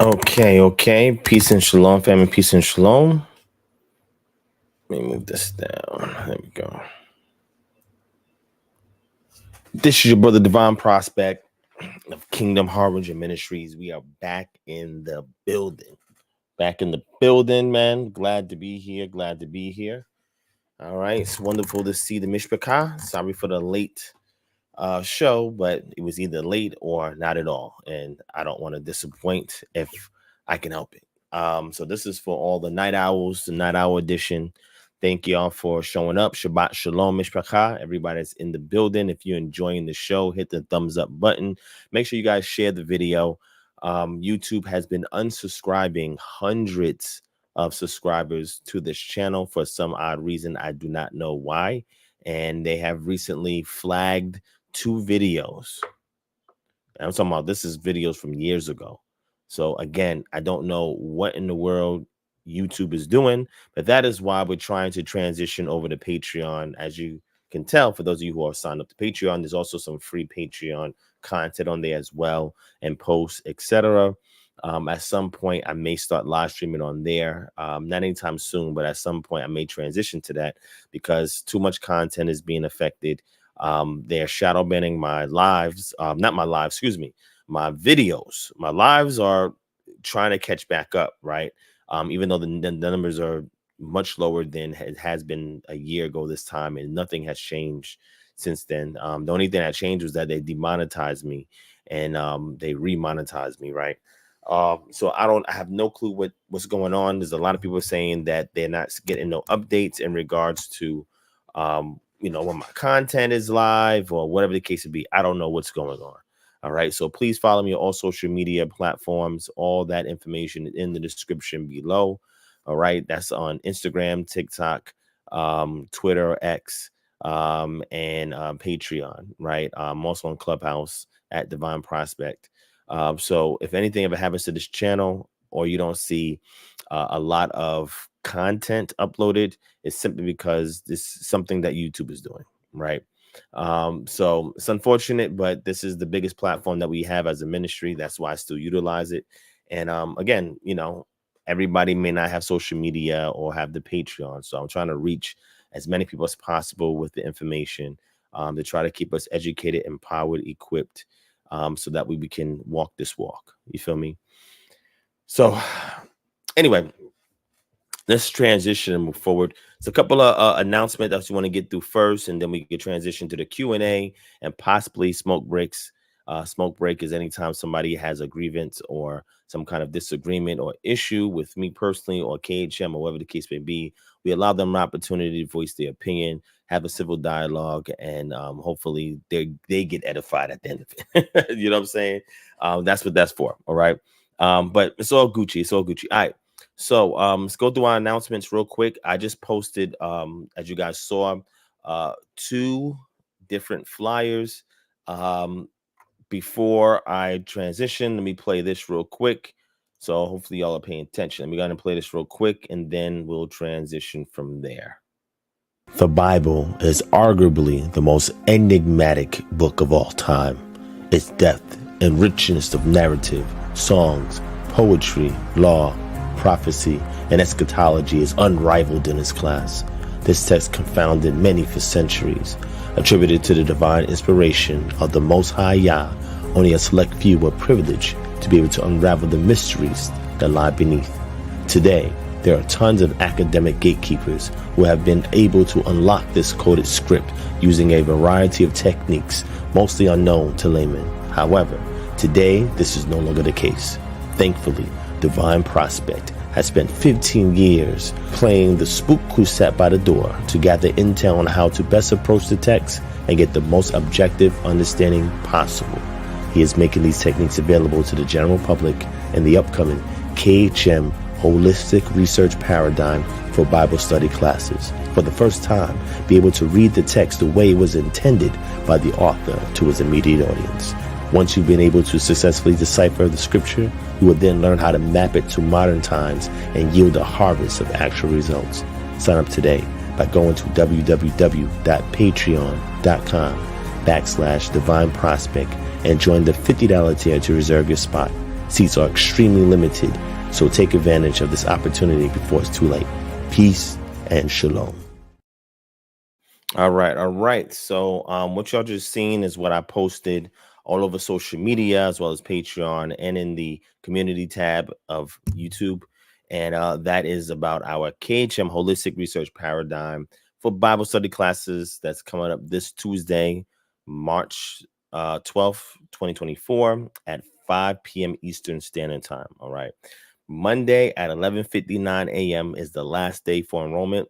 Okay. Peace and shalom, family. Peace and shalom. Let me move this down. There we go. This is your brother Divine Prospect of Kingdom Harbinger Ministries. We are back in the building. Man. Glad to be here. All right. It's wonderful to see the Mishpachah. Sorry for the late show, but it was either late or not at all. And I don't want to disappoint if I can help it. So this is for all the night owls, the night owl edition. Thank y'all for showing up. Shabbat Shalom, Mishpachah. Everybody that's in the building. If you're enjoying the show, hit the thumbs up button. Make sure you guys share the video. YouTube has been unsubscribing hundreds of subscribers to this channel for some odd reason. I do not know why. And they have recently flagged 2 videos. I'm talking about this is videos from years ago. So again, I don't know what in the world YouTube is doing, but that is why we're trying to transition over to Patreon. As you can tell, for those of you who are signed up to Patreon, there's also some free Patreon content on there as well, and posts, etc. At some point, I may start live streaming on there. Not anytime soon, but at some point, I may transition to that because too much content is being affected. They're shadow banning my lives, not my lives, excuse me, my videos. My lives are trying to catch back up, right? Even though the numbers are much lower than it has been a year ago this time, and nothing has changed since then. The only thing that changed was that they demonetized me and they remonetized me, right? So I have no clue what's going on. There's a lot of people saying that they're not getting no updates in regards to when my content is live or whatever the case would be. I don't know what's going on. All right. So please follow me on all social media platforms. All that information in the description below. All right. That's on Instagram, TikTok, Twitter, X, and Patreon. Right. I'm also on Clubhouse at DivineProspect. So if anything ever happens to this channel or you don't see a lot of content uploaded, it's simply because this is something that YouTube is doing, right? So it's unfortunate, but this is the biggest platform that we have as a ministry. That's why I still utilize it. And again, everybody may not have social media or have the Patreon. So I'm trying to reach as many people as possible with the information to try to keep us educated, empowered, equipped, so that we can walk this walk. You feel me? So anyway, let's transition and move forward. So a couple of announcements that you want to get through first, and then we can transition to the Q&A and possibly smoke breaks. Smoke break is anytime somebody has a grievance or some kind of disagreement or issue with me personally or KHM or whatever the case may be. We allow them an opportunity to voice their opinion, have a civil dialogue, and hopefully they get edified at the end of it. You know what I'm saying? That's what that's for. All right. But it's all Gucci. All right. So let's go through our announcements real quick. I just posted, as you guys saw, 2 different flyers. Before I transition, let me play this real quick. So hopefully y'all are paying attention. Let me go ahead and play this real quick, and then we'll transition from there. The Bible is arguably the most enigmatic book of all time. Its depth and richness of narrative, songs, poetry, law, prophecy, and eschatology is unrivaled in its class. This text confounded many for centuries. Attributed to the divine inspiration of the Most High Yah, only a select few were privileged to be able to unravel the mysteries that lie beneath. Today, there are tons of academic gatekeepers who have been able to unlock this coded script using a variety of techniques mostly unknown to laymen. However, today this is no longer the case. Thankfully, DivineProspect has spent 15 years playing the spook who sat by the door to gather intel on how to best approach the text and get the most objective understanding possible. He is making these techniques available to the general public in the upcoming KHM Holistic Research Paradigm for Bible Study classes. For the first time, be able to read the text the way it was intended by the author to his immediate audience. Once you've been able to successfully decipher the scripture, you will then learn how to map it to modern times and yield a harvest of actual results. Sign up today by going to www.patreon.com/DivineProspect and join the $50 tier to reserve your spot. Seats are extremely limited, so take advantage of this opportunity before it's too late. Peace and shalom. All right. So what y'all just seen is what I posted all over social media as well as Patreon and in the community tab of YouTube. And that is about our KHM Holistic Research Paradigm for Bible study classes that's coming up this Tuesday, March 12th, 2024 at 5 p.m. Eastern Standard Time. All right. Monday at 11:59 a.m. is the last day for enrollment.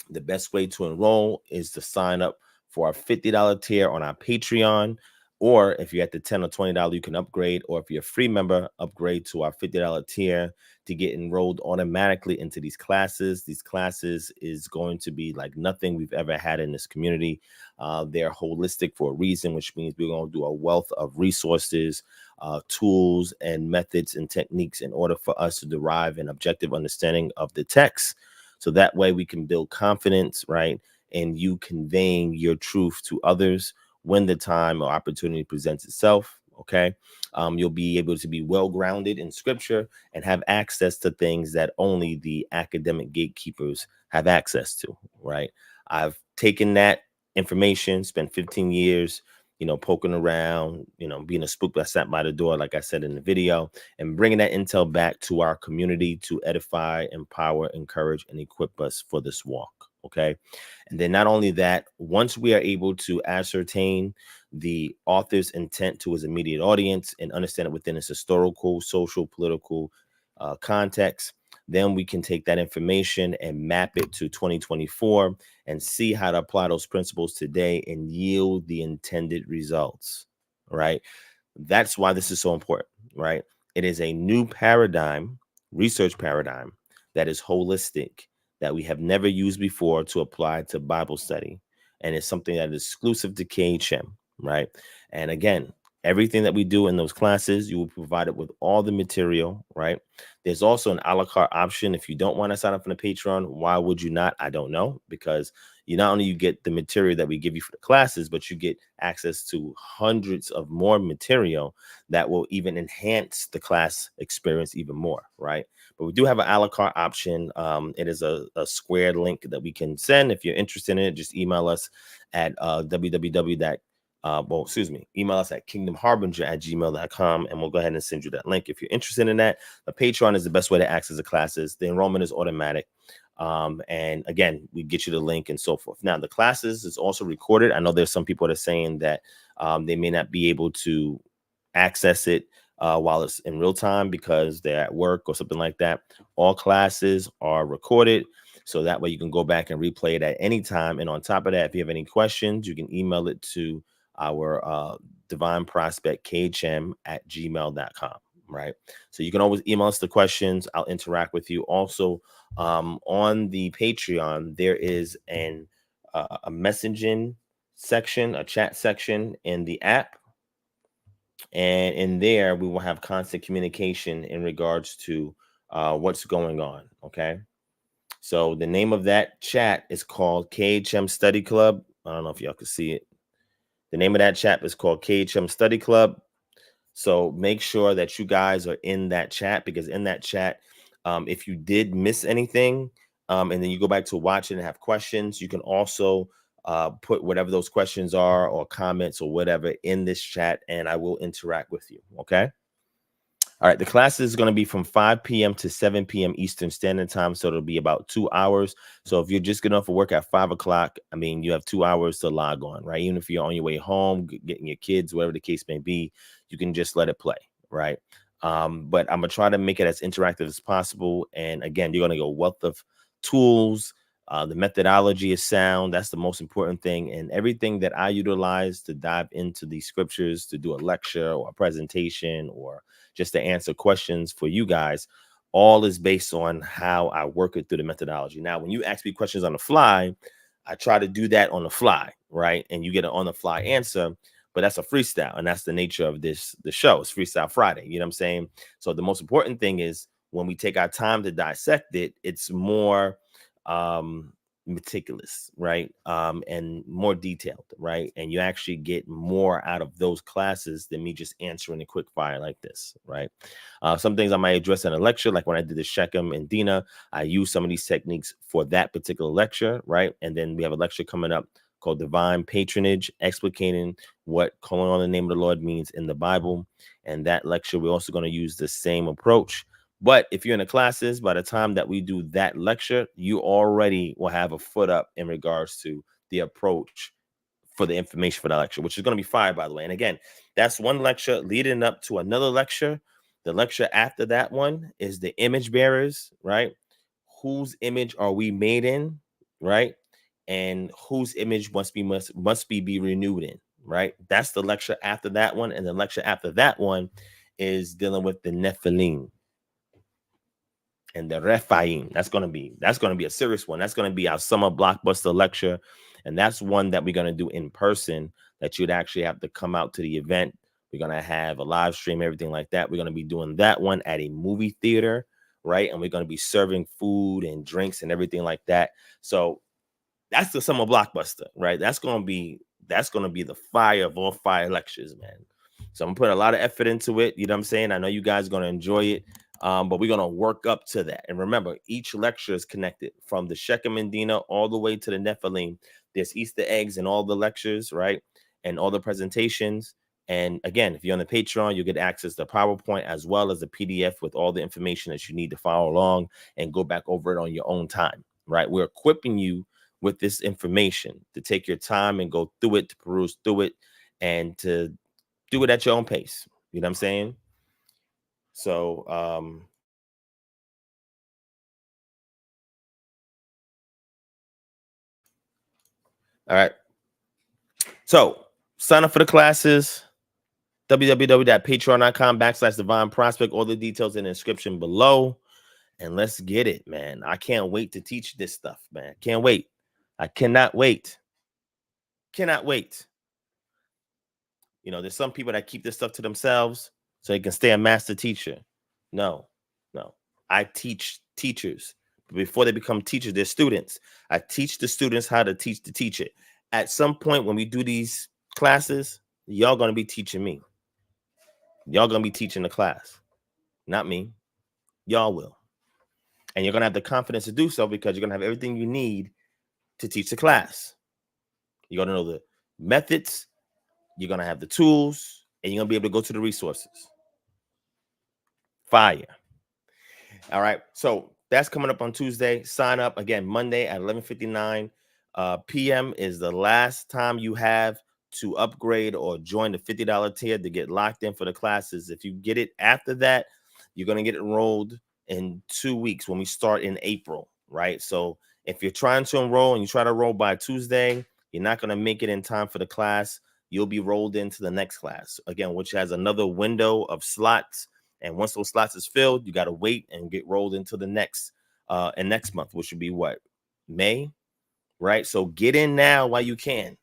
The best way to enroll is to sign up for our $50 tier on our Patreon, or if you're at the $10 or $20, you can upgrade, or if you're a free member, upgrade to our $50 tier to get enrolled automatically into these classes. These classes is going to be like nothing we've ever had in this community. They're holistic for a reason, which means we're going to do a wealth of resources, tools, and methods and techniques in order for us to derive an objective understanding of the text. So that way we can build confidence, right? And you conveying your truth to others when the time or opportunity presents itself. Okay. You'll be able to be well-grounded in scripture and have access to things that only the academic gatekeepers have access to, right? I've taken that information, spent 15 years, poking around, being a spook that sat by the door, like I said in the video, and bringing that intel back to our community to edify, empower, encourage, and equip us for this walk. Okay. And then not only that, once we are able to ascertain the author's intent to his immediate audience and understand it within its historical, social, political context, then we can take that information and map it to 2024 and see how to apply those principles today and yield the intended results, right? That's why this is so important, right? It is a new paradigm, research paradigm, that is holistic, that we have never used before to apply to Bible study. And it's something that is exclusive to KHM, right? And again, everything that we do in those classes, you will be provided with all the material, right? There's also an a la carte option. If you don't want to sign up for the Patreon, why would you not? I don't know, because you not only you get the material that we give you for the classes, but you get access to hundreds of more material that will even enhance the class experience even more, right? But we do have an a la carte option. It is a squared link that we can send. If you're interested in it, just email us at email us at kingdomharbinger@gmail.com, and we'll go ahead and send you that link. If you're interested in that, the Patreon is the best way to access the classes. The enrollment is automatic. And again, we get you the link and so forth. Now, the classes is also recorded. I know there's some people that are saying that they may not be able to access it while it's in real time because they're at work or something like that. All classes are recorded, so that way you can go back and replay it at any time. And on top of that, if you have any questions, you can email it to our DivineProspect KHM@gmail.com. Right. So you can always email us the questions. I'll interact with you. Also, on the Patreon, there is a messaging section, a chat section in the app. And in there, we will have constant communication in regards to what's going on. Okay. So the name of that chat is called KHM Study Club. I don't know if y'all can see it. The name of that chat is called KHM Study Club. So make sure that you guys are in that chat, because in that chat, if you did miss anything, and then you go back to watch it and have questions, you can also put whatever those questions are or comments or whatever in this chat, and I will interact with you. Okay. All right, the class is going to be from 5 p.m. to 7 p.m. Eastern Standard Time, so it'll be about 2 hours. So if you're just getting off for work at 5 o'clock, I mean, you have 2 hours to log on, right? Even if you're on your way home, getting your kids, whatever the case may be, you can just let it play, right? But I'm going to try to make it as interactive as possible. And again, you're going to get a wealth of tools. The methodology is sound. That's the most important thing. And everything that I utilize to dive into these scriptures, to do a lecture or a presentation or just to answer questions for you guys, all is based on how I work it through the methodology. Now, when you ask me questions on the fly, I try to do that on the fly, right? And you get an on the fly answer, but that's a freestyle. And that's the nature of the show. It's Freestyle Friday. You know what I'm saying? So the most important thing is when we take our time to dissect it, it's more, meticulous, right? And more detailed, right? And you actually get more out of those classes than me just answering a quick fire like this, right? Some things I might address in a lecture, like when I did the Shechem and Dina, I use some of these techniques for that particular lecture, right? And then we have a lecture coming up called Divine Patronage, explicating what calling on the name of the Lord means in the Bible. And that lecture, we're also going to use the same approach. But if you're in the classes, by the time that we do that lecture, you already will have a foot up in regards to the approach for the information for that lecture, which is going to be fire, by the way. And again, that's one lecture leading up to another lecture. The lecture after that one is the image bearers, right? Whose image are we made in, right? And whose image must be renewed in, right? That's the lecture after that one. And the lecture after that one is dealing with the Nephilim and the Rephaim. That's gonna be a serious one. That's gonna be our summer blockbuster lecture, and that's one that we're gonna do in person. That you'd actually have to come out to the event. We're gonna have a live stream, everything like that. We're gonna be doing that one at a movie theater, right? And we're gonna be serving food and drinks and everything like that. So that's the summer blockbuster, right? That's gonna be the fire of all fire lectures, man. So I'm putting a lot of effort into it. You know what I'm saying? I know you guys are gonna enjoy it. But we're gonna work up to that. And remember, each lecture is connected from the Shechem and Dina all the way to the Nephilim. There's Easter eggs in all the lectures, right? And all the presentations. And again, if you're on the Patreon, you get access to PowerPoint as well as the PDF with all the information that you need to follow along and go back over it on your own time, right? We're equipping you with this information to take your time and go through it, to peruse through it, and to do it at your own pace. You know what I'm saying? So, all right. So sign up for the classes, www.patreon.com/DivineProspect. All the details in the description below. And let's get it, man. I can't wait to teach this stuff, man. Can't wait. I cannot wait. Cannot wait. You know, there's some people that keep this stuff to themselves so they can stay a master teacher. No. I teach teachers. Before they become teachers, they're students. I teach the students how to teach the teacher. At some point when we do these classes, y'all going to be teaching me. Y'all going to be teaching the class. Not me. Y'all will. And you're going to have the confidence to do so because you're going to have everything you need to teach the class. You're going to know the methods. You're going to have the tools. And you're going to be able to go to the resources. Fire. All right. So that's coming up on Tuesday. Sign up again Monday at 11:59 p.m. is the last time you have to upgrade or join the $50 tier to get locked in for the classes. If you get it after that, you're going to get enrolled in 2 weeks when we start in April, right? So if you're trying to enroll and you try to enroll by Tuesday, you're not going to make it in time for the class. You'll be rolled into the next class, again, which has another window of slots. And once those slots is filled, you got to wait and get rolled into the next month, which would be what? May, right? So get in now while you can.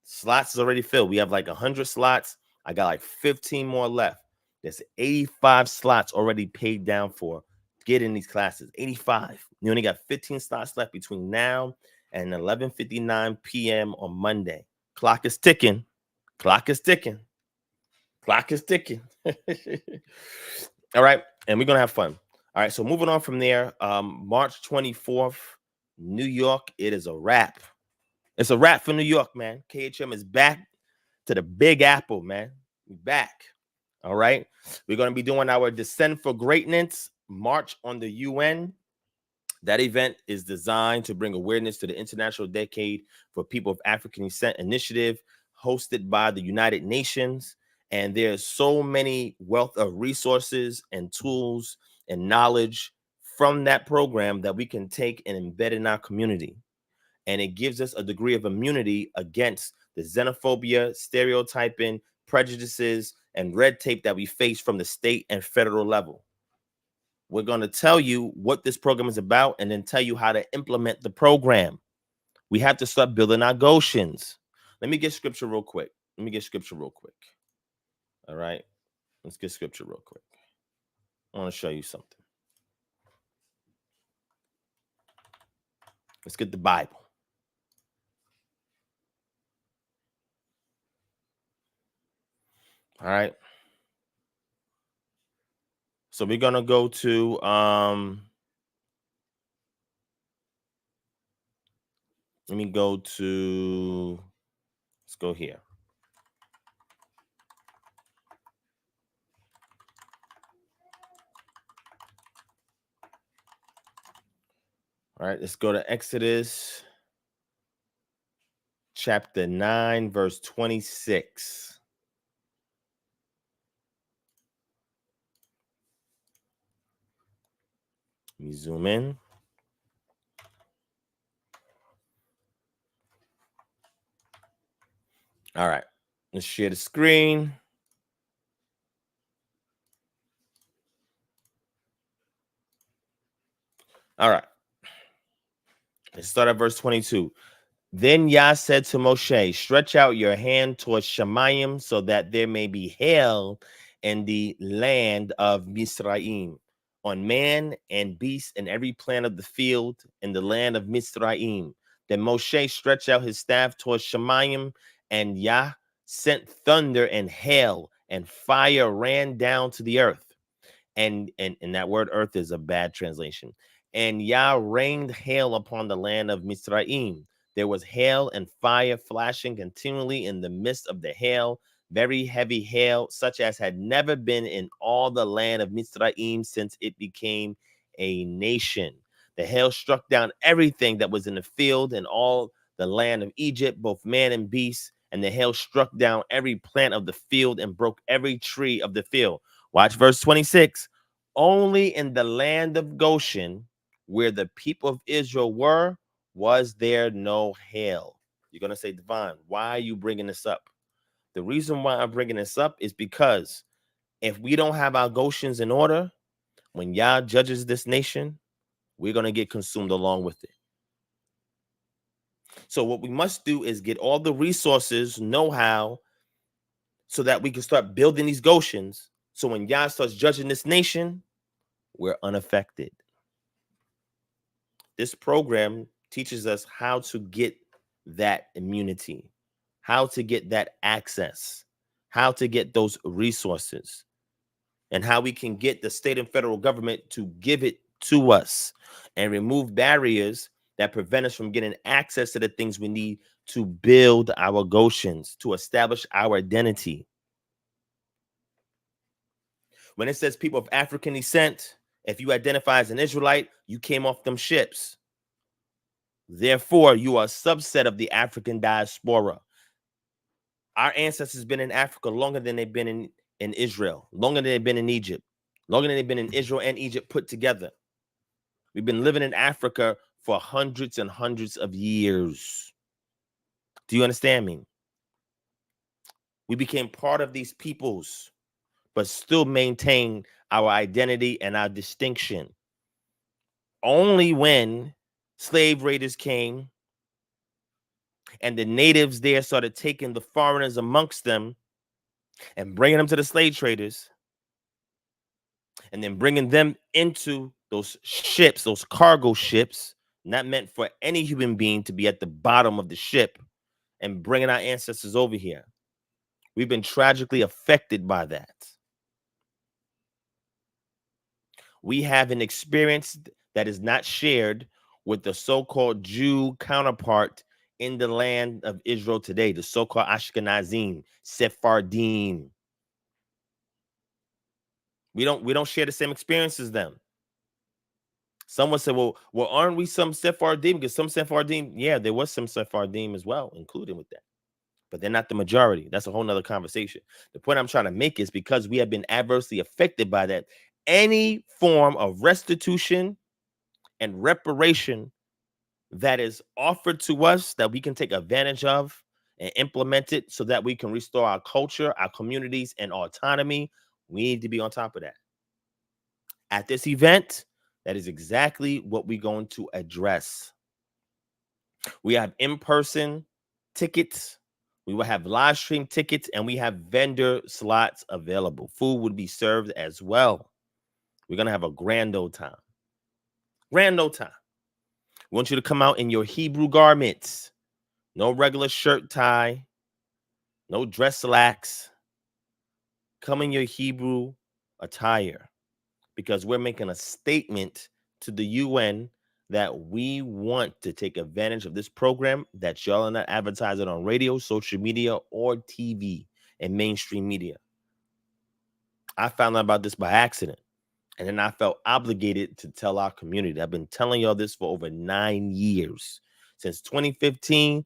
Slots is already filled. We have like 100 slots. I got like 15 more left. There's 85 slots already paid down for. Get in these classes. 85. You only got 15 slots left between now and 11:59 p.m. on Monday. Clock is ticking. Clock is ticking. Clock is ticking. All right. And we're going to have fun. All right. So moving on from there, March 24th, New York. It is a wrap. It's a wrap for New York, man. KHM is back to the Big Apple, man. We're back. All right. We're going to be doing our Descend for Greatness March on the UN. That event is designed to bring awareness to the International Decade for People of African Descent initiative hosted by the United Nations. And there's so many wealth of resources and tools and knowledge from that program that we can take and embed in our community. And it gives us a degree of immunity against the xenophobia, stereotyping, prejudices, and red tape that we face from the state and federal level. We're going to tell you what this program is about and then tell you how to implement the program. We have to start building our Goshens. Let me get scripture real quick. All right. Let's get scripture real quick. I want to show you something. Let's get the Bible. All right. So we're going to go to let me go to, let's go here. All right, let's go to Exodus chapter 9, verse 26. Let me zoom in. All right, let's share the screen. All right, let's start at verse 22. Then Yah said to Moshe, stretch out your hand towards Shemayim so that there may be hail in the land of Misraim, on man and beast and every plant of the field in the land of Misraim. Then Moshe stretched out his staff towards Shemayim, and Yah sent thunder and hail, and fire ran down to the earth. And that word earth is a bad translation. And Yah rained hail upon the land of Misraim. There was hail and fire flashing continually in the midst of the hail, very heavy hail, such as had never been in all the land of Misraim since it became a nation. The hail struck down everything that was in the field and all the land of Egypt, both man and beast. And the hail struck down every plant of the field and broke every tree of the field. Watch verse 26. Only in the land of Goshen, where the people of Israel were, was there no hail. You're going to say, Divine, why are you bringing this up? The reason why I'm bringing this up is because if we don't have our Goshens in order, when Yah judges this nation, we're going to get consumed along with it. So what we must do is get all the resources, know-how, so that we can start building these Goshens. So when Yah starts judging this nation, we're unaffected. This program teaches us how to get that immunity, how to get that access, how to get those resources, and how we can get the state and federal government to give it to us and remove barriers that prevent us from getting access to the things we need to build our Goshens, to establish our identity. When it says people of African descent, if you identify as an Israelite, you came off them ships. Therefore, you are a subset of the African diaspora. Our ancestors been in Africa longer than they've been in Israel, longer than they've been in Egypt, longer than they've been in Israel and Egypt put together. We've been living in Africa for hundreds and hundreds of years. Do you understand me? We became part of these peoples, but still maintain our identity and our distinction. Only when slave raiders came and the natives there started taking the foreigners amongst them and bringing them to the slave traders and then bringing them into those ships, those cargo ships, not meant for any human being to be at the bottom of the ship, and bringing our ancestors over here. We've been tragically affected by that. We have an experience that is not shared with the so-called Jew counterpart in the land of Israel today, the so-called Ashkenazim, Sephardim. We don't share the same experience as them. Someone said, well, aren't we some Sephardim? Because some Sephardim, yeah, there was some Sephardim as well, included with that. But they're not the majority. That's a whole nother conversation. The point I'm trying to make is because we have been adversely affected by that, any form of restitution and reparation that is offered to us that we can take advantage of and implement it so that we can restore our culture, our communities, and autonomy, we need to be on top of that. At this event, that is exactly what we're going to address. We have in-person tickets. We will have live stream tickets, and we have vendor slots available. Food would be served as well. We're going to have a grand old time. Grand old time. We want you to come out in your Hebrew garments. No regular shirt tie. No dress slacks. Come in your Hebrew attire, because we're making a statement to the UN that we want to take advantage of this program that y'all are not advertising on radio, social media, or TV and mainstream media. I found out about this by accident, and then I felt obligated to tell our community. I've been telling y'all this for over 9 years. Since 2015,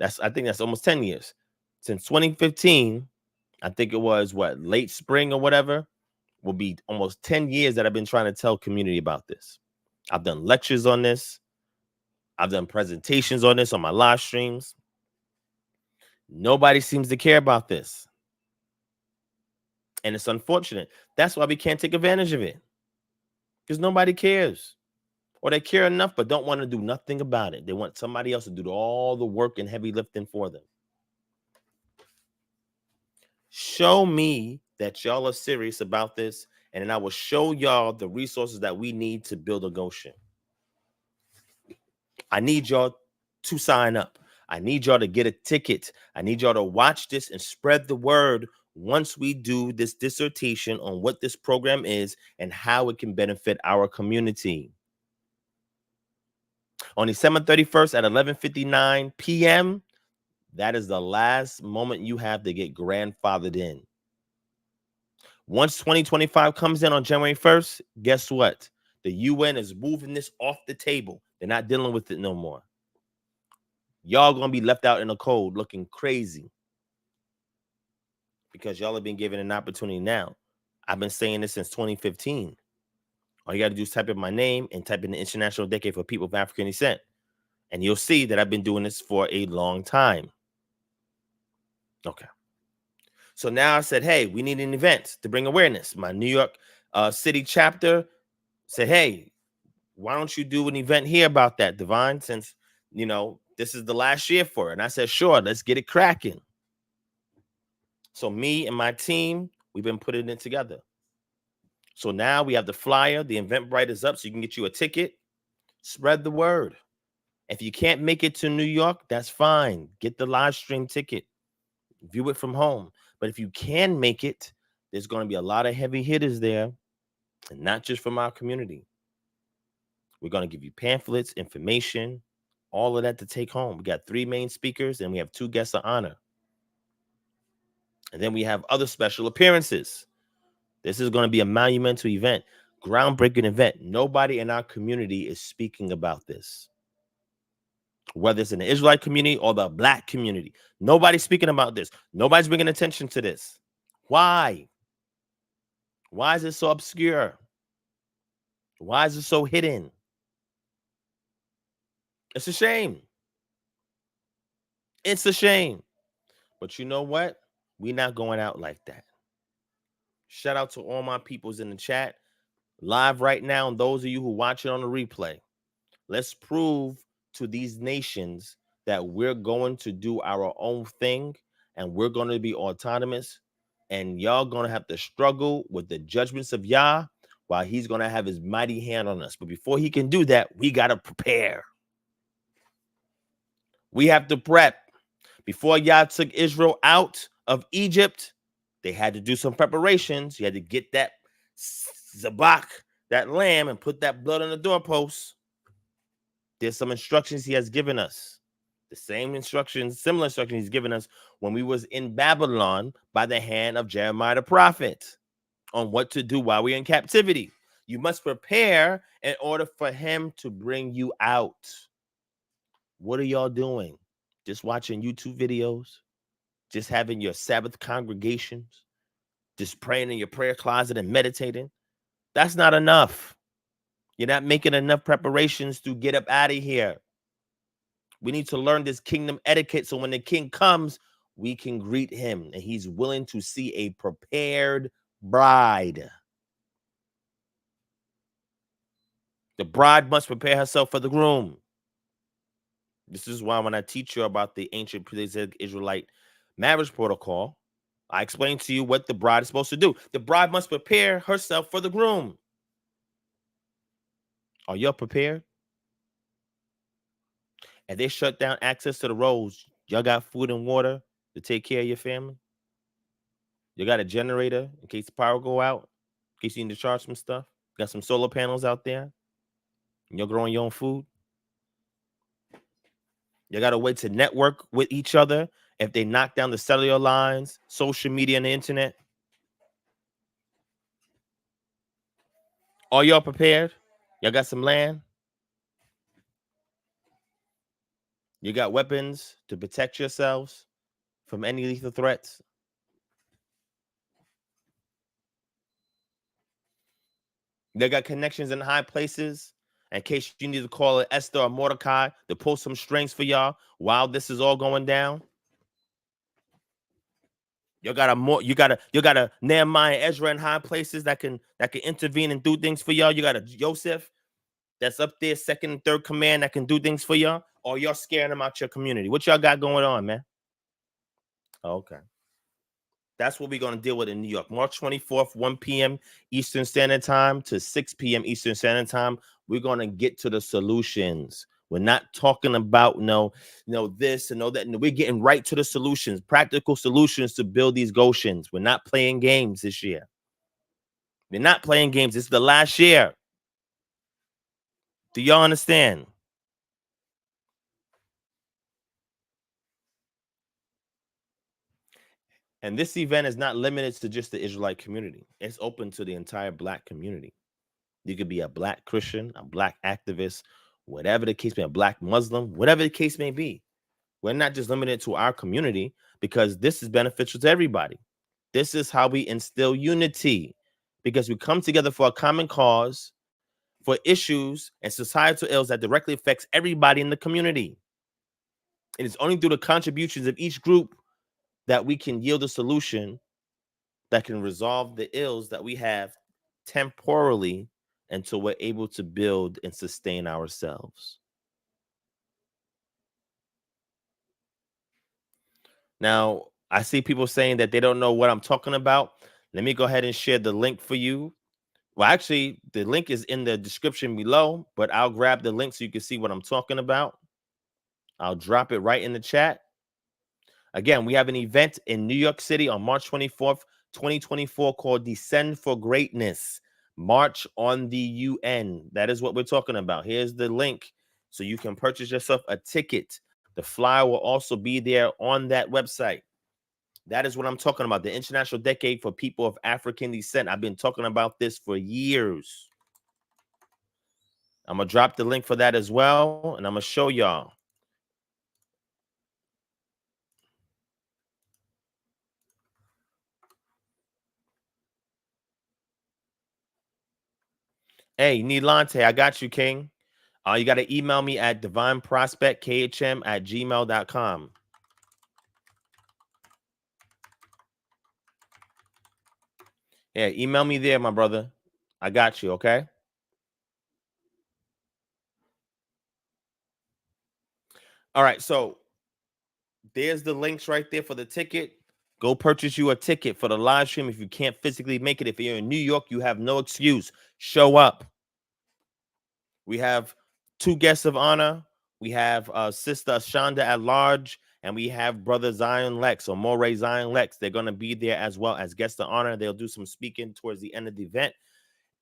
I think that's almost 10 years. Since 2015, I think it was late spring or whatever, will be almost 10 years that I've been trying to tell community about this. I've done lectures on this. I've done presentations on this on my live streams. Nobody seems to care about this. And it's unfortunate. That's why we can't take advantage of it. Because nobody cares. Or they care enough but don't want to do nothing about it. They want somebody else to do all the work and heavy lifting for them. Show me that y'all are serious about this, and then I will show y'all the resources that we need to build a Goshen. I need y'all to sign up. I need y'all to get a ticket. I need y'all to watch this and spread the word once we do this dissertation on what this program is and how it can benefit our community. On December 31st at 11:59 p.m., that is the last moment you have to get grandfathered in. Once 2025 comes in on January 1st, guess what? The UN is moving this off the table. They're not dealing with it no more. Y'all gonna be left out in the cold looking crazy because y'all have been given an opportunity now. I've been saying this since 2015. All you got to do is type in my name and type in the International Decade for People of African Descent, and you'll see that I've been doing this for a long time. Okay. So now I said, hey, we need an event to bring awareness. My New York City chapter said, hey, why don't you do an event here about that, Divine, since, this is the last year for it. And I said, sure, let's get it cracking. So me and my team, we've been putting it together. So now we have the flyer. The Eventbrite is up so you can get you a ticket. Spread the word. If you can't make it to New York, that's fine. Get the live stream ticket. View it from home. But if you can make it, there's going to be a lot of heavy hitters there, and not just from our community. We're going to give you pamphlets, information, all of that to take home. We got 3 main speakers, and we have 2 guests of honor. And then we have other special appearances. This is going to be a monumental event, groundbreaking event. Nobody in our community is speaking about this. Whether it's in the Israelite community or the Black community. Nobody's speaking about this. Nobody's bringing attention to this. Why? Why is it so obscure? Why is it so hidden? It's a shame. It's a shame. But you know what? We're not going out like that. Shout out to all my peoples in the chat, live right now, and those of you who watch it on the replay. Let's prove to these nations that we're going to do our own thing and we're going to be autonomous, and y'all going to have to struggle with the judgments of Yah while he's going to have his mighty hand on us. But before he can do that, we got to prepare. We have to prep. Before Yah took Israel out of Egypt, they had to do some preparations. You had to get that zabak, that lamb, and put that blood on the doorpost. There's some instructions he has given us. The same instructions, similar instructions he's given us when we was in Babylon by the hand of Jeremiah the prophet on what to do while we're in captivity. You must prepare in order for him to bring you out. What are y'all doing? Just watching YouTube videos? Just having your Sabbath congregations? Just praying in your prayer closet and meditating? That's not enough. You're not making enough preparations to get up out of here. We need to learn this kingdom etiquette so when the king comes, we can greet him and he's willing to see a prepared bride. The bride must prepare herself for the groom. This is why when I teach you about the ancient Israelite marriage protocol, I explain to you what the bride is supposed to do. The bride must prepare herself for the groom. Are y'all prepared? If they shut down access to the roads, y'all got food and water to take care of your family? You got a generator in case the power go out, in case you need to charge some stuff? Got some solar panels out there? And you're growing your own food? You got a way to network with each other if they knock down the cellular lines, social media, and the internet? Are y'all prepared? Y'all got some land? You got weapons to protect yourselves from any lethal threats? They got connections in high places in case you need to call it Esther or Mordecai to pull some strings for y'all while this is all going down? You got a Nehemiah and Ezra in high places that can intervene and do things for y'all. You got a Joseph that's up there, second and third command, that can do things for y'all. Or y'all scaring them out your community? What y'all got going on, man? Okay. That's what we're going to deal with in New York. March 24th, 1 p.m. Eastern Standard Time to 6 p.m. Eastern Standard Time. We're going to get to the solutions. We're not talking about this and all that. No, we're getting right to the solutions, practical solutions to build these Goshens. We're not playing games this year. We're not playing games. It's the last year. Do y'all understand? And this event is not limited to just the Israelite community. It's open to the entire Black community. You could be a Black Christian, a Black activist, whatever the case may be, a Black Muslim, whatever the case may be. We're not just limited to our community, because this is beneficial to everybody. This is how we instill unity, because we come together for a common cause, for issues and societal ills that directly affects everybody in the community. It is only through the contributions of each group that we can yield a solution that can resolve the ills that we have temporally until we're able to build and sustain ourselves. Now, I see people saying that they don't know what I'm talking about. Let me go ahead and share the link for you. Well, actually, the link is in the description below, but I'll grab the link so you can see what I'm talking about. I'll drop it right in the chat. Again, we have an event in New York City on March 24th, 2024 called Descend for Greatness. March on the UN. That is what we're talking about. Here's the link so you can purchase yourself a ticket. The flyer will also be there on that website. That is what I'm talking about. The International Decade for People of African Descent. I've been talking about this for years. I'm going to drop the link for that as well, and I'm going to show y'all. Hey, Nilante, I got you, King. You got to email me at DivineProspectKHM@gmail.com. Yeah, email me there, my brother. I got you, okay? All right, so there's the links right there for the ticket. Go purchase you a ticket for the live stream if you can't physically make it. If you're in New York, you have no excuse. Show up. We have 2 guests of honor. We have Sister Shonda at large, and we have Brother Zion Lex or Moray Zion Lex. They're going to be there as well as guests of honor. They'll do some speaking towards the end of the event.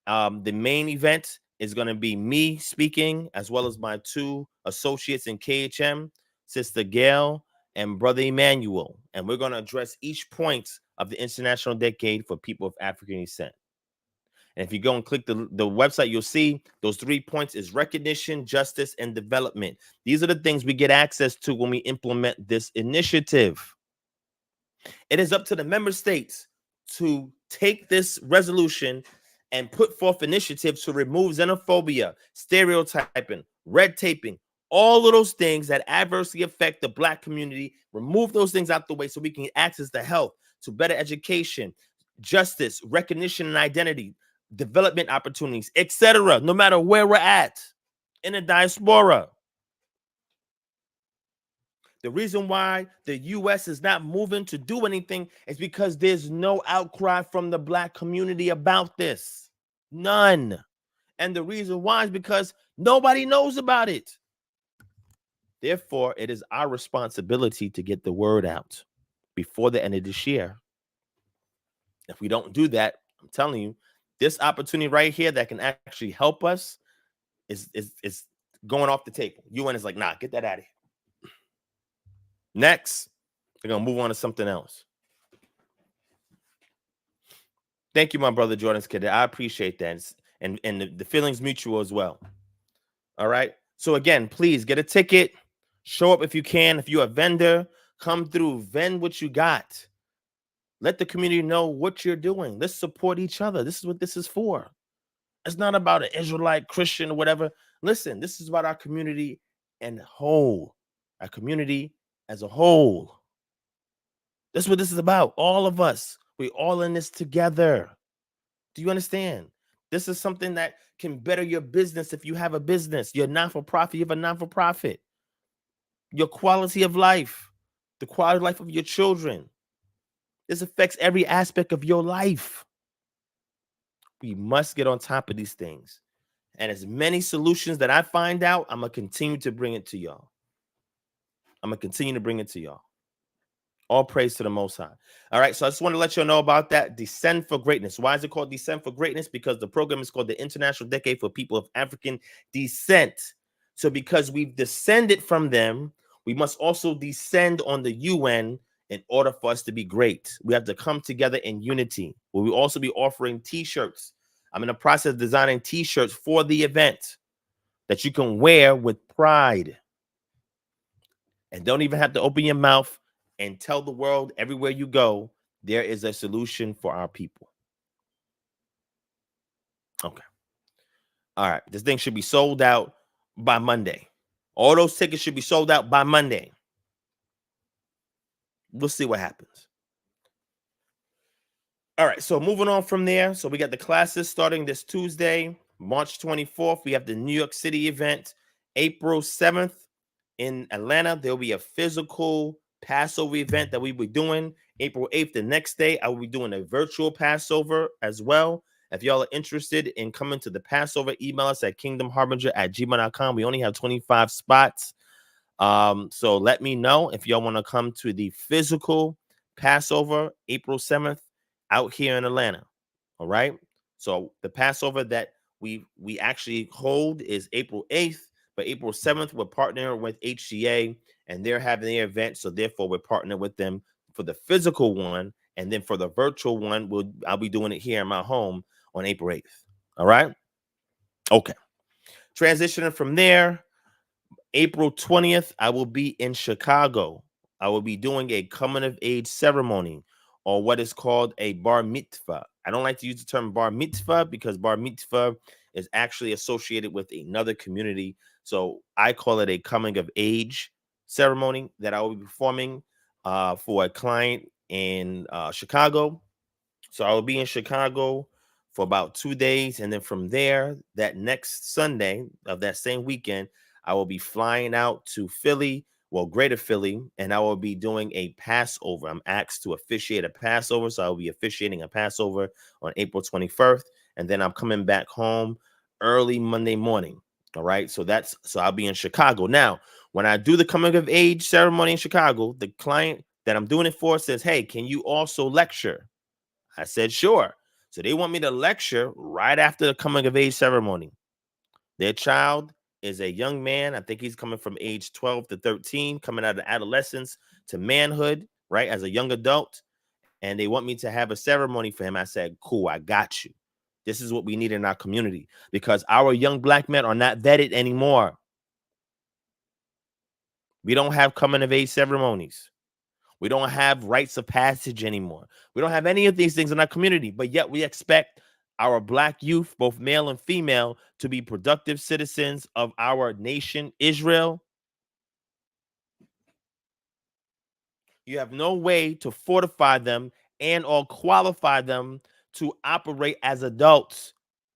The main event is going to be me speaking, as well as my 2 associates in KHM, Sister Gail and Brother Emmanuel. And we're going to address each point of the International Decade for People of African Descent. And if you go and click the website, you'll see those 3 points is recognition, justice, and development. These are the things we get access to when we implement this initiative. It is up to the member states to take this resolution and put forth initiatives to remove xenophobia, stereotyping, red taping, all of those things that adversely affect the Black community. Remove those things out the way so we can access to health, to better education, justice, recognition and identity, development opportunities, etc., no matter where we're at in the diaspora. The reason why the U.S. is not moving to do anything is because there's no outcry from the Black community about this. None. And the reason why is because nobody knows about it. Therefore, it is our responsibility to get the word out before the end of this year. If we don't do that, I'm telling you, this opportunity right here that can actually help us is going off the table. UN is like, nah, get that out of here. Next, we're gonna move on to something else. Thank you, my brother Jordan's kid. I appreciate that, and the feelings mutual as well. All right. So again, please get a ticket. Show up if you can. If you're a vendor, come through. Vend what you got. Let the community know what you're doing. Let's support each other. This is what this is for. It's not about an Israelite, Christian, or whatever. Listen, this is about our community and whole. Our community as a whole. That's what this is about. All of us. We're all in this together. Do you understand? This is something that can better your business if you have a business. You're not-for-profit, you have a non-for-profit. Your quality of life, the quality of life of your children. This affects every aspect of your life. We must get on top of these things. And as many solutions that I find out, I'm going to continue to bring it to y'all. All praise to the Most High. All right, so I just want to let you know about that. Descend for Greatness. Why is it called Descend for Greatness? Because the program is called the International Decade for People of African Descent. So because we've descended from them, we must also descend on the UN in order for us to be great. We have to come together in unity. We'll also be offering T-shirts. I'm in the process of designing T-shirts for the event that you can wear with pride. And don't even have to open your mouth and tell the world everywhere you go, there is a solution for our people. Okay. All right. This thing should be sold out by Monday. All those tickets should be sold out by Monday. We'll see what happens. All right. So moving on from there. So we got the classes starting this Tuesday, March 24th. We have the New York City event, April 7th in Atlanta. There'll be a physical Passover event that we will be doing. April 8th, the next day, I will be doing a virtual Passover as well. If y'all are interested in coming to the Passover, email us at kingdomharbinger@gmail.com. We only have 25 spots. So let me know if y'all want to come to the physical Passover, April 7th, out here in Atlanta. All right. So the Passover that we actually hold is April 8th, but April 7th, we're partnering with HGA and they're having their event. So therefore, we're partnering with them for the physical one. And then for the virtual one, I'll be doing it here in my home on April 8th. All right. Okay. Transitioning from there, April 20th, I will be in Chicago. I will be doing a coming of age ceremony or what is called a bar mitzvah. I don't like to use the term bar mitzvah because bar mitzvah is actually associated with another community. So I call it a coming of age ceremony that I will be performing for a client in Chicago. So I will be in Chicago for about 2 days. And then from there, that next Sunday of that same weekend, I will be flying out to Philly, well, Greater Philly, and I will be doing a Passover. I'm asked to officiate a Passover. So I will be officiating a Passover on April 21st. And then I'm coming back home early Monday morning. All right. So I'll be in Chicago. Now, when I do the coming of age ceremony in Chicago, the client that I'm doing it for says, hey, can you also lecture? I said, sure. So they want me to lecture right after the coming of age ceremony. Their child is a young man. I think he's coming from age 12 to 13, coming out of adolescence to manhood, right, as a young adult. And they want me to have a ceremony for him. I said, cool, I got you. This is what we need in our community because our young black men are not vetted anymore. We don't have coming of age ceremonies. We don't have rites of passage anymore. We don't have any of these things in our community, but yet we expect our black youth, both male and female, to be productive citizens of our nation, Israel. You have no way to fortify them and or qualify them to operate as adults,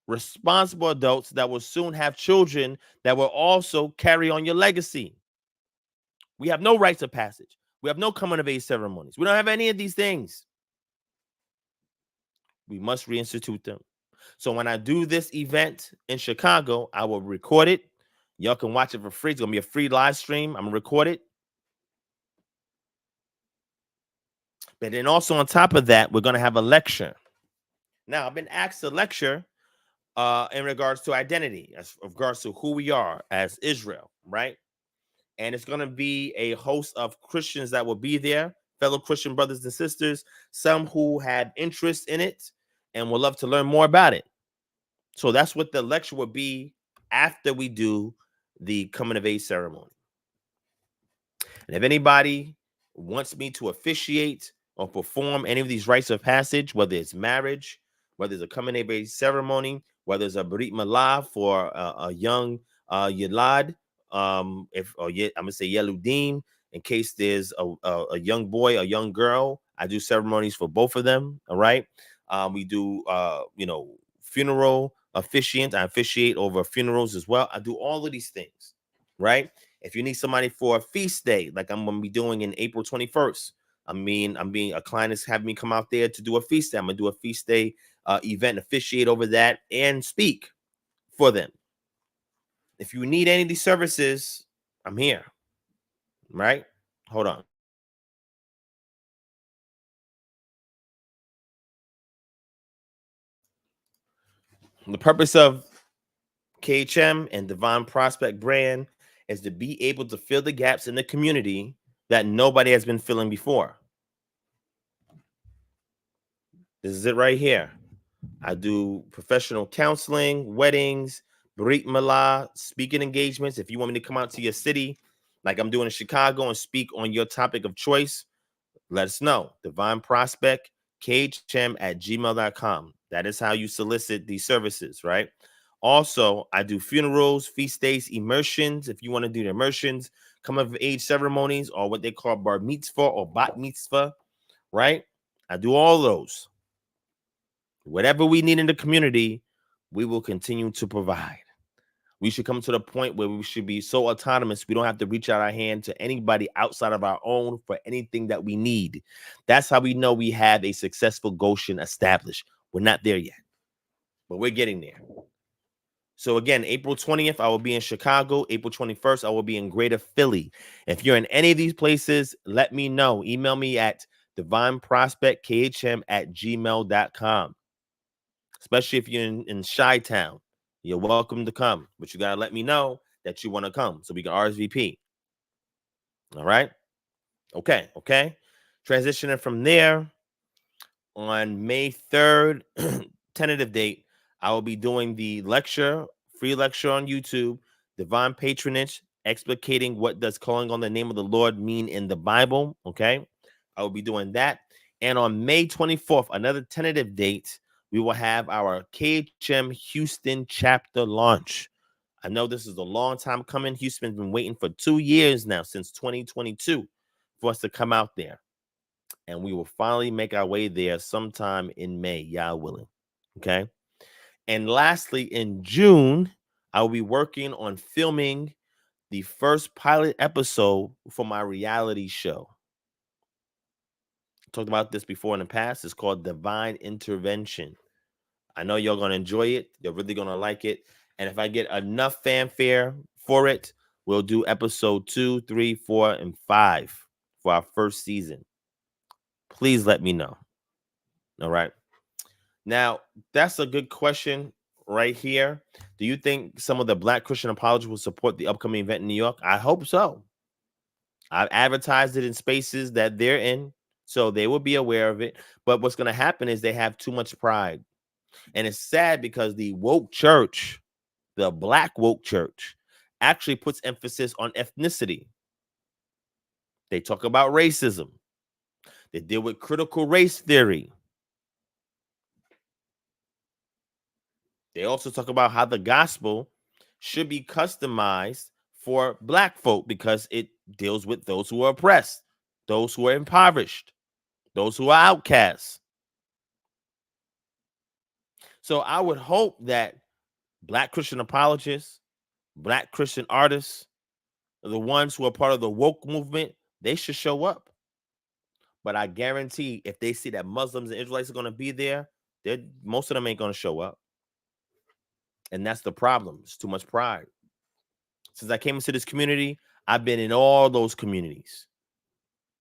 responsible adults that will soon have children that will also carry on your legacy. We have no rites of passage. We have no coming of age ceremonies. We don't have any of these things. We must reinstitute them. So when I do this event in Chicago, I will record it, Y'all can watch it for free. It's going to be a free live stream. I'm going to record it. But then also on top of that, we're going to have a lecture. Now, I've been asked to lecture in regards to identity, as regards to who we are as Israel, right? And it's going to be a host of Christians that will be there, fellow Christian brothers and sisters, some who have interest in it and would love to learn more about it. So that's what the lecture will be after we do the coming of age ceremony. And if anybody wants me to officiate or perform any of these rites of passage, whether it's marriage, whether it's a coming of age ceremony, whether it's a Brit Milah for a young Yilad, I'm gonna say Yeludim, in case there's a young boy, a young girl, I do ceremonies for both of them. All right, we do funeral officiant. I officiate over funerals as well. I do all of these things, right? If you need somebody for a feast day, like I'm gonna be doing in April 21st, a client is having me come out there to do a feast day. I'm gonna do a feast day event, officiate over that, and speak for them. If you need any of these services, I'm here. Right? Hold on. The purpose of KHM and DivineProspect brand is to be able to fill the gaps in the community that nobody has been filling before. This is it right here. I do professional counseling, weddings, Brit Milah, speaking engagements. If you want me to come out to your city, like I'm doing in Chicago, and speak on your topic of choice, let us know. DivineProspect, khm@gmail.com. That is how you solicit these services, right? Also, I do funerals, feast days, immersions. If you want to do the immersions, come of age ceremonies, or what they call bar mitzvah or bat mitzvah, right? I do all those. Whatever we need in the community, we will continue to provide. We should come to the point where we should be so autonomous we don't have to reach out our hand to anybody outside of our own for anything that we need. That's how we know we have a successful Goshen established. We're not there yet, but we're getting there. So again, April 20th, I will be in Chicago. April 21st, I will be in Greater Philly. If you're in any of these places, let me know. Email me at divineprospectkhm@gmail.com. Especially if you're in Chi-Town, you're welcome to come, but you got to let me know that you want to come so we can RSVP. All right. Okay. Transitioning from there, on May 3rd, tentative date, I will be doing the free lecture on YouTube, Divine Patronage, explicating what does calling on the name of the Lord mean in the Bible. Okay. I will be doing that. And on May 24th, another tentative date, we will have our KHM Houston chapter launch. I know this is a long time coming. Houston's been waiting for 2 years now, since 2022, for us to come out there. And we will finally make our way there sometime in May, Yah willing. Okay. And lastly, in June, I will be working on filming the first pilot episode for my reality show. Talked about this before in the past. It's called Divine Intervention. I know you're going to enjoy it. You're really going to like it. And if I get enough fanfare for it, we'll do episode 2, 3, 4, and 5 for our first season. Please let me know. All right. Now, that's a good question right here. Do you think some of the Black Christian apologists will support the upcoming event in New York? I hope so. I've advertised it in spaces that they're in, so they will be aware of it. But what's going to happen is they have too much pride. And it's sad because the woke church, the Black woke church, actually puts emphasis on ethnicity. They talk about racism. They deal with critical race theory. They also talk about how the gospel should be customized for Black folk because it deals with those who are oppressed, those who are impoverished, those who are outcasts. So I would hope that Black Christian apologists, Black Christian artists, the ones who are part of the woke movement, they should show up. But I guarantee if they see that Muslims and Israelites are going to be there, most of them ain't going to show up. And that's the problem. It's too much pride. Since I came into this community, I've been in all those communities.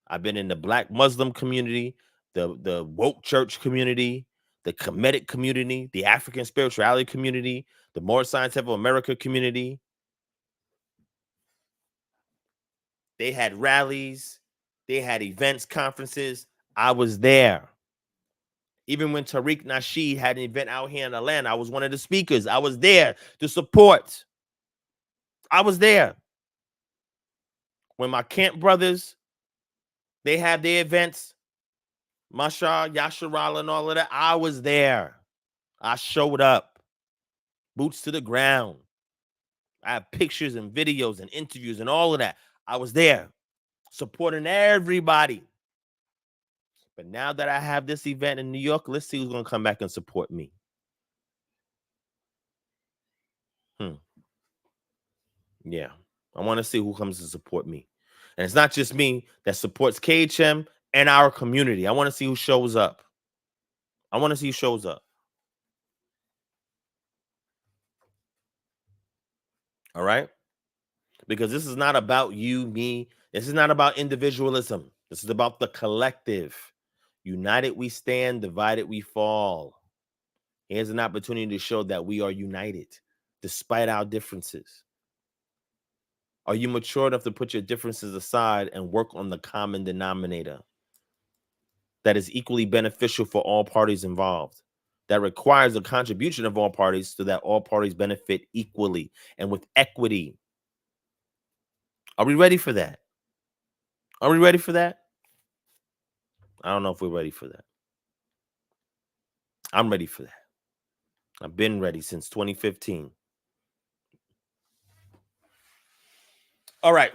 I've been in the Black Muslim community, the woke church community, the Kemetic community, the African spirituality community, the More Scientific America community. They had rallies, they had events, conferences. I was there. Even when Tariq Nasheed had an event out here in Atlanta, I was one of the speakers. I was there to support. I was there. When my camp brothers, they had their events, Masha, Yasharala, and all of that, I was there. I showed up. Boots to the ground. I have pictures and videos and interviews and all of that. I was there supporting everybody. But now that I have this event in New York, let's see who's going to come back and support me. Yeah. I want to see who comes to support me. And it's not just me that supports KHM and our community. I want to see who shows up. I want to see who shows up. All right? Because this is not about you, me. This is not about individualism. This is about the collective. United we stand, divided we fall. Here's an opportunity to show that we are united despite our differences. Are you mature enough to put your differences aside and work on the common denominator that is equally beneficial for all parties involved, that requires a contribution of all parties so that all parties benefit equally and with equity? Are we ready for that? Are we ready for that? I don't know if we're ready for that. I'm ready for that. I've been ready since 2015. All right.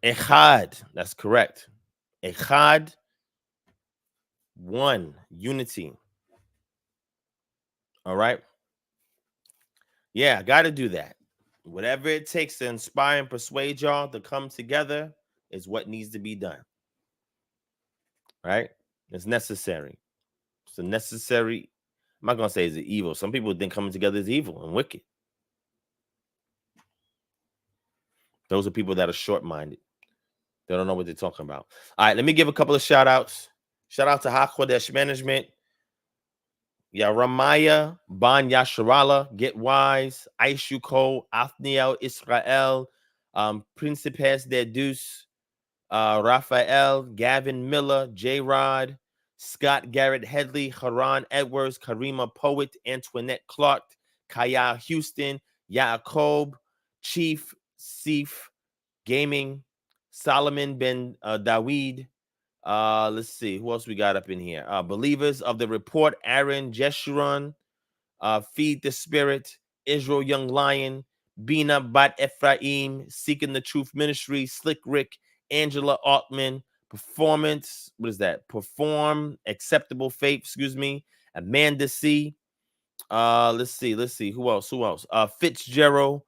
Echad. That's correct. Echad. One. Unity. All right. Yeah, I got to do that. Whatever it takes to inspire and persuade y'all to come together is what needs to be done. Right? It's necessary. It's a necessary. I'm not going to say it's evil. Some people think coming together is evil and wicked. Those are people that are short-minded. They don't know what they're talking about. All right, let me give a couple of shout-outs. Shout out to HaKodesh Management. Ramaya, Ban Yasharala, Get Wise, Aishuko, Athniel, Israel, Principes de Deus, Raphael, Gavin Miller, J Rod, Scott Garrett Headley, Haran Edwards, Karima Poet, Antoinette Clark, Kaya Houston, Yaakov, Chief Sif Gaming, Solomon Ben Dawid. Let's see who else we got up in here. Believers of the Report, Aaron Jeshurun, Feed the Spirit, Israel Young Lion, Bina Bat Ephraim, Seeking the Truth Ministry, Slick Rick, Angela Altman, Performance. What is that? Perform Acceptable Faith. Excuse me. Amanda C. Let's see. Who else? Fitzgerald.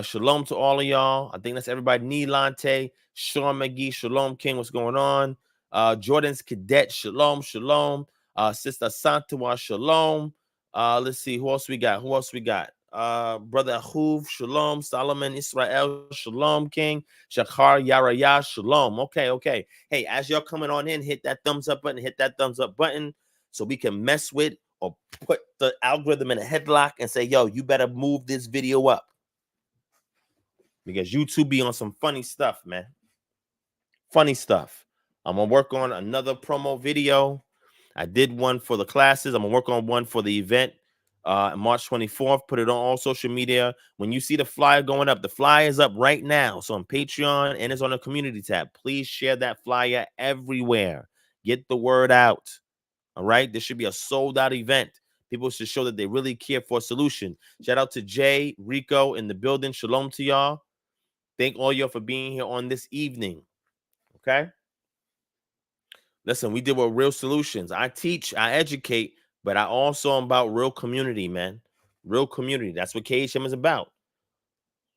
Shalom to all of y'all. I think that's everybody. Nilante, Sean McGee, Shalom King. What's going on? Jordan's Cadet, Shalom. Sister Santua, Shalom. Let's see. Who else we got? Brother Ahuv, Shalom. Solomon Israel, Shalom King. Shachar Yaraya, Shalom. Okay. Hey, as y'all coming on in, hit that thumbs up button, so we can mess with or put the algorithm in a headlock and say, yo, you better move this video up. Because YouTube be on some funny stuff, man. Funny stuff. I'm going to work on another promo video. I did one for the classes. I'm going to work on one for the event March 24th. Put it on all social media. When you see the flyer going up, the flyer is up right now. So on Patreon and it's on the community tab. Please share that flyer everywhere. Get the word out. All right. This should be a sold out event. People should show that they really care for a solution. Shout out to Jay, Rico in the building. Shalom to y'all. Thank all y'all for being here on this evening. Okay. Listen, we deal with real solutions. I teach, I educate, but I also am about real community, man. Real community. That's what KHM is about.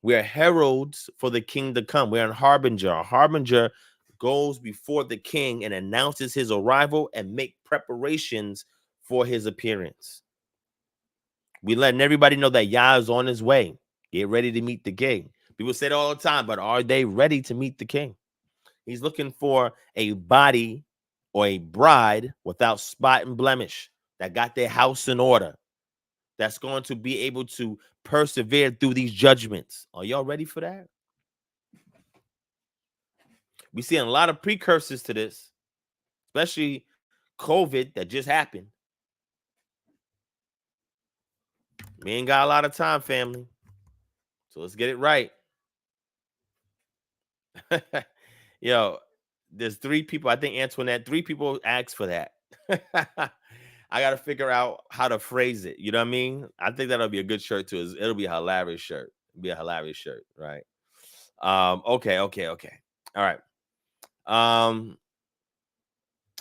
We're heralds for the king to come. We're a harbinger. A harbinger goes before the king and announces his arrival and make preparations for his appearance. We letting everybody know that Yah is on his way. Get ready to meet the king. People say it all the time, but are they ready to meet the king? He's looking for a body or a bride without spot and blemish that got their house in order, that's going to be able to persevere through these judgments. Are y'all ready for that? We see a lot of precursors to this, especially COVID that just happened. We ain't got a lot of time, family. So let's get it right. Yo, there's 3 people. I think Antoinette, 3 people asked for that. I got to figure out how to phrase it. You know what I mean? I think that'll be a good shirt too. It'll be a hilarious shirt. It'll be a hilarious shirt, right? Okay. All right.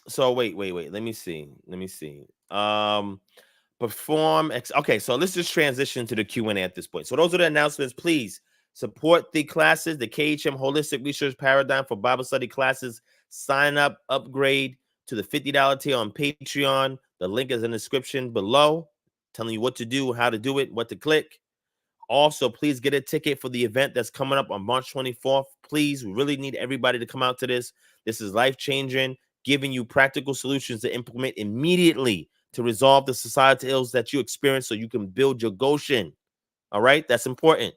So wait. Let me see. Okay, so let's just transition to the Q&A at this point. So those are the announcements. Please support the classes, the KHM Holistic Research Paradigm for Bible Study classes. Sign up, upgrade to the $50 tier on Patreon. The link is in the description below, telling you what to do, how to do it, what to click. Also, please get a ticket for the event that's coming up on March 24th. Please, we really need everybody to come out to this. This is life-changing, giving you practical solutions to implement immediately to resolve the societal ills that you experience so you can build your Goshen. All right? That's important.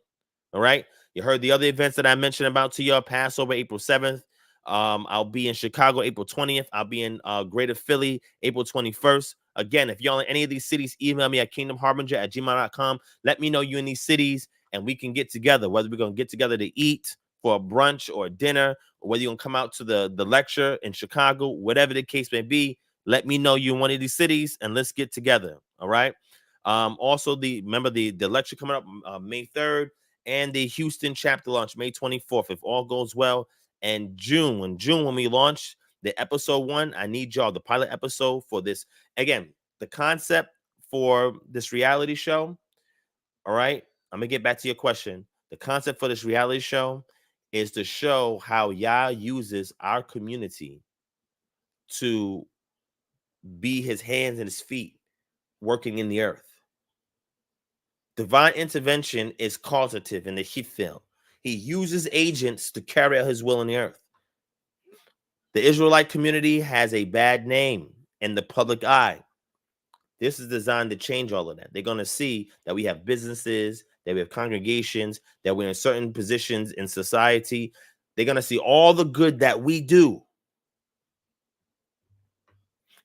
All right? You heard the other events that I mentioned about to you. Passover, April 7th. I'll be in Chicago, April 20th. I'll be in Greater Philly, April 21st. Again, if y'all in any of these cities, email me at kingdomharbinger@gmail.com. Let me know you in these cities, and we can get together, whether we're going to get together to eat for a brunch or a dinner, or whether you're going to come out to the lecture in Chicago, whatever the case may be. Let me know you in one of these cities, and let's get together, all right? Also, remember the lecture coming up May 3rd, and the Houston chapter launch May 24th, if all goes well. And June, when we launch the episode 1, I need y'all, the pilot episode for this. Again, the concept for this reality show, all right? I'm going to get back to your question. The concept for this reality show is to show how Yah uses our community to be his hands and his feet working in the earth. Divine intervention is causative in the Hithil. He uses agents to carry out his will in the earth. The Israelite community has a bad name in the public eye. This is designed to change all of that. They're going to see that we have businesses, that we have congregations, that we're in certain positions in society. They're going to see all the good that we do,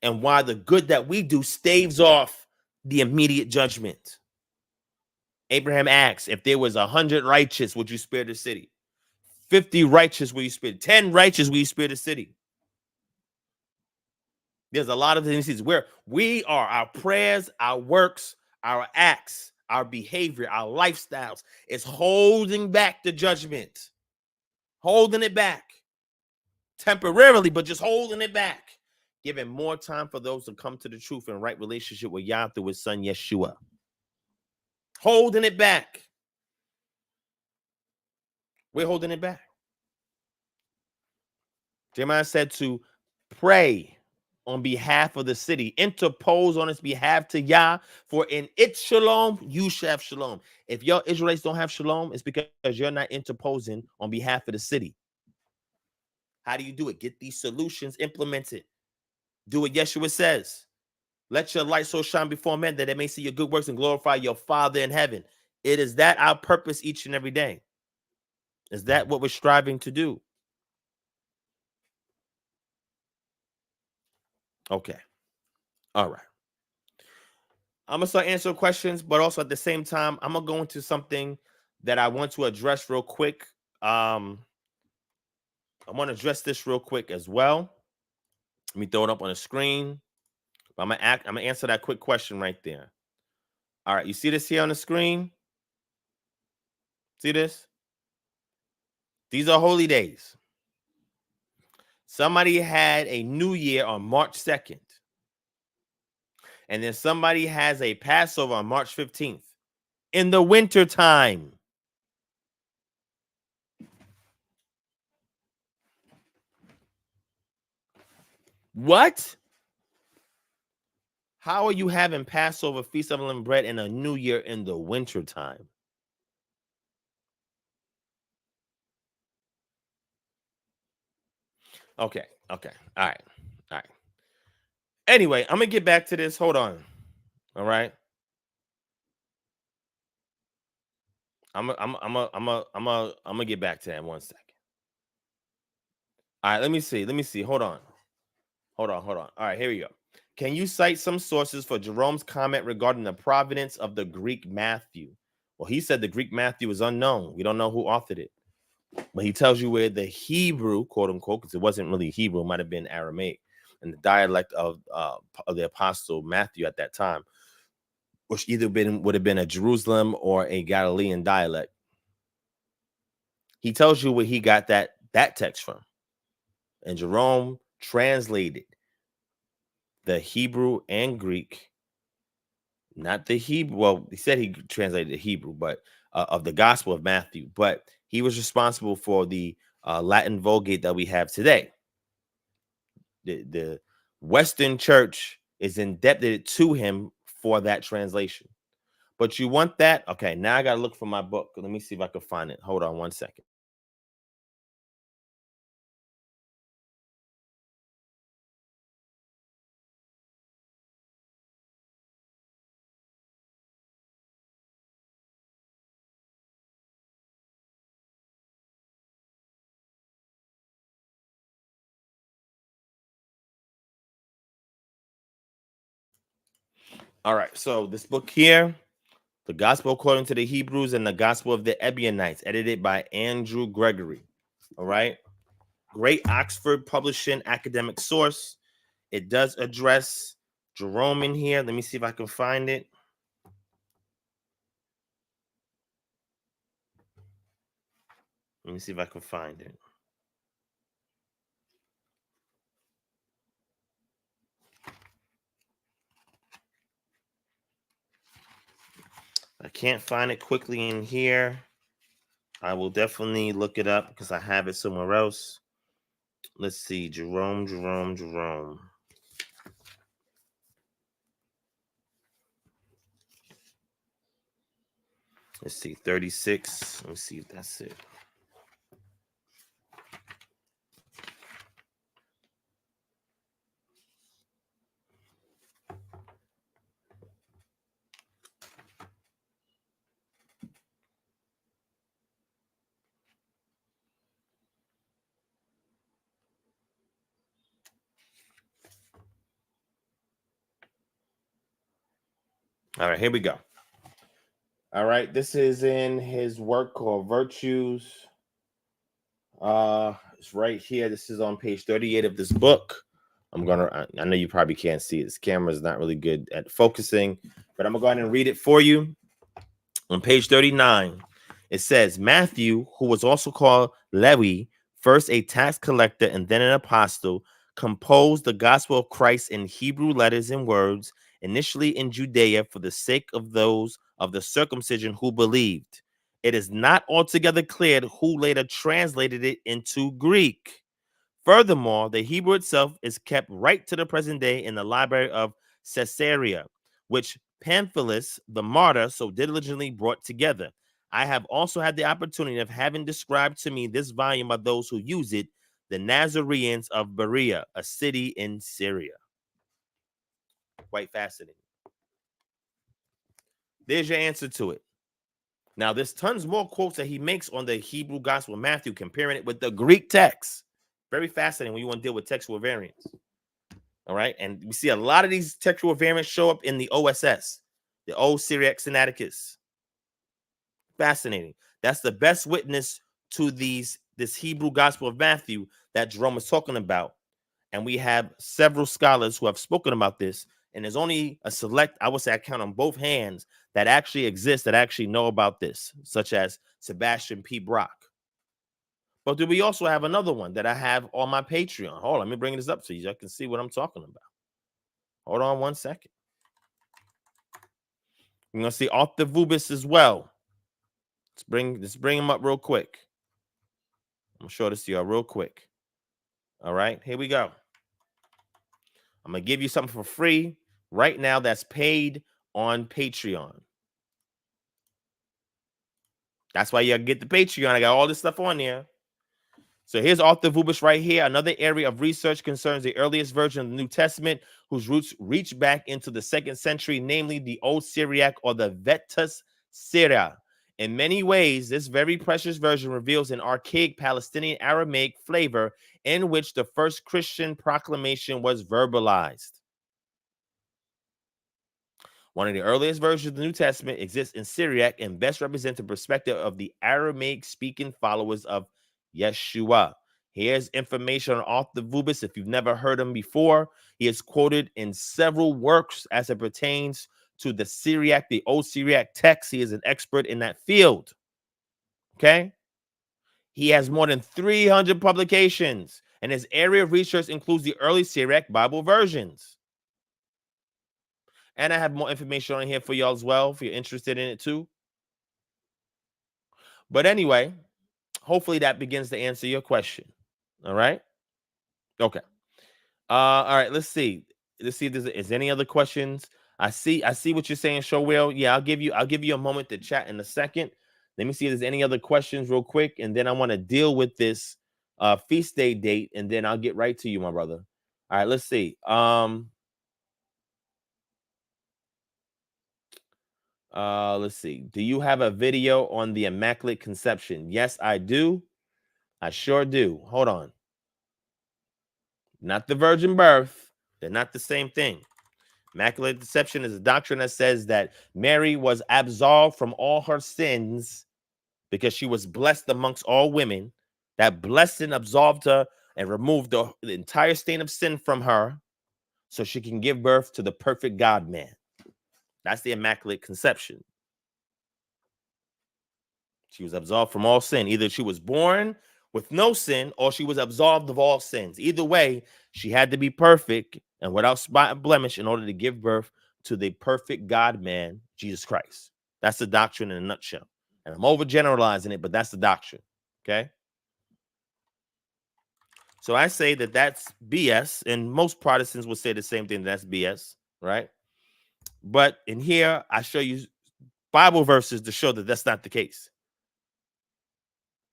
and why the good that we do staves off the immediate judgment. Abraham asks, if there was 100 righteous, would you spare the city? 50 righteous, will you spare? 10 righteous, will you spare the city? There's a lot of things where we are, our prayers, our works, our acts, our behavior, our lifestyles is holding back the judgment, holding it back temporarily, but just holding it back, giving more time for those to come to the truth and right relationship with Yah through his son Yeshua. Holding it back. We're holding it back. Jeremiah said to pray on behalf of the city, interpose on its behalf to Yah, for in its shalom, you shall have shalom. If your Israelites don't have shalom, it's because you're not interposing on behalf of the city. How do you do it? Get these solutions implemented. Do what Yeshua says. Let your light so shine before men that they may see your good works and glorify your Father in heaven. It is that our purpose each and every day. Is that what we're striving to do? Okay. All right. I'm going to start answering questions, but also at the same time, I'm going to go into something that I want to address real quick. I want to address this real quick as well. Let me throw it up on the screen. I'm going to answer that quick question right there. All right. You see this here on the screen? See this? These are holy days. Somebody had a new year on March 2nd. And then somebody has a Passover on March 15th in the winter time. What? How are you having Passover, Feast of Unleavened Bread, and a new year in the winter time? Okay. All right. Anyway, I'm gonna get back to this. Hold on. All right. I'm gonna get back to that in 1 second. All right. Let me see. Hold on. All right. Here we go. Can you cite some sources for Jerome's comment regarding the provenance of the Greek Matthew? Well, he said the Greek Matthew is unknown. We don't know who authored it. But he tells you where the Hebrew, quote unquote, because it wasn't really Hebrew, it might have been Aramaic, and the dialect of the apostle Matthew at that time, which either would have been a Jerusalem or a Galilean dialect. He tells you where he got that text from, and Jerome translated the Hebrew and Greek, not the Hebrew. Well, he said he translated the Hebrew, but of the Gospel of Matthew, but he was responsible for the Latin Vulgate that we have today. The Western Church is indebted to him for that translation. But you want that? Okay, now I got to look for my book. Let me see if I can find it. Hold on 1 second. All right, so this book here, The Gospel According to the Hebrews and the Gospel of the Ebionites, edited by Andrew Gregory. All right, great Oxford publishing academic source. It does address Jerome in here. Let me see if I can find it. Let me see if I can find it. I can't find it quickly in here. I will definitely look it up because I have it somewhere else. Let's see. Jerome. Let's see. 36. Let me see if that's it. All right, here we go. All right, this is in his work called Virtues. It's right here. This is on page 38 of this book. I know you probably can't see it. This camera is not really good at focusing, but I'm gonna go ahead and read it for you. On page 39, it says, Matthew, who was also called Levi, first a tax collector and then an apostle, composed the gospel of Christ in Hebrew letters and words, initially in Judea for the sake of those of the circumcision who believed. It is not altogether clear who later translated it into Greek. Furthermore, the Hebrew itself is kept right to the present day in the library of Ssoreal, which Pamphilus, the martyr, so diligently brought together. I have also had the opportunity of having described to me this volume by those who use it, the Nazarenes of Berea, a city in Syria. Quite fascinating. There's your answer to it. Now, there's tons more quotes that he makes on the Hebrew Gospel of Matthew, comparing it with the Greek text. Very fascinating when you want to deal with textual variants. All right. And we see a lot of these textual variants show up in the OSS, the Old Syriac Sinaiticus. Fascinating. That's the best witness to this Hebrew Gospel of Matthew that Jerome is talking about. And we have several scholars who have spoken about this. And there's only a select, I would say I count on both hands, that actually exist, that actually know about this, such as Sebastian P. Brock. But do we also have another one that I have on my Patreon? Hold on, let me bring this up so you can see what I'm talking about. Hold on 1 second. You're gonna see Arthur Vubis as well. Let's bring him up real quick. I'm gonna show this to y'all real quick. All right, here we go. I'm gonna give you something for free right now that's paid on Patreon. That's why you get the Patreon. I got all this stuff on there. So here's Arthur Vubis right here. Another area of research concerns the earliest version of the New Testament, whose roots reach back into the 2nd century, namely the Old Syriac or the Vetus Syria. In many ways, this very precious version reveals an archaic Palestinian Aramaic flavor in which the first Christian proclamation was verbalized. One of the earliest versions of the New Testament exists in Syriac and best represents the perspective of the Aramaic-speaking followers of Yeshua. Here's information on Arthur Vubis. If you've never heard him before, he is quoted in several works as it pertains to the Syriac, the Old Syriac text. He is an expert in that field. Okay? He has more than 300 publications, and his area of research includes the early Syriac Bible versions. And I have more information on here for y'all as well, if you're interested in it too. But anyway, hopefully that begins to answer your question. All right. Okay. All right. Let's see. Let's see if there's any other questions. I see what you're saying, Ssoreal. Yeah, I'll give you a moment to chat in a second. Let me see if there's any other questions real quick, and then I want to deal with this feast day date, and then I'll get right to you, my brother. All right. Let's see. Let's see. Do you have a video on the Immaculate Conception? Yes, I do. I sure do. Hold on. Not the virgin birth. They're not the same thing. Immaculate Conception is a doctrine that says that Mary was absolved from all her sins because she was blessed amongst all women. That blessing absolved her and removed the entire stain of sin from her so she can give birth to the perfect God-man. That's the Immaculate Conception. She was absolved from all sin. Either she was born with no sin or she was absolved of all sins. Either way, she had to be perfect and without spot and blemish in order to give birth to the perfect God-man, Jesus Christ. That's the doctrine in a nutshell. And I'm overgeneralizing it, but that's the doctrine. Okay? So I say that that's BS, and most Protestants would say the same thing. That's BS, right? But in here, I show you Bible verses to show that that's not the case.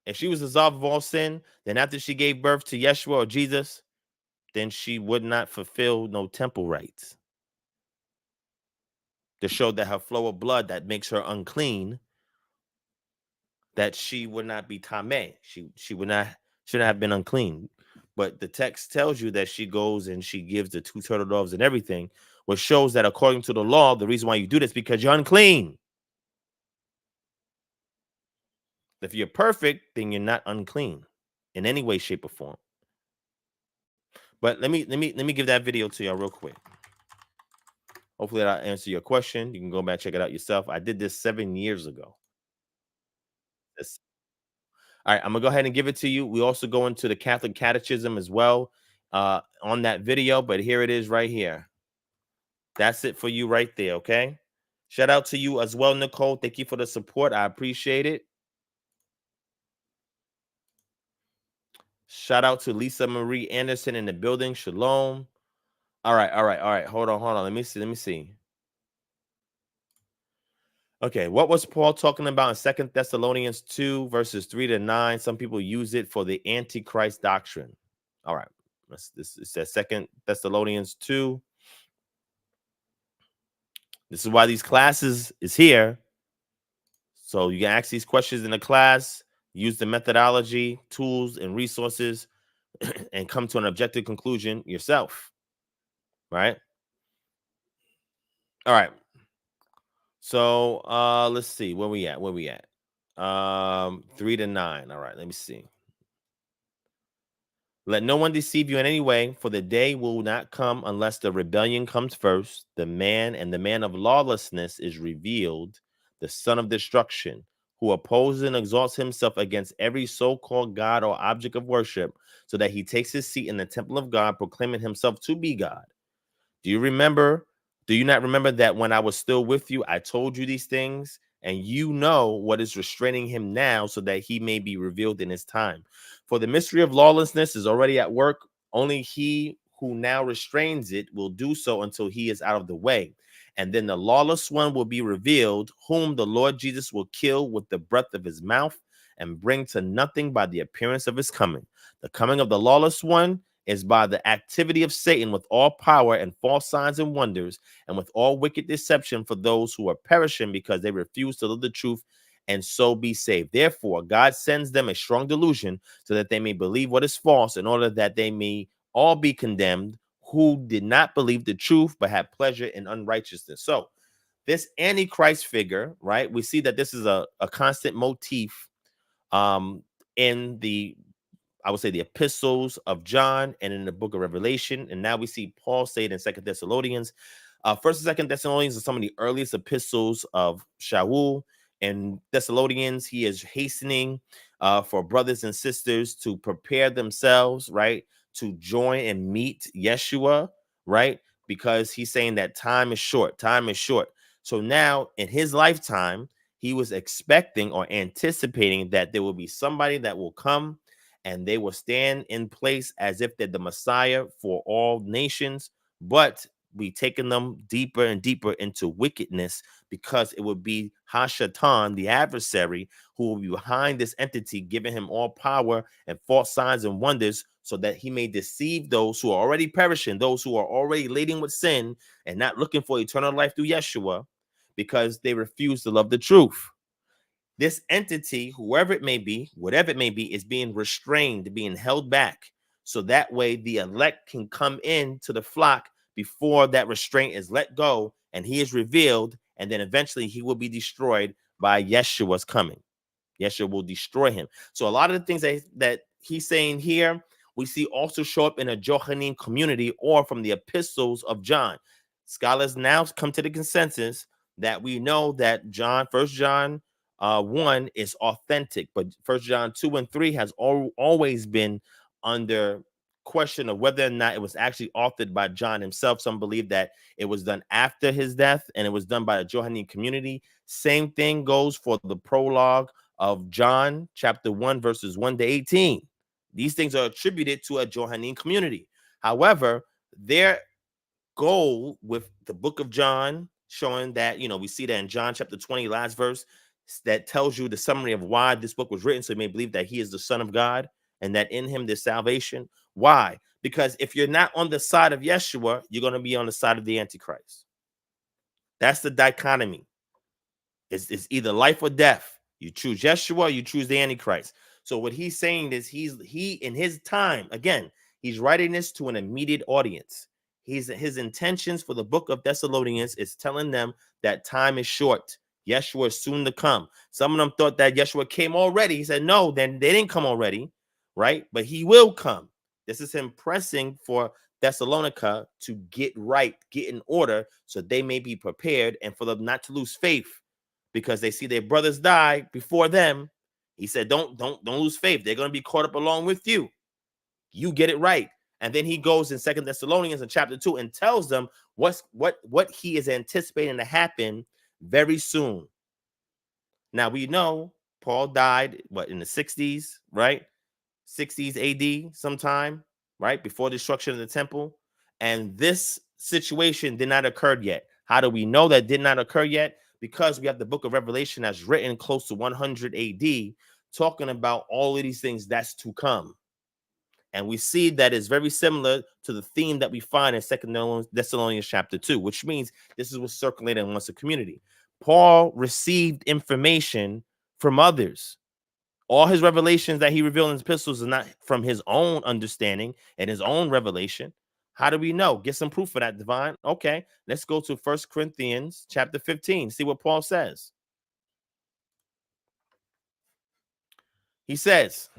If she was absolved of all sin, then after she gave birth to Yeshua or Jesus, then she would not fulfill no temple rites. To show that her flow of blood that makes her unclean, that she would not be tameh. She would not shouldn't have been unclean. But the text tells you that she goes and she gives the 2 turtle doves and everything, which shows that according to the law, the reason why you do this is because you're unclean. If you're perfect, then you're not unclean in any way, shape, or form. But let me give that video to y'all real quick. Hopefully that'll answer your question. You can go back and check it out yourself. I did this 7 years ago. All right, I'm gonna go ahead and give it to you. We also go into the Catholic Catechism as well on that video, but here it is right here. That's it for you right there, okay? Shout out to you as well, Nicole. Thank you for the support. I appreciate it. Shout out to Lisa Marie Anderson in the building. Shalom. All right. Hold on. Let me see. Okay, what was Paul talking about in 2 Thessalonians 2, verses 3-9? Some people use it for the Antichrist doctrine. All right, this says 2 Thessalonians 2. This is why these classes is here. So you can ask these questions in the class, use the methodology, tools, and resources, and come to an objective conclusion yourself. Right? All right. So let's see where we at. 3-9. All right, let me see. Let no one deceive you in any way, for the day will not come unless the rebellion comes first. The man of lawlessness is revealed, the son of destruction, who opposes and exalts himself against every so-called God or object of worship, so that he takes his seat in the temple of God, proclaiming himself to be God. Do you not remember that when I was still with you, I told you these things? And you know what is restraining him now, so that he may be revealed in his time. For the mystery of lawlessness is already at work. Only he who now restrains it will do so until he is out of the way. And then the lawless one will be revealed, whom the Lord Jesus will kill with the breath of his mouth and bring to nothing by the appearance of his coming. The coming of the lawless one is by the activity of Satan with all power and false signs and wonders, and with all wicked deception for those who are perishing because they refuse to live the truth and so be saved. Therefore, God sends them a strong delusion so that they may believe what is false, in order that they may all be condemned who did not believe the truth but had pleasure in unrighteousness. So this Antichrist figure, right? We see that this is a constant motif in the, I would say, the epistles of John and in the book of Revelation. And now we see Paul say it in 2 Thessalonians. First and 2 Thessalonians are some of the earliest epistles of Shaul. And Thessalonians, he is hastening for brothers and sisters to prepare themselves, right, to join and meet Yeshua, right, because he's saying that time is short. Time is short. So now in his lifetime, he was expecting or anticipating that there will be somebody that will come and they will stand in place as if they're the Messiah for all nations, but be taking them deeper and deeper into wickedness, because it would be Hashatan, the adversary, who will be behind this entity, giving him all power and false signs and wonders, so that he may deceive those who are already perishing, those who are already laden with sin and not looking for eternal life through Yeshua, because they refuse to love the truth. This entity, whoever it may be, whatever it may be, is being restrained, being held back, so that way the elect can come in to the flock before that restraint is let go and he is revealed, and then eventually he will be destroyed by Yeshua's coming. Yeshua will destroy him. So a lot of the things that he's saying here, we see also show up in a Johannine community or from the epistles of John. Scholars now come to the consensus that we know that First John 1 is authentic, but First John 2 and 3 has always been under question of whether or not it was actually authored by John himself. Some believe that it was done after his death and it was done by the Johannine community. Same thing goes for the prologue of John chapter 1 verses 1 to 18. These things are attributed to a Johannine community. However, their goal with the book of John, showing that, we see that in John chapter 20, last verse, that tells you the summary of why this book was written, so you may believe that he is the Son of God and that in him there's salvation. Why? Because if you're not on the side of Yeshua, you're going to be on the side of the Antichrist. That's the dichotomy. It's either life or death. You choose Yeshua, you choose the Antichrist. So what he's saying is he in his time, again, he's writing this to an immediate audience. His intentions for the book of Thessalonians is telling them that time is short. Yeshua is soon to come. Some of them thought that Yeshua came already. He said, no, then they didn't come already, right? But he will come. This is him pressing for Thessalonica to get right, get in order, so they may be prepared and for them not to lose faith, because they see their brothers die before them. He said, don't lose faith. They're going to be caught up along with you. You get it right. And then he goes in 2 Thessalonians in chapter 2 and tells them what he is anticipating to happen very soon. Now we know Paul died in the 60s, right? 60s AD sometime, right? Before the destruction of the temple. And this situation did not occur yet. How do we know that did not occur yet? Because we have the book of Revelation that's written close to 100 AD, talking about all of these things that's to come. And we see that it's very similar to the theme that we find in 2 Thessalonians chapter 2, which means this is what's circulating amongst the community. Paul received information from others. All his revelations that he revealed in his epistles are not from his own understanding and his own revelation. How do we know? Get some proof for that, Divine. Okay, let's go to 1 Corinthians chapter 15. See what Paul says. He says,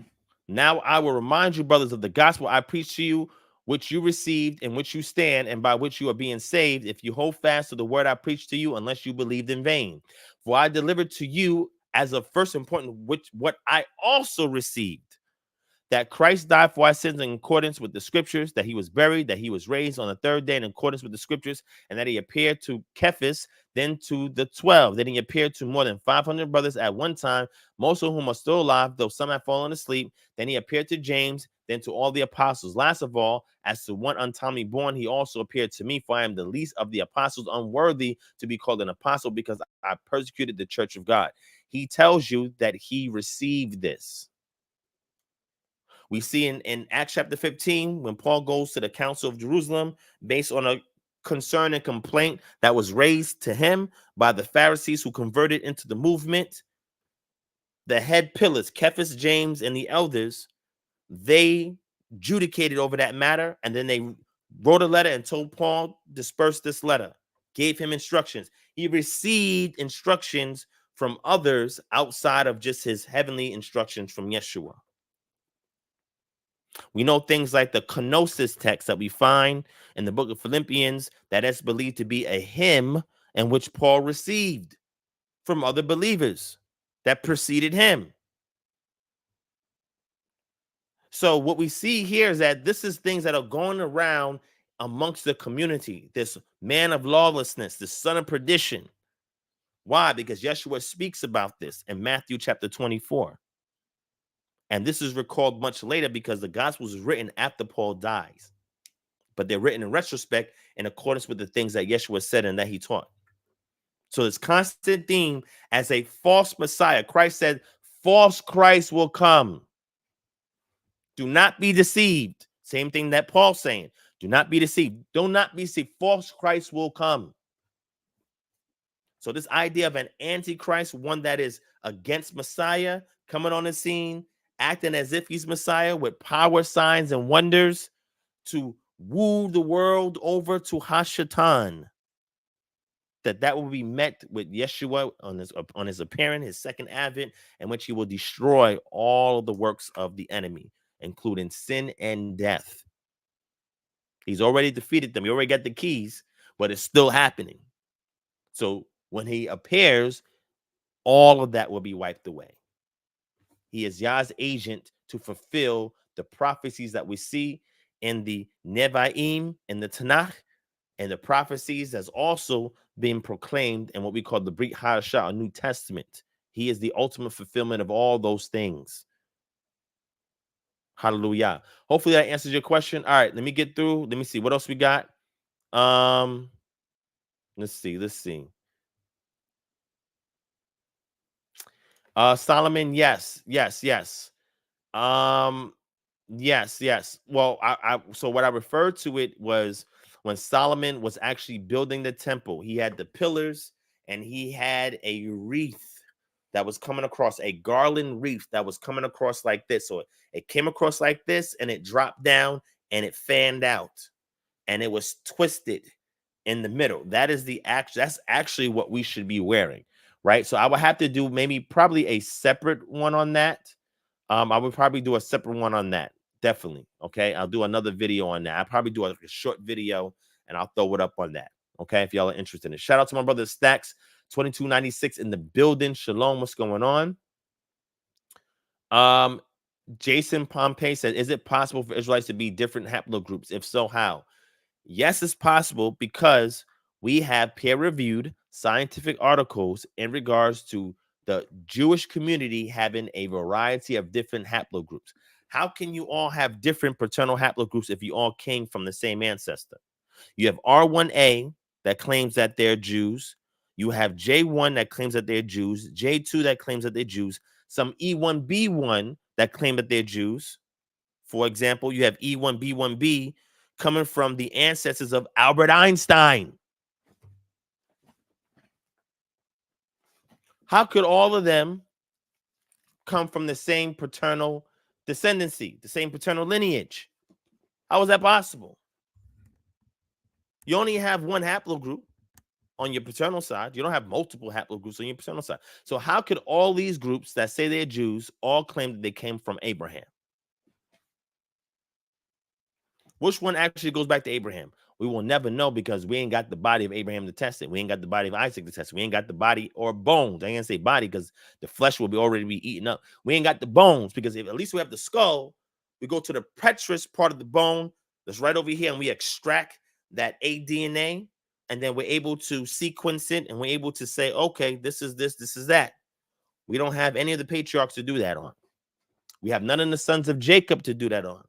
now I will remind you, brothers, of the gospel I preached to you, which you received, in which you stand, and by which you are being saved, if you hold fast to the word I preached to you, unless you believed in vain. For I delivered to you as of first importance what I also received, that Christ died for our sins in accordance with the scriptures, that he was buried, that he was raised on the third day in accordance with the scriptures, and that he appeared to Cephas, then to the 12. Then he appeared to more than 500 brothers at one time, most of whom are still alive, though some have fallen asleep. Then he appeared to James, then to all the apostles. Last of all, as to one untimely born, he also appeared to me, for I am the least of the apostles, unworthy to be called an apostle, because I persecuted the church of God. he tells you that he received this. We see in Acts chapter 15, when Paul goes to the Council of Jerusalem based on a concern and complaint that was raised to him by the Pharisees who converted into the movement, the head pillars, Cephas, James, and the elders, they judicated over that matter, and then they wrote a letter and told Paul, disperse this letter, gave him instructions. He received instructions from others outside of just his heavenly instructions from Yeshua. We know things like the kenosis text that we find in the book of Philippians that is believed to be a hymn in which Paul received from other believers that preceded him. So what we see here is that this is things that are going around amongst the community. This man of lawlessness, the son of perdition. Why? Because Yeshua speaks about this in Matthew chapter 24. And this is recalled much later because the gospel is written after Paul dies. But they're written in retrospect in accordance with the things that Yeshua said and that he taught. So this constant theme as a false Messiah. Christ said, false Christ will come. Do not be deceived. Same thing that Paul's saying. Do not be deceived. Do not be deceived. False Christ will come. So this idea of an antichrist, one that is against Messiah, coming on the scene, acting as if he's Messiah with power, signs, and wonders to woo the world over to Hashatan. That will be met with Yeshua on his appearance, his second advent, in which he will destroy all of the works of the enemy, including sin and death. He's already defeated them. He already got the keys, but it's still happening. So when he appears, all of that will be wiped away. He is Yah's agent to fulfill the prophecies that we see in the Nevi'im, in the Tanakh, and the prophecies that's also being proclaimed in what we call the Brit Hadashah, a New Testament. He is the ultimate fulfillment of all those things. Hallelujah. Hopefully that answers your question. All right, let me get through. Let me see what else we got. Let's see. Solomon, yes. Yes. Well, so what I referred to it was when Solomon was actually building the temple. He had the pillars and he had a wreath that was coming across, a garland wreath that was coming across like this. So it came across like this and it dropped down and it fanned out and it was twisted in the middle. That's actually what we should be wearing, right? So I would have to do probably a separate one on that. I would probably do a separate one on that. Definitely. Okay. I'll do another video on that. I'll probably do a short video and I'll throw it up on that. Okay. If y'all are interested in it. Shout out to my brother Stacks 2296 in the building. Shalom. What's going on? Jason Pompey said, is it possible for Israelites to be different haplogroups? If so, how? Yes, it's possible because we have peer-reviewed scientific articles in regards to the Jewish community having a variety of different haplogroups. How can you all have different paternal haplogroups if you all came from the same ancestor? You have R1A that claims that they're Jews. You have J1 that claims that they're Jews. J2 that claims that they're Jews. Some E1B1 that claim that they're Jews. For example, you have E1B1B coming from the ancestors of Albert Einstein. How could all of them come from the same paternal descendancy, the same paternal lineage? How is that possible? You only have one haplogroup on your paternal side. You don't have multiple haplogroups on your paternal side. So how could all these groups that say they're Jews all claim that they came from Abraham? Which one actually goes back to Abraham? We will never know because we ain't got the body of Abraham to test it. We ain't got the body of Isaac to test it. We ain't got the body or bones. I ain't say body because the flesh will already be eaten up. We ain't got the bones because if at least we have the skull, we go to the petrous part of the bone that's right over here and we extract that aDNA and then we're able to sequence it and we're able to say, okay, this is this is that. We don't have any of the patriarchs to do that on. We have none of the sons of Jacob to do that on.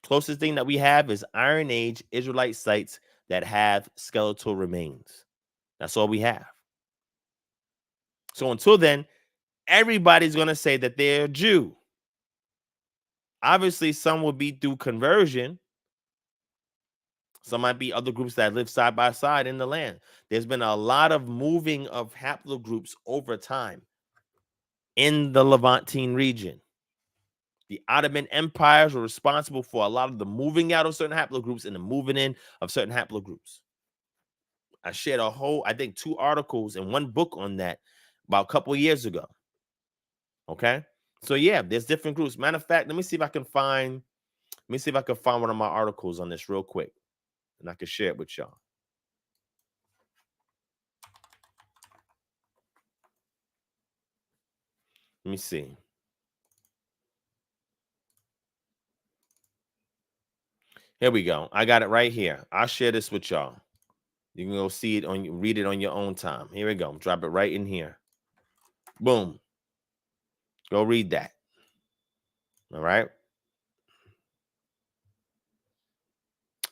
Closest thing that we have is Iron Age Israelite sites that have skeletal remains. That's all we have. So until then, everybody's going to say that they're a Jew. Obviously, some will be through conversion. Some might be other groups that live side by side in the land. There's been a lot of moving of haplogroups over time in the Levantine region. The Ottoman empires were responsible for a lot of the moving out of certain haplogroups and the moving in of certain haplogroups. I shared I think 2 articles and 1 book on that about a couple of years ago. Okay. So yeah, there's different groups. Matter of fact, let me see if I can find one of my articles on this real quick, and I can share it with y'all. Let me see. Here we go. I got it right here. I'll share this with y'all. You can go see it read it on your own time. Here we go. Drop it right in here. Boom. Go read that. All right.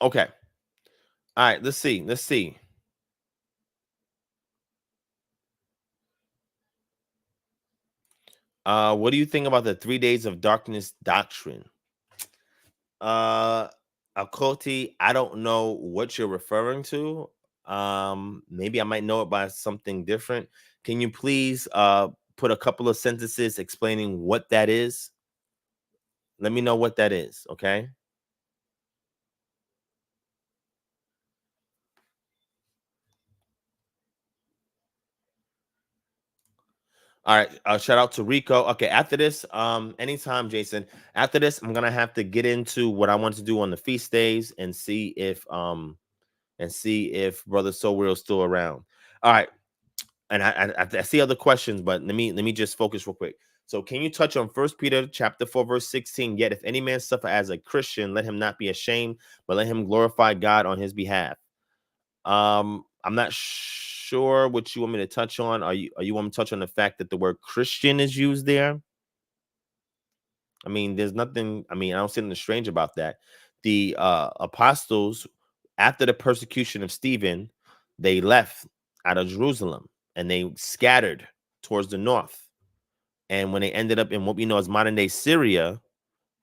Okay. All right. Let's see. What do you think about the 3 days of darkness doctrine? Akoti, I don't know what you're referring to. Maybe I might know it by something different. Can you please put a couple of sentences explaining what that is? Let me know what that is, okay? All right. Shout out to Rico. Okay, after this, anytime, Jason. After this, I'm gonna have to get into what I want to do on the feast days and see if Brother Ssoreal is still around. All right. And I see other questions, but let me just focus real quick. So can you touch on 1 Peter chapter 4, verse 16? Yet if any man suffer as a Christian, let him not be ashamed, but let him glorify God on his behalf. I'm not sure what you want me to touch on. Are you want me to touch on the fact that the word Christian is used there? I mean, there's nothing, I don't see anything strange about that. The apostles, after the persecution of Stephen, they left out of Jerusalem and they scattered towards the north. And when they ended up in what we know as modern day Syria,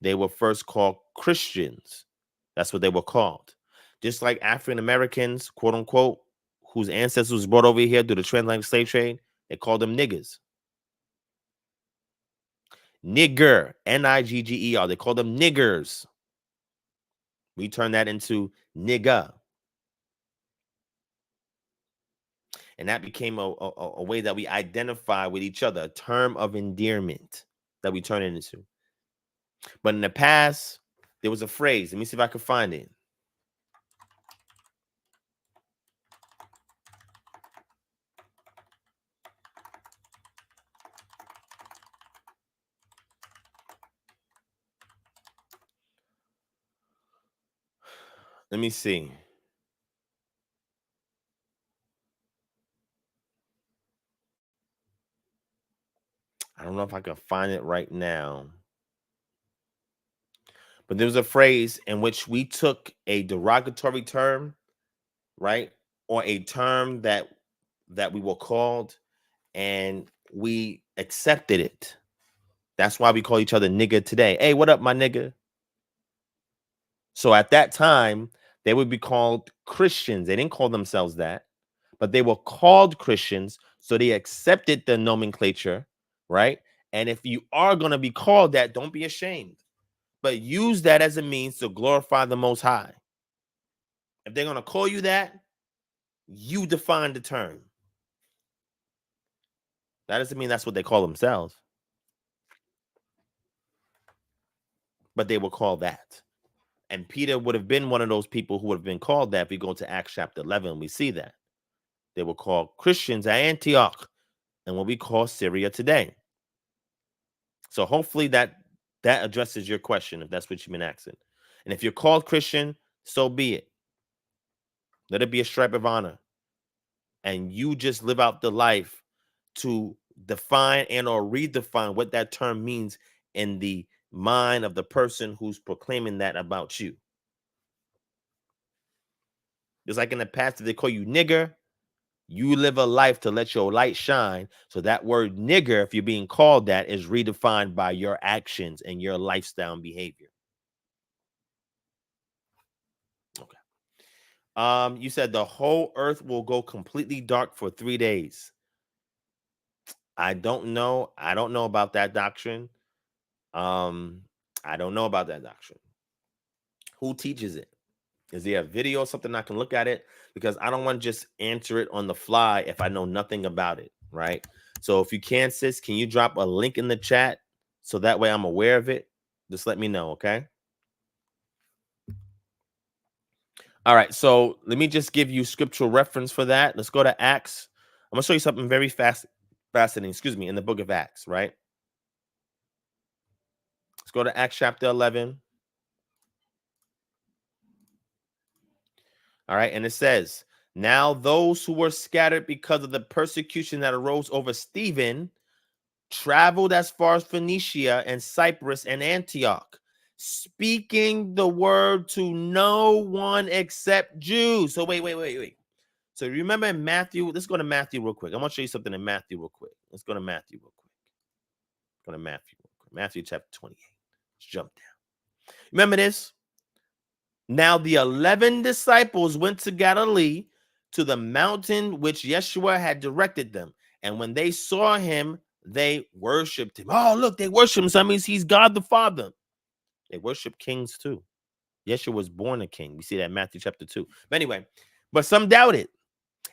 they were first called Christians. That's what they were called. Just like African Americans, quote unquote, whose ancestors was brought over here through the transatlantic slave trade, they called them niggers. Nigger, Nigger. They call them niggers. We turn that into nigga. And that became a way that we identify with each other, a term of endearment that we turn it into. But in the past, there was a phrase. Let me see if I can find it. Let me see. I don't know if I can find it right now. But there was a phrase in which we took a derogatory term, right? Or a term that we were called and we accepted it. That's why we call each other nigga today. Hey, what up, my nigga? So at that time, they would be called Christians. They didn't call themselves that, but they were called Christians. So they accepted the nomenclature, right? And if you are going to be called that, don't be ashamed, but use that as a means to glorify the Most High. If they're going to call you that, you define the term. That doesn't mean that's what they call themselves, but they were called that. And Peter would have been one of those people who would have been called that. If we go to Acts chapter 11, we see that. They were called Christians at Antioch and what we call Syria today. So hopefully that addresses your question, if that's what you've been asking. And if you're called Christian, so be it. Let it be a stripe of honor. And you just live out the life to define and or redefine what that term means in the mind of the person who's proclaiming that about you. Just like in the past, if they call you nigger, You live a life to let your light shine. So that word nigger, if you're being called that, is redefined by your actions and your lifestyle and behavior. Okay. You said the whole earth will go completely dark for 3 days. I don't know. I don't know about that doctrine. I don't know about that doctrine. Who teaches it? Is there a video or something I can look at it? Because I don't want to just answer it on the fly if I know nothing about it, right? So if you can, sis, can you drop a link in the chat so that way I'm aware of it? Just let me know, okay? All right, so let me just give you scriptural reference for that. Let's go to Acts. I'm going to show you something very fascinating, in the book of Acts, right? Let's go to Acts chapter 11. All right, and it says, now those who were scattered because of the persecution that arose over Stephen traveled as far as Phoenicia and Cyprus and Antioch, speaking the word to no one except Jews. So wait. So remember in Matthew, let's go to Matthew real quick. I want to show you something in Matthew real quick. Let's go to Matthew real quick. Go to Matthew real quick. Matthew chapter 28. Let's jump down. Remember this? Now the 11 disciples went to Galilee, to the mountain which Yeshua had directed them. And when they saw him, they worshiped him. Oh, look, they worship him. So that means he's God the Father. They worship kings too. Yeshua was born a king. We see that in Matthew chapter 2. But anyway, but some doubted.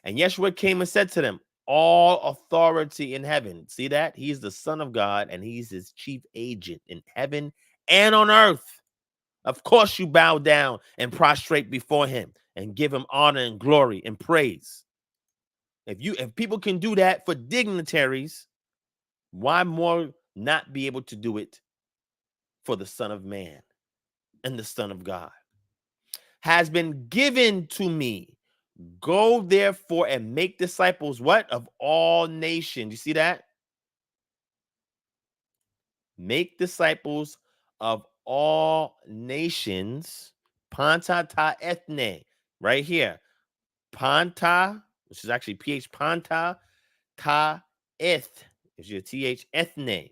And Yeshua came and said to them, all authority in heaven. See that? He's the Son of God, and he's his chief agent in heaven and on earth. Of course, you bow down and prostrate before him and give him honor and glory and praise. If people can do that for dignitaries, why more not be able to do it for the Son of Man and the Son of God? Has been given to me. Go therefore and make disciples, what? Of all nations. You see that? Make disciples of all nations. Panta ta ethne. Right here. Panta, which is actually PH Panta ta eth. Is your TH ethne.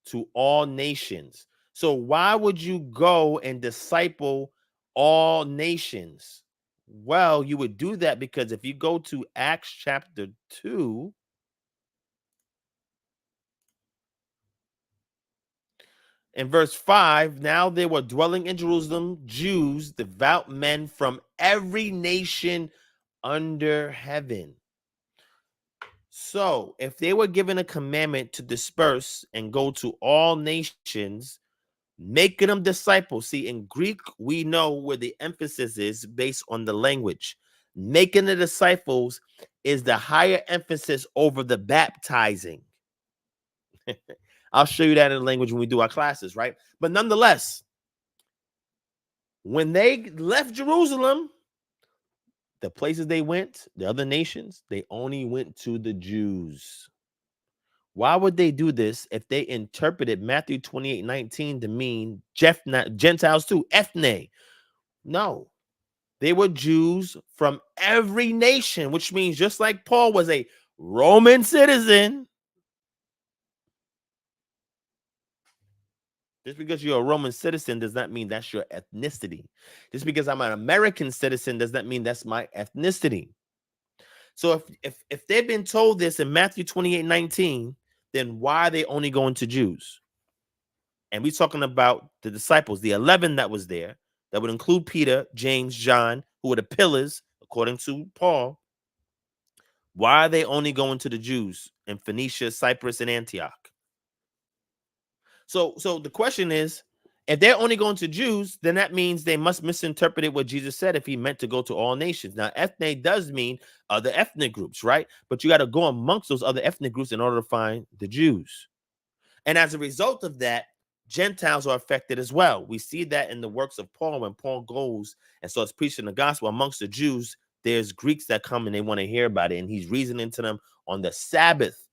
To all nations. So why would you go and disciple all nations? Well, you would do that because if you go to Acts chapter 2, in verse 5, now there were dwelling in Jerusalem Jews, devout men from every nation under heaven. So if they were given a commandment to disperse and go to all nations, making them disciples. See, in Greek, we know where the emphasis is based on the language. Making the disciples is the higher emphasis over the baptizing. I'll show you that in the language when we do our classes, right? But nonetheless, when they left Jerusalem, the places they went, the other nations, they only went to the Jews. Why would they do this if they interpreted Matthew 28:19 to mean Gentiles too, ethne? No, they were Jews from every nation, which means just like Paul was a Roman citizen, just because you're a Roman citizen does not mean that's your ethnicity. Just because I'm an American citizen does not mean that's my ethnicity. So if they've been told this in Matthew 28:19, then why are they only going to Jews? And we're talking about the disciples, the 11 that was there, that would include Peter, James, John, who were the pillars, according to Paul. Why are they only going to the Jews in Phoenicia, Cyprus, and Antioch? So the question is, if they're only going to Jews, then that means they must misinterpret what Jesus said if he meant to go to all nations. Now, ethne does mean other ethnic groups, right? But you got to go amongst those other ethnic groups in order to find the Jews. And as a result of that, Gentiles are affected as well. We see that in the works of Paul. When Paul goes and starts preaching the gospel amongst the Jews, there's Greeks that come and they want to hear about it. And he's reasoning to them on the Sabbath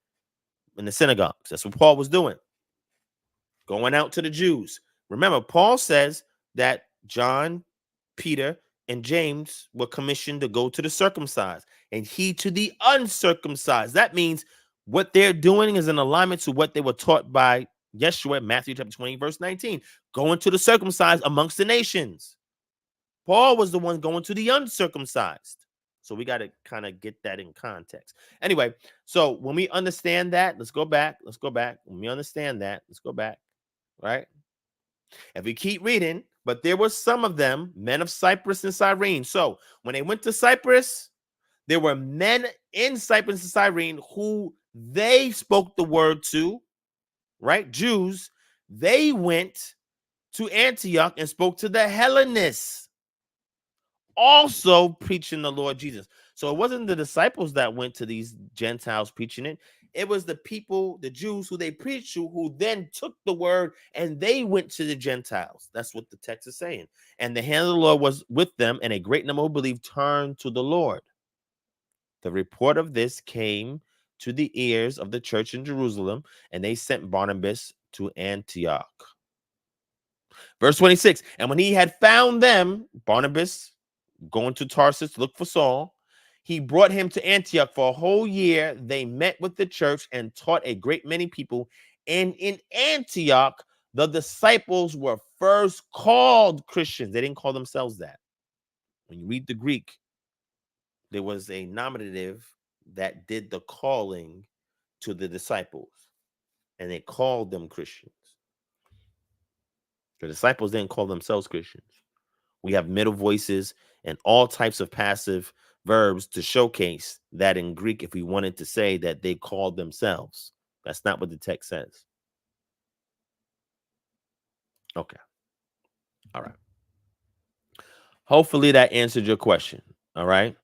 in the synagogues. That's what Paul was doing, going out to the Jews. Remember, Paul says that John, Peter, and James were commissioned to go to the circumcised, and he to the uncircumcised. That means what they're doing is in alignment to what they were taught by Yeshua, Matthew chapter 20, verse 19, going to the circumcised amongst the nations. Paul was the one going to the uncircumcised. So we got to kind of get that in context. Anyway, so when we understand that, let's go back. When we understand that, let's go back, right? If we keep reading, but there were some of them, men of Cyprus and Cyrene. So when they went to Cyprus, there were men in Cyprus and Cyrene who they spoke the word to, right? Jews. They went to Antioch and spoke to the Hellenists, also preaching the Lord Jesus. So it wasn't the disciples that went to these Gentiles preaching it. It was the people, the Jews who they preached to, who then took the word and they went to the Gentiles. That's what the text is saying. And the hand of the Lord was with them, and a great number who believed turned to the Lord. The report of this came to the ears of the church in Jerusalem, and they sent Barnabas to Antioch. Verse 26, and when he had found them, Barnabas, going to Tarsus to look for Saul, he brought him to Antioch. For a whole year they met with the church and taught a great many people. And in Antioch, the disciples were first called Christians. They didn't call themselves that. When you read the Greek, there was a nominative that did the calling to the disciples, and they called them Christians. The disciples didn't call themselves Christians. We have middle voices and all types of passive verbs to showcase that in Greek if we wanted to say that they called themselves. That's not what the text says. Okay. All right. Hopefully that answered your question. All right.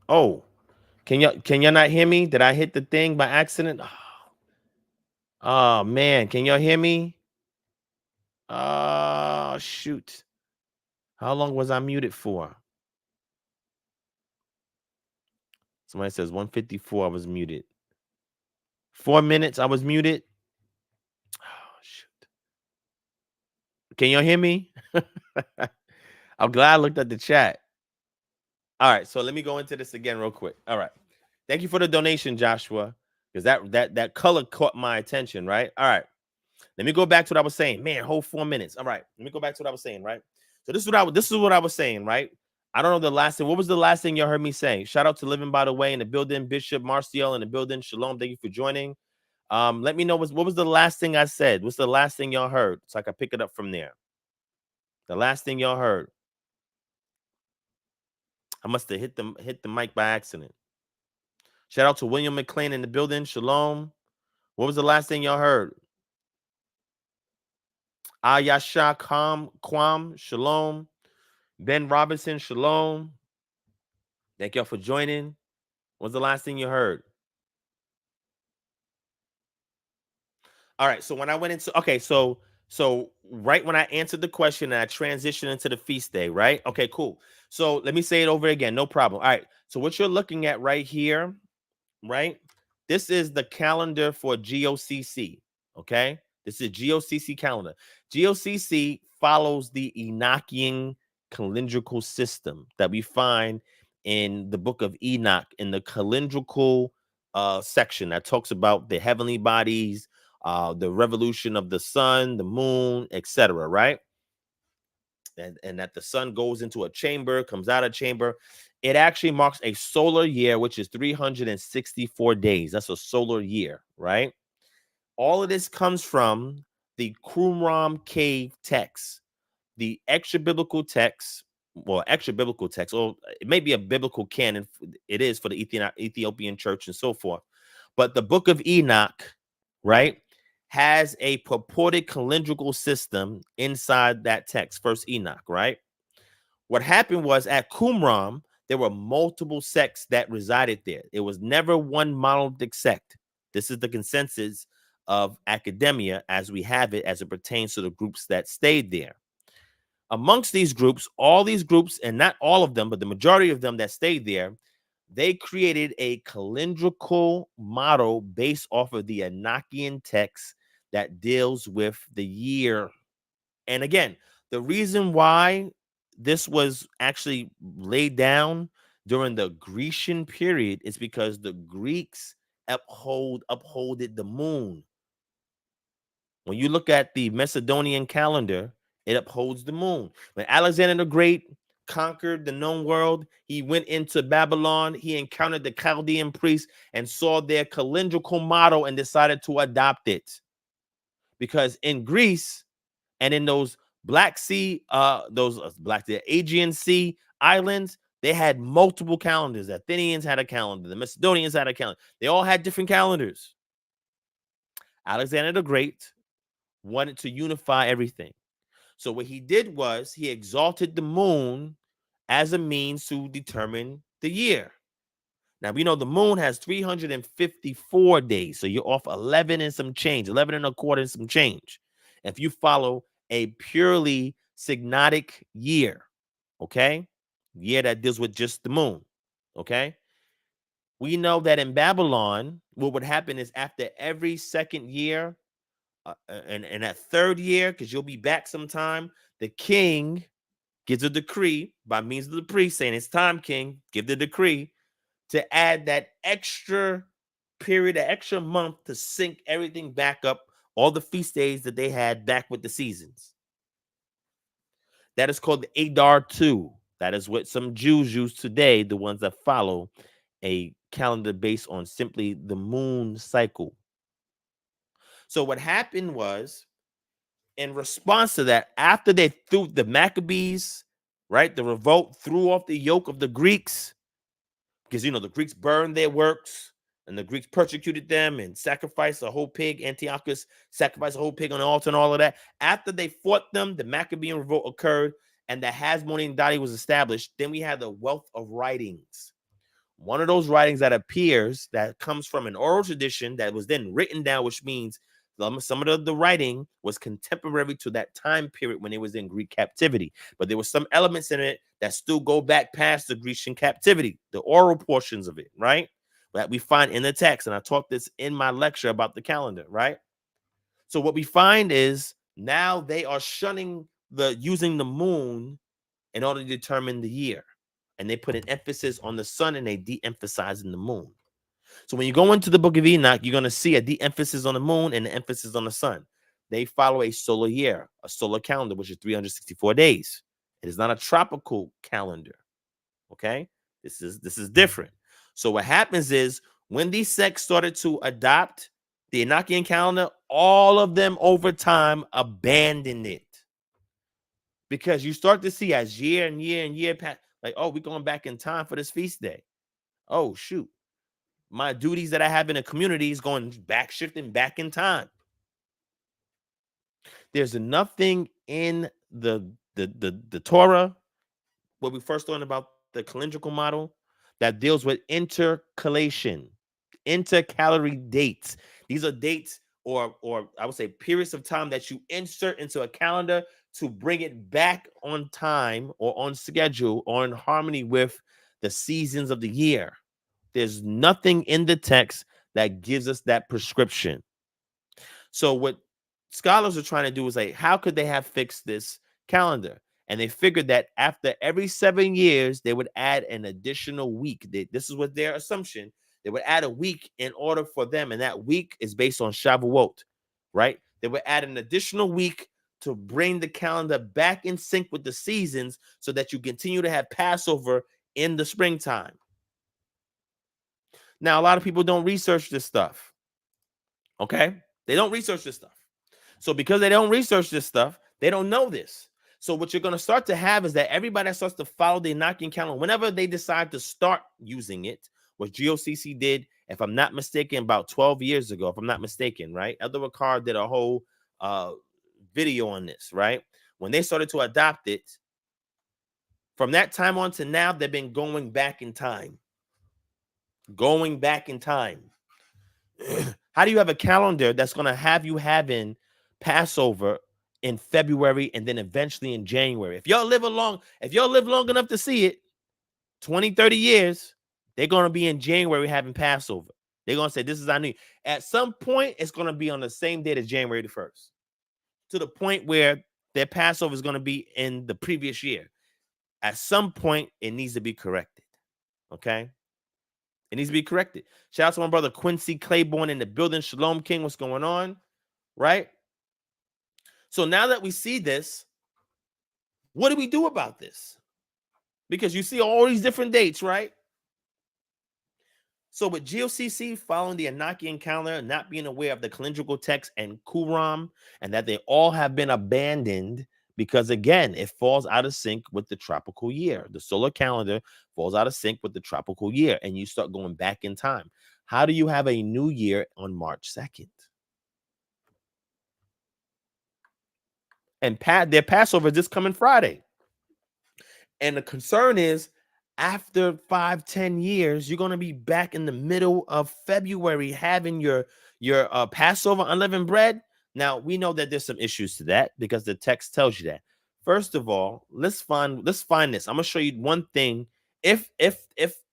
Oh, can y'all not hear me? Did I hit the thing by accident? Oh man, can y'all hear me? Oh shoot. How long was I muted for? Somebody says 154 I was muted. 4 minutes I was muted. Oh shoot. Can y'all hear me? I'm glad I looked at the chat. All right, so let me go into this again real quick. All right. Thank you for the donation, Joshua, because that color caught my attention, right? All right. Let me go back to what I was saying. Man, whole 4 minutes. All right. Let me go back to what I was saying, right? So this is what I was saying, right? I don't know the last thing. What was the last thing you heard me say? Shout out to Living by the Way in the building, Bishop Marcial in the building. Shalom. Thank you for joining. Let me know what was the last thing I said? What's the last thing y'all heard? So I can pick it up from there. The last thing y'all heard. I must have hit the mic by accident. Shout out to William McLean in the building. Shalom. What was the last thing y'all heard? Ayasha Kwam. Shalom. Ben Robinson. Shalom. Thank y'all for joining. What was the last thing you heard? All right. So when I went into so right when I answered the question and I transitioned into the feast day, right? Okay, cool. So let me say it over again. No problem. All right. So what you're looking at right here, right? This is the calendar for GOCC. Okay. This is GOCC calendar. GOCC follows the Enochian calendrical system that we find in the book of Enoch in the calendrical section that talks about the heavenly bodies, the revolution of the sun, the moon, etc. Right? And that the sun goes into a chamber, comes out of chamber. It actually marks a solar year, which is 364 days. That's a solar year, right? All of this comes from the Qumran cave text, the extra biblical text, or it may be a biblical canon. It is for the Ethiopian church and so forth. But the book of Enoch, right, has a purported calendrical system inside that text, first Enoch, right? What happened was at Qumran, there were multiple sects that resided there. It was never one monolithic sect. This is the consensus of academia as we have it as it pertains to the groups that stayed there. Amongst these groups, all these groups, and not all of them, but the majority of them that stayed there, they created a calendrical model based off of the Enochian text that deals with the year. And again, the reason why this was actually laid down during the Grecian period is because the Greeks upholded the moon. When you look at the Macedonian calendar, it upholds the moon. When Alexander the Great conquered the known world, he went into Babylon, he encountered the Chaldean priests and saw their calendrical model and decided to adopt it. Because in Greece and in those the Aegean Sea islands, they had multiple calendars. The Athenians had a calendar, the Macedonians had a calendar. They all had different calendars. Alexander the Great wanted to unify everything. So what he did was he exalted the moon as a means to determine the year. Now, we know the moon has 354 days, so you're off 11 and some change, 11 and a quarter and some change. If you follow a purely synodic year, okay? Year that deals with just the moon, okay? We know that in Babylon, what would happen is after every second year, and that third year, because you'll be back sometime, the king gives a decree by means of the priest saying, it's time, king, give the decree to add that extra period, an extra month to sync everything back up, all the feast days that they had back with the seasons. That is called the Adar 2. That is what some Jews use today, the ones that follow a calendar based on simply the moon cycle. So what happened was, in response to that, after they threw the Maccabees, right, the revolt threw off the yoke of the Greeks, because, the Greeks burned their works and the Greeks persecuted them and sacrificed a whole pig. Antiochus sacrificed a whole pig on the altar and all of that. After they fought them, the Maccabean revolt occurred and the Hasmonean dynasty was established. Then we had the wealth of writings. One of those writings that appears, that comes from an oral tradition that was then written down, which means some of the writing was contemporary to that time period when it was in Greek captivity. But there were some elements in it that still go back past the Grecian captivity, the oral portions of it, right? That we find in the text. And I taught this in my lecture about the calendar, right? So what we find is now they are shunning using the moon in order to determine the year. And they put an emphasis on the sun and they de-emphasizing the moon. So when you go into the book of Enoch, you're going to see a de-emphasis on the moon and an emphasis on the sun. They follow a solar year, a solar calendar, which is 364 days. It is not a tropical calendar. Okay? This is different. So what happens is when these sects started to adopt the Enochian calendar, all of them over time abandoned it. Because you start to see as year and year and year pass, like, oh, we're going back in time for this feast day. Oh, shoot. My duties that I have in a community is going back, shifting back in time. There's nothing in the Torah, what we first learned about the calendrical model, that deals with intercalation, intercalary dates. These are dates or I would say periods of time that you insert into a calendar to bring it back on time or on schedule or in harmony with the seasons of the year. There's nothing in the text that gives us that prescription. So what scholars are trying to do is like, how could they have fixed this calendar? And they figured that after every 7 years, they would add an additional week. This is what their assumption. They would add a week in order for them. And that week is based on Shavuot, right? They would add an additional week to bring the calendar back in sync with the seasons so that you continue to have Passover in the springtime. Now, a lot of people don't research this stuff. Okay? They don't research this stuff. So because they don't research this stuff, they don't know this. So what you're going to start to have is that everybody that starts to follow the Enochian calendar, whenever they decide to start using it, what GOCC did, if I'm not mistaken, about 12 years ago, if I'm not mistaken, right? Elder Ricard did a whole video on this, right? When they started to adopt it, from that time on to now, they've been going back in time. Going back in time. How do you have a calendar that's going to have you having Passover in February and then eventually in January? If y'all live long enough to see it, 20, 30 years, they're going to be in January having Passover. They're going to say, this is our new. At some point, it's going to be on the same date as January the 1st, to the point where their Passover is going to be in the previous year. At some point, it needs to be corrected. Okay? It needs to be corrected. Shout out to my brother Quincy Claiborne in the building. Shalom King, what's going on? Right? So now that we see this, what do we do about this? Because you see all these different dates, right? So with GOCC following the Enochian calendar, not being aware of the calendrical text and Qumran, and that they all have been abandoned because, again, it falls out of sync with the tropical year. The solar calendar falls out of sync with the tropical year, and you start going back in time. How do you have a new year on March 2nd? And their Passover is this coming Friday. And the concern is, After 5-10 years, you're going to be back in the middle of February having your Passover unleavened bread. Now, we know that there's some issues to that because the text tells you that. First of all, let's find this. I'm going to show you one thing. If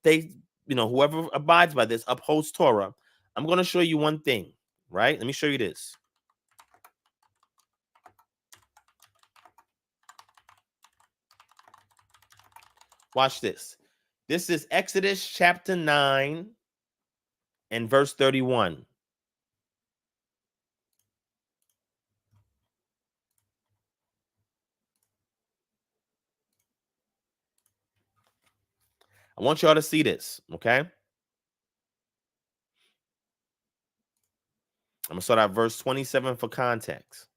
they, whoever abides by this upholds Torah, I'm going to show you one thing, right? Let me show you this. Watch this. This is Exodus chapter 9 and verse 31. I want y'all to see this, okay? I'm going to start at verse 27 for context.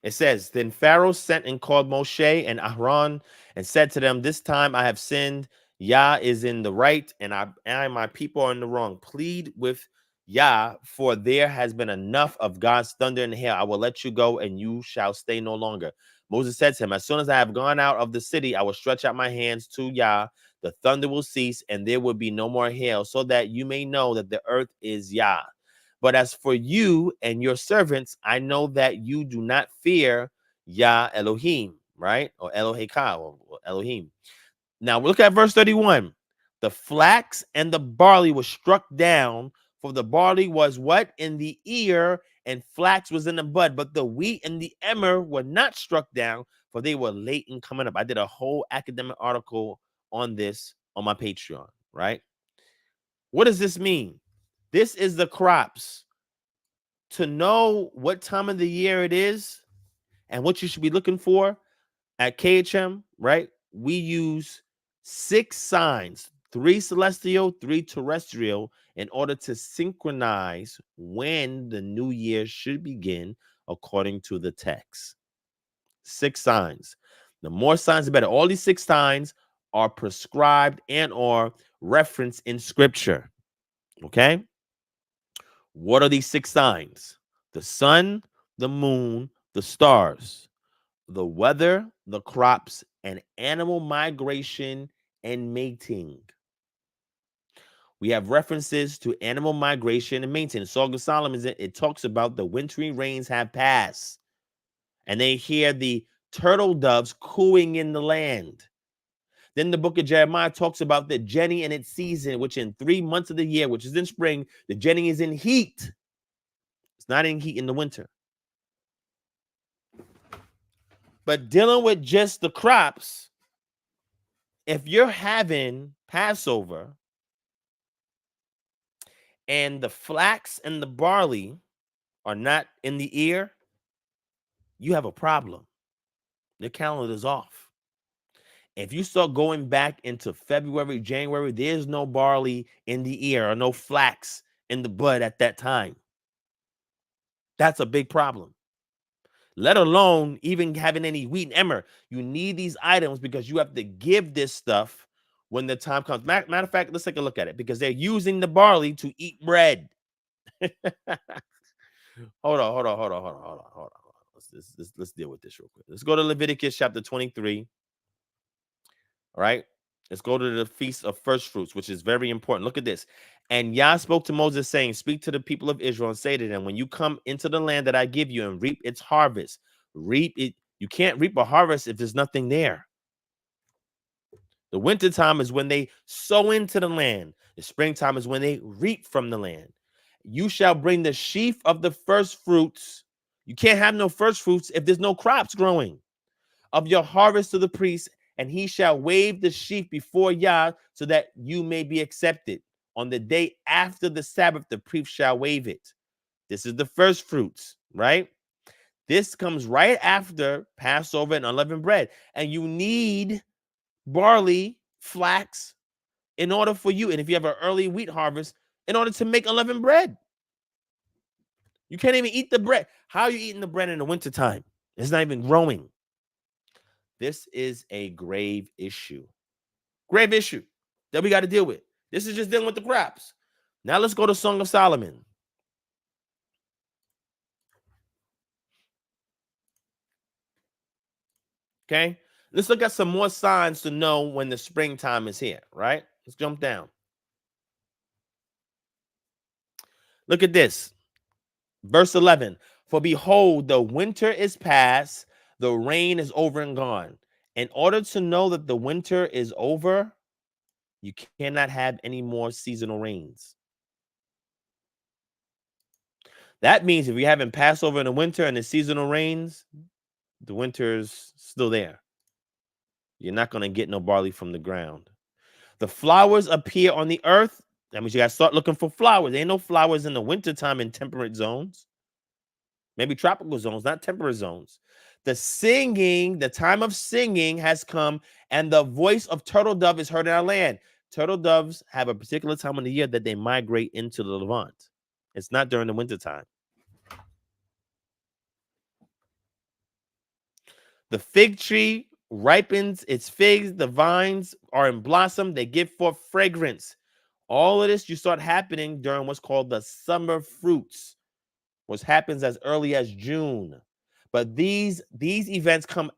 It says, then Pharaoh sent and called Moshe and Aaron and said to them, this time I have sinned. Yah is in the right, and I and my people are in the wrong. Plead with Yah, for there has been enough of God's thunder and hail. I will let you go, and you shall stay no longer. Moses said to him, as soon as I have gone out of the city, I will stretch out my hands to Yah. The thunder will cease, and there will be no more hail, so that you may know that the earth is Yah. But as for you and your servants, I know that you do not fear Yah Elohim, right? Or Eloheka, or Elohim. Now look at verse 31. The flax and the barley was struck down, for the barley was what? In the ear, and flax was in the bud. But the wheat and the emmer were not struck down, for they were late in coming up. I did a whole academic article on this on my Patreon, right? What does this mean? This is the crops. To know what time of the year it is and what you should be looking for at KHM, right? We use 6 signs, 3 celestial, 3 terrestrial, in order to synchronize when the new year should begin according to the text. 6 signs. The more signs, the better. All these 6 signs are prescribed and or referenced in scripture. Okay? What are these 6 signs? The sun, the moon, the stars, the weather, the crops, and animal migration and mating. We have references to animal migration and mating. Song of Solomon, it talks about the wintry rains have passed, and they hear the turtle doves cooing in the land. Then the book of Jeremiah talks about the jenny and its season, which in 3 months of the year, which is in spring, the jenny is in heat. It's not in heat in the winter. But dealing with just the crops, if you're having Passover and the flax and the barley are not in the ear, you have a problem. Your calendar is off. If you start going back into February, January, there's no barley in the ear or no flax in the bud at that time. That's a big problem. Let alone even having any wheat and emmer. You need these items because you have to give this stuff when the time comes. Matter of fact, let's take a look at it because they're using the barley to eat bread. Hold on. Let's deal with this real quick. Let's go to Leviticus chapter 23. All right. Let's go to the Feast of First Fruits, which is very important. Look at this. And Yah spoke to Moses, saying, speak to the people of Israel and say to them, when you come into the land that I give you and reap its harvest, reap it. You can't reap a harvest if there's nothing there. The wintertime is when they sow into the land. The springtime is when they reap from the land. You shall bring the sheaf of the first fruits. You can't have no first fruits if there's no crops growing of your harvest to the priest, and he shall wave the sheaf before Yah so that you may be accepted. On the day after the Sabbath, the priest shall wave it. This is the first fruits, right? This comes right after Passover and unleavened bread. And you need barley, flax, in order for you, and if you have an early wheat harvest, in order to make unleavened bread. You can't even eat the bread. How are you eating the bread in the wintertime? It's not even growing. This is a grave issue. Grave issue that we got to deal with. This is just dealing with the crops. Now let's go to Song of Solomon. Okay. Let's look at some more signs to know when the springtime is here, right? Let's jump down. Look at this. Verse 11. For behold, the winter is past, the rain is over and gone. In order to know that the winter is over, you cannot have any more seasonal rains. That means if you're having Passover in the winter and the seasonal rains, the winter's still there. You're not going to get no barley from the ground. The flowers appear on the earth. That means you got to start looking for flowers. There ain't no flowers in the wintertime in temperate zones. Maybe tropical zones, not temperate zones. The singing, the time of singing has come, and the voice of turtle dove is heard in our land. Turtle doves have a particular time of the year that they migrate into the Levant. It's not during the wintertime. The fig tree ripens its figs. The vines are in blossom. They give forth fragrance. All of this you start happening during what's called the summer fruits, which happens as early as June. But these events come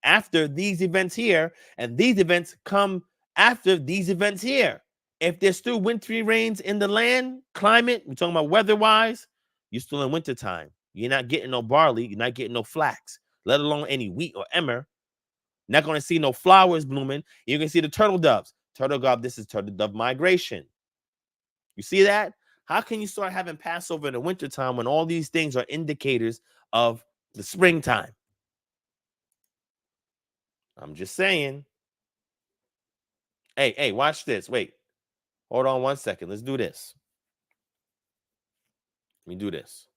after these events here, and these events come after these events here. If there's still wintry rains in the land, climate, we're talking about weather-wise, you're still in wintertime. You're not getting no barley. You're not getting no flax, let alone any wheat or emmer. Not going to see no flowers blooming. You can see the turtle doves. Turtle dove, this is turtle dove migration. You see that? How can you start having Passover in the wintertime when all these things are indicators of the springtime? I'm just saying. Hey, watch this. Wait. Hold on 1 second. Let's do this. Let me do this.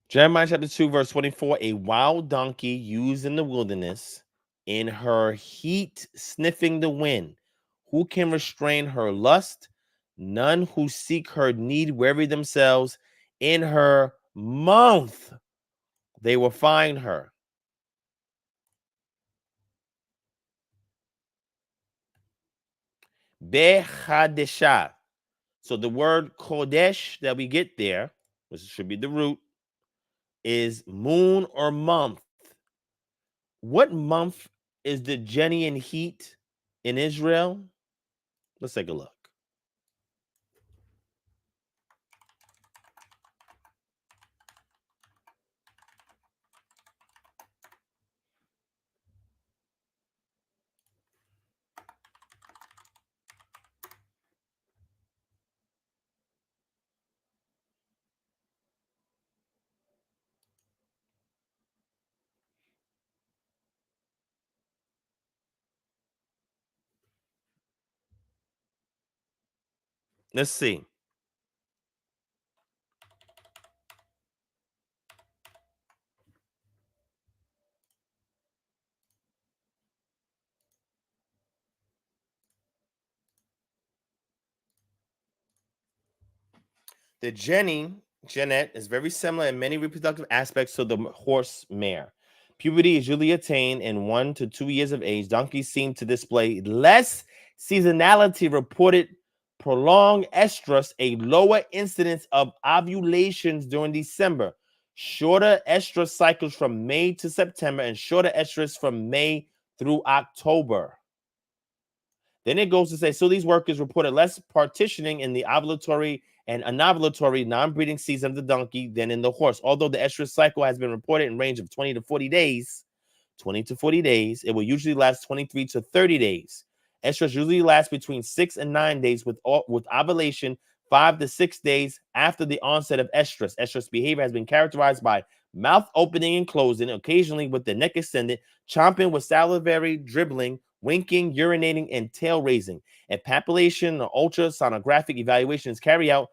Jeremiah chapter 2, verse 24. A wild donkey used in the wilderness, in her heat sniffing the wind. Who can restrain her lust? None who seek her need weary themselves. In her month they will find her. Bechadeshah. So the word Kodesh that we get there, which should be the root, is moon or month. What month is the Genian heat in Israel? Let's take a look. Let's see. The Genet, is very similar in many reproductive aspects to the horse mare. Puberty is usually attained in 1 to 2 years of age. Donkeys seem to display less seasonality, reported prolonged estrus, a lower incidence of ovulations during December, shorter estrus cycles from May to September, and shorter estrus from May through October. Then it goes to say, so these workers reported less partitioning in the ovulatory and anovulatory non-breeding season of the donkey than in the horse. Although the estrus cycle has been reported in range of 20 to 40 days, it will usually last 23 to 30 days. Estrus usually lasts between 6 and 9 days with ovulation 5 to 6 days after the onset of estrus. Estrus behavior has been characterized by mouth opening and closing, occasionally with the neck extended, chomping with salivary dribbling, winking, urinating, and tail raising. If papillation or ultrasonographic evaluations carry out,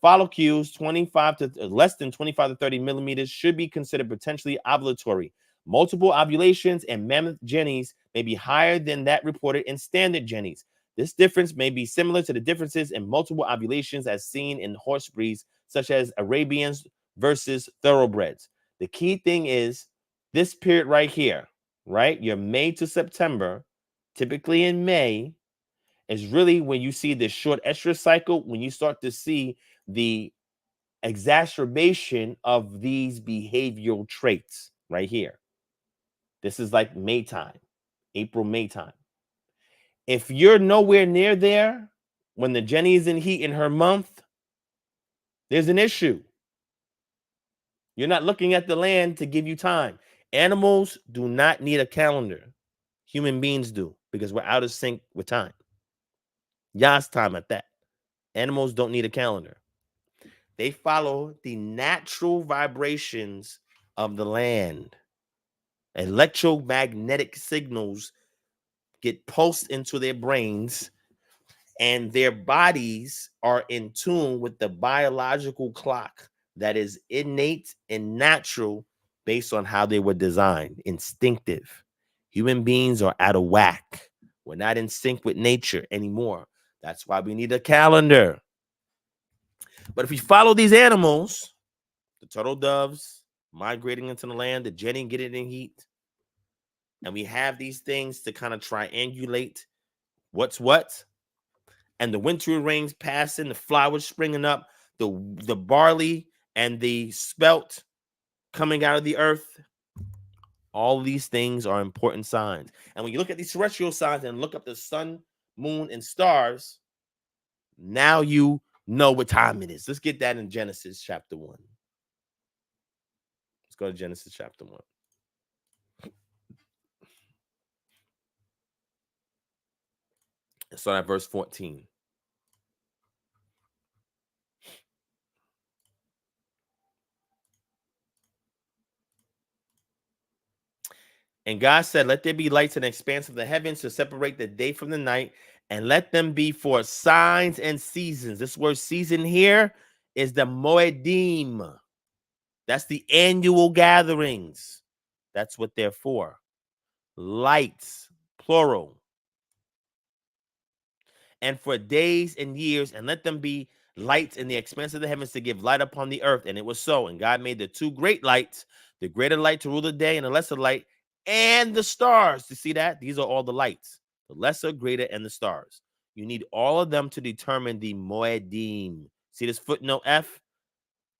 follicles 25 to less than 25 to 30 millimeters should be considered potentially ovulatory. Multiple ovulations in mammoth jennies may be higher than that reported in standard jennies. This difference may be similar to the differences in multiple ovulations as seen in horse breeds, such as Arabians versus thoroughbreds. The key thing is this period right here, right? Your May to September, typically in May, is really when you see this short estrus cycle, when you start to see the exacerbation of these behavioral traits right here. This is like May time, April, May time. If you're nowhere near there when the Jenny is in heat in her month, there's an issue. You're not looking at the land to give you time. Animals do not need a calendar. Human beings do, because we're out of sync with time. Yah's time at that. Animals don't need a calendar. They follow the natural vibrations of the land. Electromagnetic signals get pulsed into their brains, and their bodies are in tune with the biological clock that is innate and natural based on how they were designed, instinctive. Human beings are out of whack. We're not in sync with nature anymore. That's why we need a calendar. But if we follow these animals, the turtle doves migrating into the land, the jenny getting in heat, and we have these things to kind of triangulate what's what, and the wintry rains passing, the flowers springing up, the barley and the spelt coming out of the earth. All these things are important signs. And when you look at these terrestrial signs and look up the sun, moon, and stars, now you know what time it is. Let's get that in Genesis chapter 1. Let's go to Genesis chapter 1. Let's start at verse 14. And God said, let there be lights in the expanse of the heavens to separate the day from the night, and let them be for signs and seasons. This word season here is the moedim. That's the annual gatherings. That's what they're for. Lights, plural. And for days and years, and let them be lights in the expanse of the heavens to give light upon the earth. And it was so. And God made the two great lights, the greater light to rule the day and the lesser light, and the stars. You see that? These are all the lights, the lesser, greater, and the stars. You need all of them to determine the moedim. See this footnote F?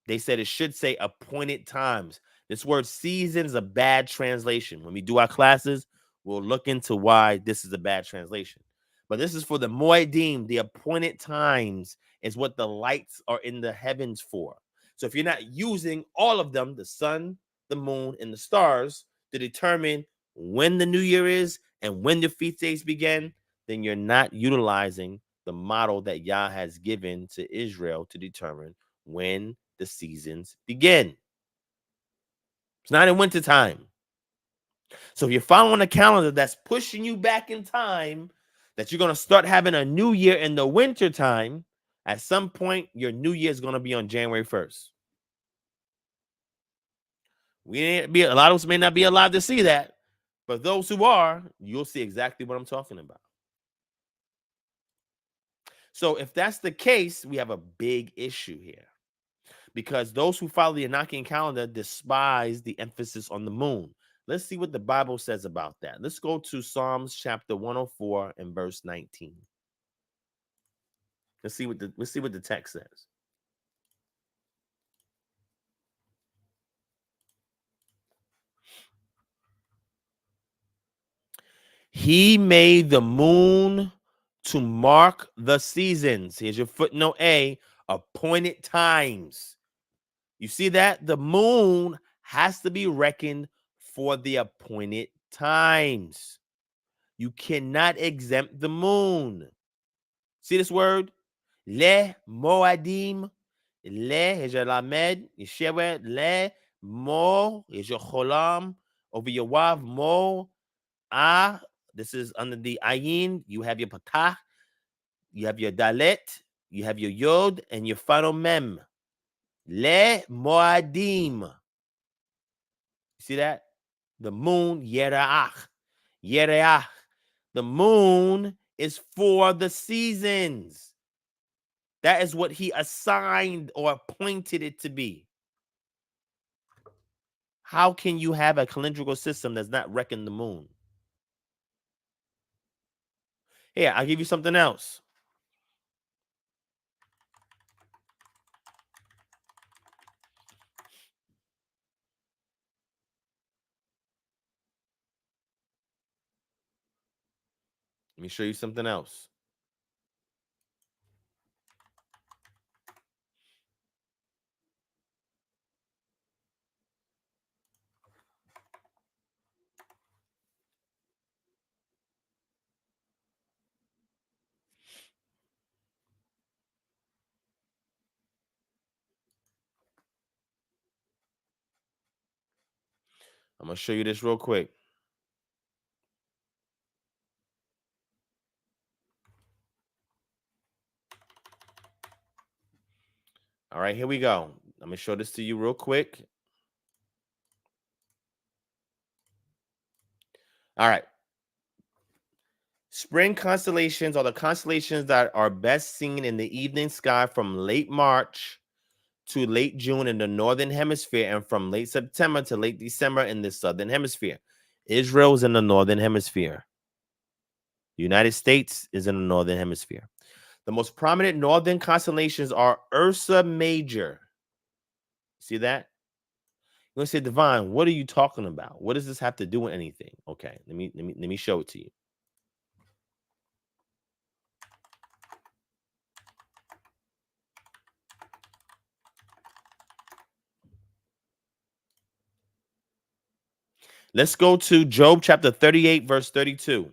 They said it should say appointed times. This word season is a bad translation. When we do our classes, we'll look into why this is a bad translation. But this is for the moedim, the appointed times is what the lights are in the heavens for. So if you're not using all of them, the sun, the moon, and the stars, to determine when the new year is and when the feast days begin, then you're not utilizing the model that Yah has given to Israel to determine when the seasons begin. It's not in winter time. So if you're following a calendar that's pushing you back in time, that you're going to start having a new year in the winter time, at some point, your new year is going to be on January 1st. A lot of us may not be allowed to see that, but those who are, you'll see exactly what I'm talking about. So if that's the case, we have a big issue here, because those who follow the Enochian calendar despise the emphasis on the moon. Let's see what the Bible says about that. Let's go to Psalms chapter 104 and verse 19. Let's see what the text says. He made the moon to mark the seasons. Here's your footnote A, appointed times. You see that? The moon has to be reckoned for the appointed times. You cannot exempt the moon. See this word? Le moadim. Le is your lamed. Yeshua. Le mo is your cholam. Over your wav. Mo. Ah. This is under the ayin. You have your patah. You have your dalet. You have your yod. And your final mem. Le moadim. See that? The moon, Yereach. Yereach. The moon is for the seasons. That is what he assigned or appointed it to be. How can you have a calendrical system that's not reckon the moon? Here, I'll give you something else. Let me show you something else. I'm going to show you this real quick. All right, here we go. I'm going to show this to you real quick. All right. Spring constellations are the constellations that are best seen in the evening sky from late March to late June in the northern hemisphere and from late September to late December in the southern hemisphere. Israel is in the northern hemisphere. The United States is in the northern hemisphere. The most prominent northern constellations are Ursa Major. See that? You're gonna say, Divine, what are you talking about? What does this have to do with anything? Okay, let me show it to you. Let's go to Job chapter 38, verse 32.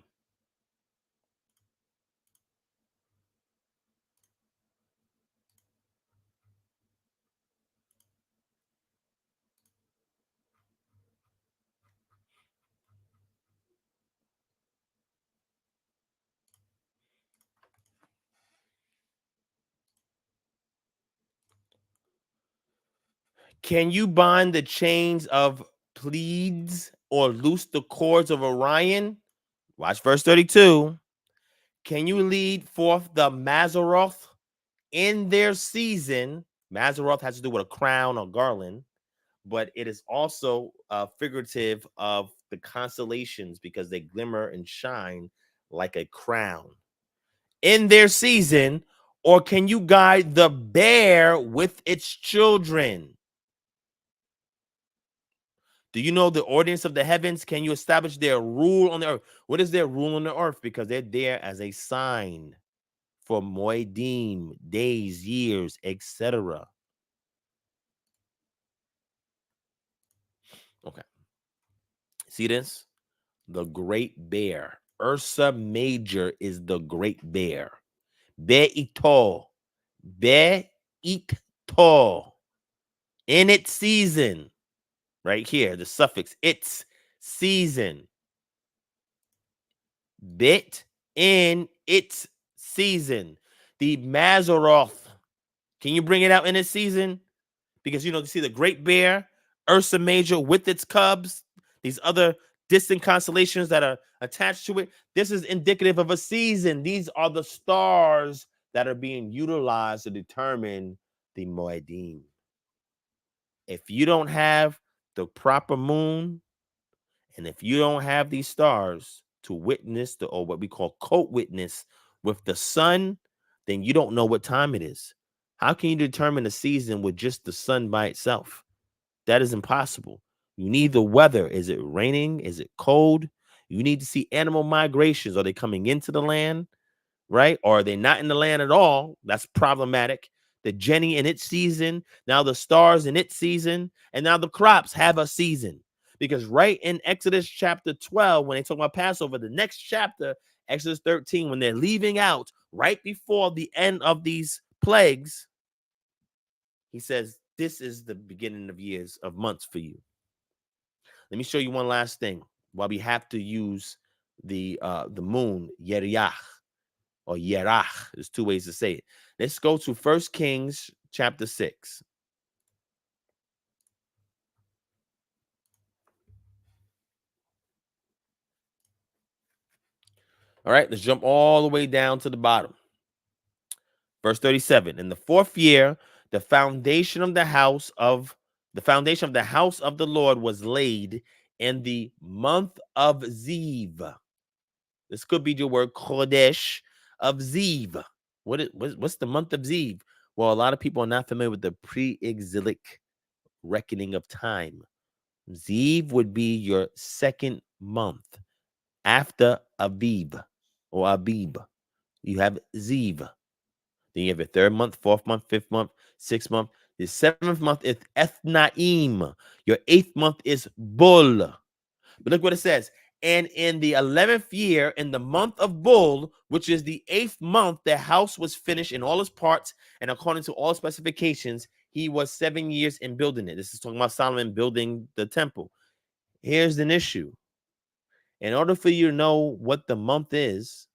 Can you bind the chains of Pleiades or loose the cords of Orion? Watch verse 32. Can you lead forth the Mazzaroth in their season? Mazzaroth has to do with a crown or garland, but it is also figurative of the constellations because they glimmer and shine like a crown in their season. Or can you guide the bear with its children? Do you know the ordinance of the heavens? Can you establish their rule on the earth? What is their rule on the earth? Because they're there as a sign for Moedim, days, years, etc. Okay. See this? The great bear. Ursa Major is the great bear. Be'ito. Be'ito. In its season. Right here, the suffix, its season. Bit in its season. The Mazzaroth. Can you bring it out in its season? Because, you see the Great Bear, Ursa Major with its cubs, these other distant constellations that are attached to it. This is indicative of a season. These are the stars that are being utilized to determine the Moedim. If you don't have the proper moon, and if you don't have these stars to witness or what we call co-witness with the sun, then you don't know what time it is. How can you determine the season with just the sun by itself? That is impossible. You need the weather. Is it raining? Is it cold? You need to see animal migrations. Are they coming into the land? Right? Or are they not in the land at all? That's problematic. The Jenny in its season, now the stars in its season, and now the crops have a season. Because right in Exodus chapter 12, when they talk about Passover, the next chapter, Exodus 13, when they're leaving out right before the end of these plagues, he says, this is the beginning of years, of months for you. Let me show you one last thing. While we have to use the moon, Yeriach, or Yerach. There's two ways to say it. Let's go to 1 Kings chapter 6. All right, let's jump all the way down to the bottom. Verse 37. In the 4th year, the foundation of the house of the Lord was laid in the month of Ziv. This could be your word Chodesh of Ziv. What's the month of Ziv? Well, a lot of people are not familiar with the pre-exilic reckoning of time. Ziv would be your 2nd month after Aviv or Abib. You have Ziv. Then you have your 3rd month, 4th month, 5th month, 6th month. The 7th month is Ethnaim. Your 8th month is Bul. But look what it says. And in the 11th year, in the month of Bul, which is the 8th month, the house was finished in all its parts, and according to all specifications, he was 7 years in building it. This is talking about Solomon building the temple. Here's an issue. In order for you to know what the month is,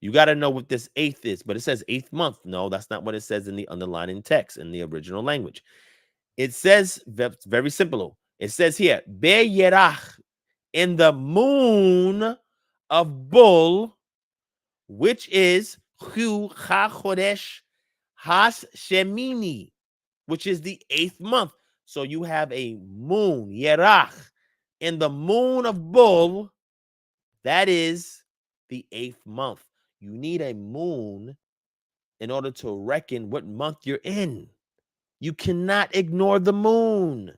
you got to know what this 8th is. But it says 8th month. No, that's not what it says in the underlying text in the original language. It says, very simple. It says here, Be Yerach, in the moon of Bul, which is Hu HaChodesh Has Shemini, which is the 8th month. So you have a moon, Yerach, in the moon of Bul. That is the 8th month. You need a moon in order to reckon what month you're in. You cannot ignore the moon.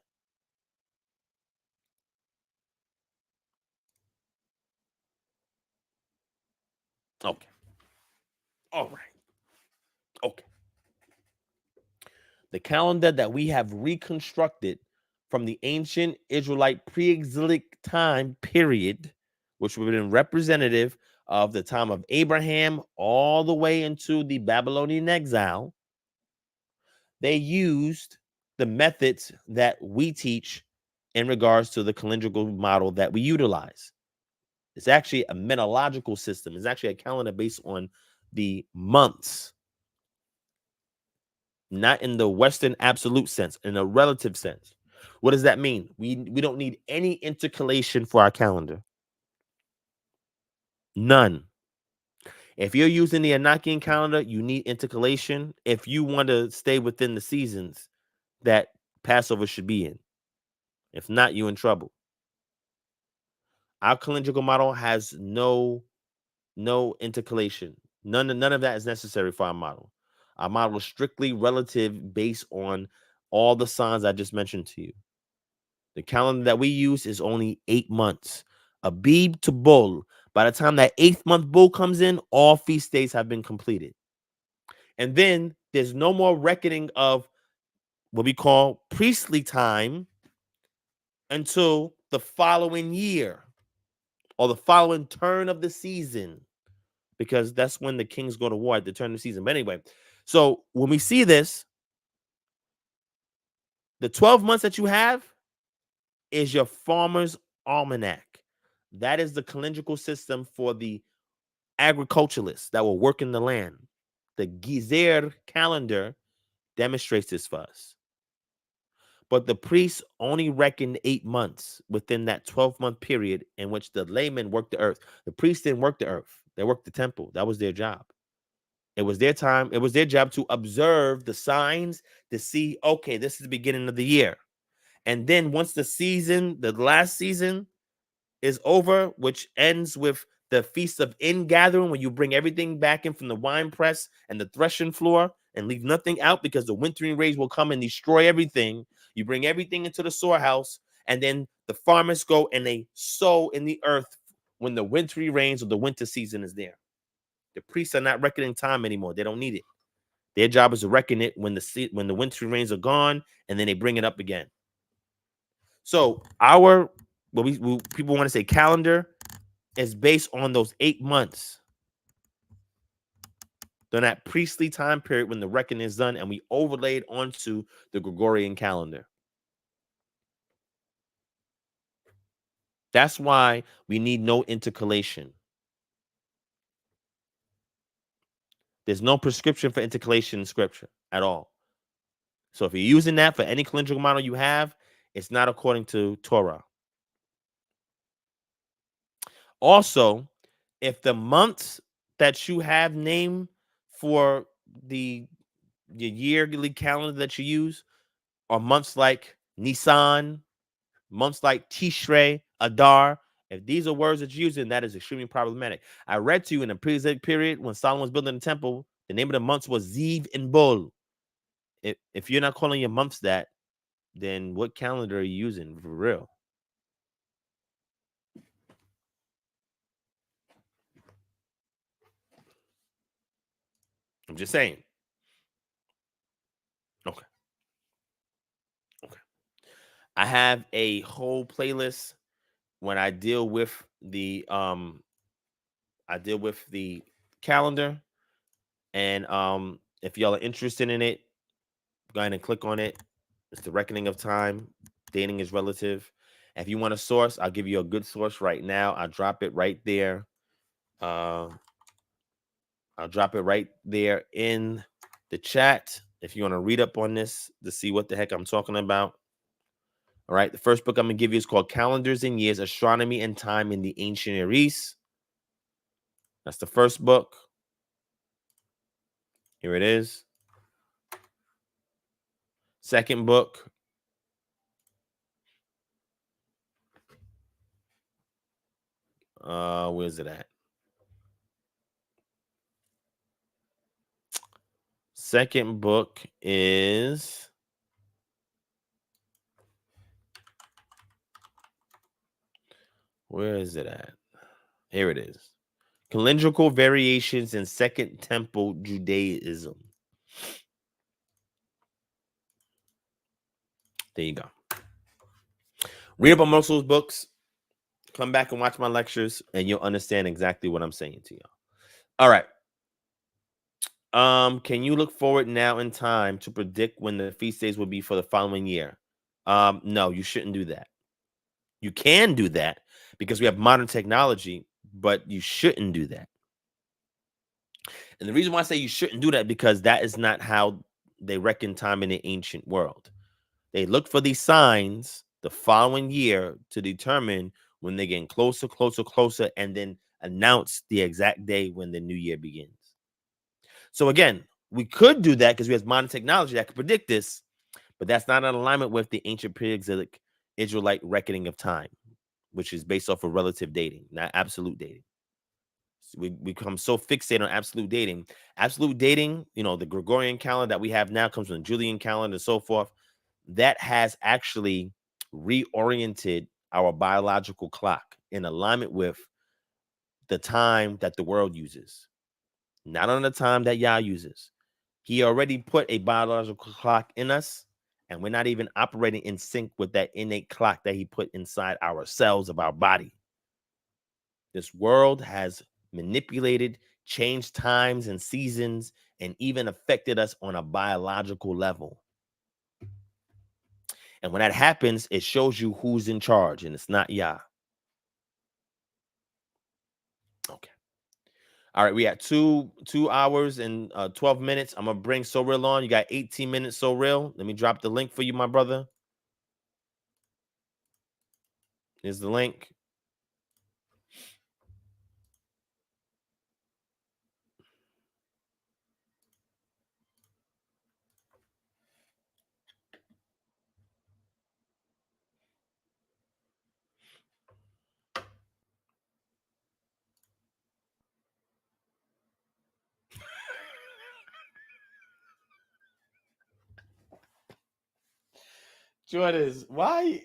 Okay. All right. Okay. The calendar that we have reconstructed from the ancient Israelite pre-exilic time period, which would have been representative of the time of Abraham all the way into the Babylonian exile, they used the methods that we teach in regards to the calendrical model that we utilize. It's actually a menological system. It's actually a calendar based on the months, not in the Western absolute sense, in a relative sense. What does that mean? We don't need any intercalation for our calendar. None. If you're using the Enochian calendar, you need intercalation if you want to stay within the seasons that Passover should be in. If not, you're in trouble. Our calendrical model has no intercalation. None of that is necessary for our model. Our model is strictly relative based on all the signs I just mentioned to you. The calendar that we use is only 8 months. Abib to Bul. By the time that 8th month Bul comes in, all feast days have been completed. And then there's no more reckoning of what we call priestly time until the following year or the following turn of the season, because that's when the kings go to war at the turn of the season. But anyway, so when we see this, the 12 months that you have is your farmer's almanac. That is the calendrical system for the agriculturalists that will work in the land. The Gezer calendar demonstrates this for us. But the priests only reckoned 8 months within that 12-month period in which the laymen worked the earth. The priests didn't work the earth. They worked the temple. That was their job. It was their time. It was their job to observe the signs to see, okay, this is the beginning of the year. And then once the last season is over, which ends with the Feast of Ingathering, when you bring everything back in from the wine press and the threshing floor and leave nothing out because the wintering rains will come and destroy everything. You bring everything into the storehouse, and then the farmers go and they sow in the earth when the wintry rains or the winter season is there. The priests are not reckoning time anymore. They don't need it. Their job is to reckon it when the wintry rains are gone, and then they bring it up again. So our people want to say calendar is based on those 8 months. During that priestly time period when the reckoning is done, and we overlaid onto the Gregorian calendar. That's why we need no intercalation. There's no prescription for intercalation in scripture at all. So if you're using that for any calendrical model you have, it's not according to Torah. Also, if the months that you have named for your yearly calendar that you use are months like Nisan, months like Tishrei, Adar, if these are words that you're using, that is extremely problematic. I read to you in the pre-Exilic period when Solomon was building the temple, the name of the months was Ziv and Bol. If you're not calling your months that, then what calendar are you using for real? I'm just saying. Okay. I have a whole playlist when I deal with the calendar, and if y'all are interested in it, go ahead and click on it. It's the reckoning of time. Dating is relative. If you want a source, I'll give you a good source right now. I'll drop it right there. I'll drop it right there in the chat if you want to read up on this to see what the heck I'm talking about. All right. The first book I'm going to give you is called Calendars and Years, Astronomy and Time in the Ancient Near East. That's the first book. Here it is. Second book. Where's it at? Second book is where is it at? Here it is. Calendrical Variations in Second Temple Judaism. There you go. Read up on most of those books. Come back and watch my lectures, and you'll understand exactly what I'm saying to y'all. All right. Can you look forward now in time to predict when the feast days will be for the following year? No, you shouldn't do that. You can do that because we have modern technology, but you shouldn't do that. And the reason why I say you shouldn't do that because that is not how they reckon time in the ancient world. They look for these signs the following year to determine when they're getting closer, and then announce the exact day when the new year begins. So again, we could do that because we have modern technology that could predict this, but that's not in alignment with the ancient pre-exilic Israelite reckoning of time, which is based off of relative dating, not absolute dating. So we become so fixated on absolute dating. Absolute dating, the Gregorian calendar that we have now comes from the Julian calendar and so forth. That has actually reoriented our biological clock in alignment with the time that the world uses, not on the time that Yah uses. He already put a biological clock in us, and we're not even operating in sync with that innate clock that he put inside our cells of our body. This world has manipulated, changed times and seasons, and even affected us on a biological level. And when that happens, it shows you who's in charge, and it's not Yah. Okay. All right, we at 2 hours and 12 minutes. I'm gonna bring Ssoreal on. You got 18 minutes, Ssoreal. Let me drop the link for you, my brother. Here's the link. Jordan, why?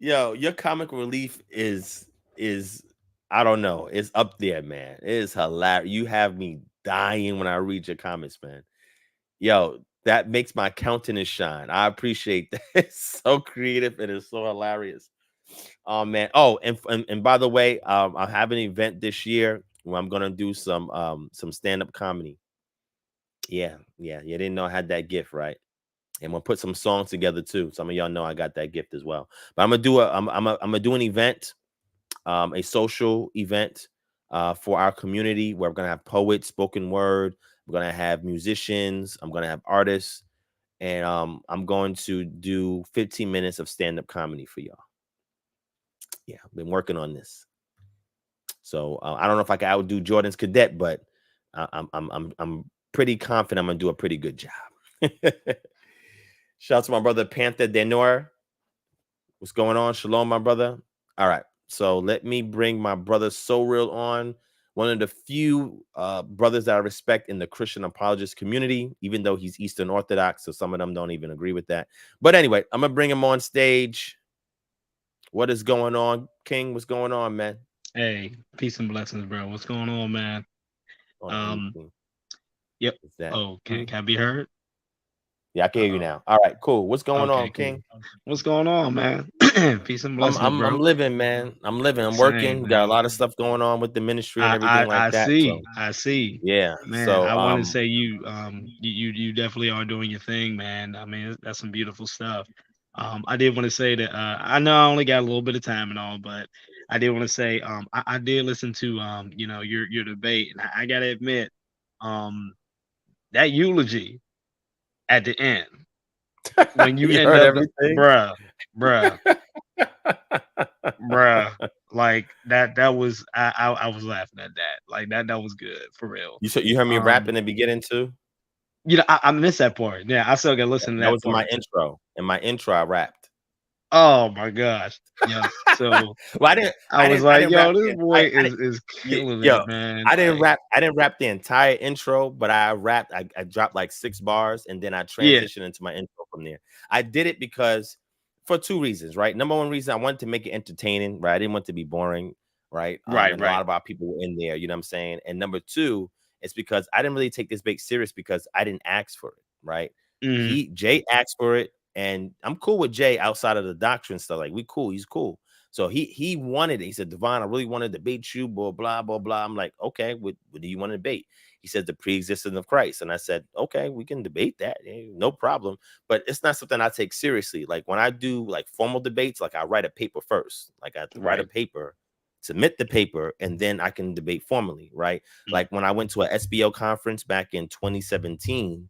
Yo, your comic relief is I don't know. It's up there, man. It is hilarious. You have me dying when I read your comments, man. Yo, that makes my countenance shine. I appreciate that. It's so creative and it's so hilarious. Oh man. Oh, and by the way, I have an event this year where I'm gonna do some stand-up comedy. Yeah. You didn't know I had that gift, right? And we'll put some songs together too. Some of y'all know I got that gift as well. But I'm gonna do an event, a social event for our community where we're gonna have poets, spoken word. We're gonna have musicians. I'm gonna have artists, and I'm going to do 15 minutes of stand-up comedy for y'all. Yeah, I've been working on this. So I don't know if I can outdo Jordan's cadet, but I'm pretty confident I'm gonna do a pretty good job. Shout out to my brother Panther Denor. What's going on? Shalom, my brother. All right. So let me bring my brother Ssoreal on. One of the few brothers that I respect in the Christian apologist community, even though he's Eastern Orthodox, so some of them don't even agree with that. But anyway, I'm gonna bring him on stage. What is going on, King? What's going on, man? Hey, peace and blessings, bro. What's going on, man? On Um, anything? yep. Is that? Oh, can I be heard? Yeah, I can hear you Uh-oh. now. All right, cool. What's going Okay, on, cool. King? What's going on, man? Peace and I'm blessings, I'm bro. I'm living, man. I'm living. I'm Same, working. Got a man. lot of stuff going on with the ministry and I everything like I that. So I see. yeah. Man, So I want to say you definitely are doing your thing, man. I mean, that's some beautiful stuff. I did want to say that I know I only got a little bit of time and all, but I did want to say I did listen to your debate, and I gotta admit, um that eulogy at the end when you you end heard up everything. bruh, bruh, bruh, like that was I was laughing at that. Like that was good for real. You heard me rap in Um the beginning too. I missed that part. Yeah, I still gotta listen to That that was in my part. intro. In my intro, I rapped. Oh my gosh. Yeah. So Well, I didn't. I I was didn't. I like, didn't rap yo, the this boy entire. is killing Yo, it, man. I didn't Like, rap. I didn't rap the entire intro, but I rapped. I dropped like 6 bars, and then I yeah, transitioned into my intro from there. I did it because for 2 reasons, right? Number one reason, I wanted to make it entertaining, right? I didn't want it to be boring, right? right, And a lot right. of our people were in there. You know what I'm saying? And number two, it's because I didn't really take this bait serious because I didn't ask for it, right? Hmm. Jay asked for it, and I'm cool with Jay outside of the doctrine stuff. Like we cool, he's cool. So he wanted it. He said, Divine, I really want to debate you, blah, blah, blah, blah. I'm like, okay, what do you want to debate? He said, the pre-existence of Christ. And I said, okay, we can debate that. No problem. But it's not something I take seriously. Like when I do like formal debates, like I write a paper first. Like I have to write a Right. paper, submit the paper, and then I can debate formally, right? Mm. Like when I went to a SBO conference back in 2017,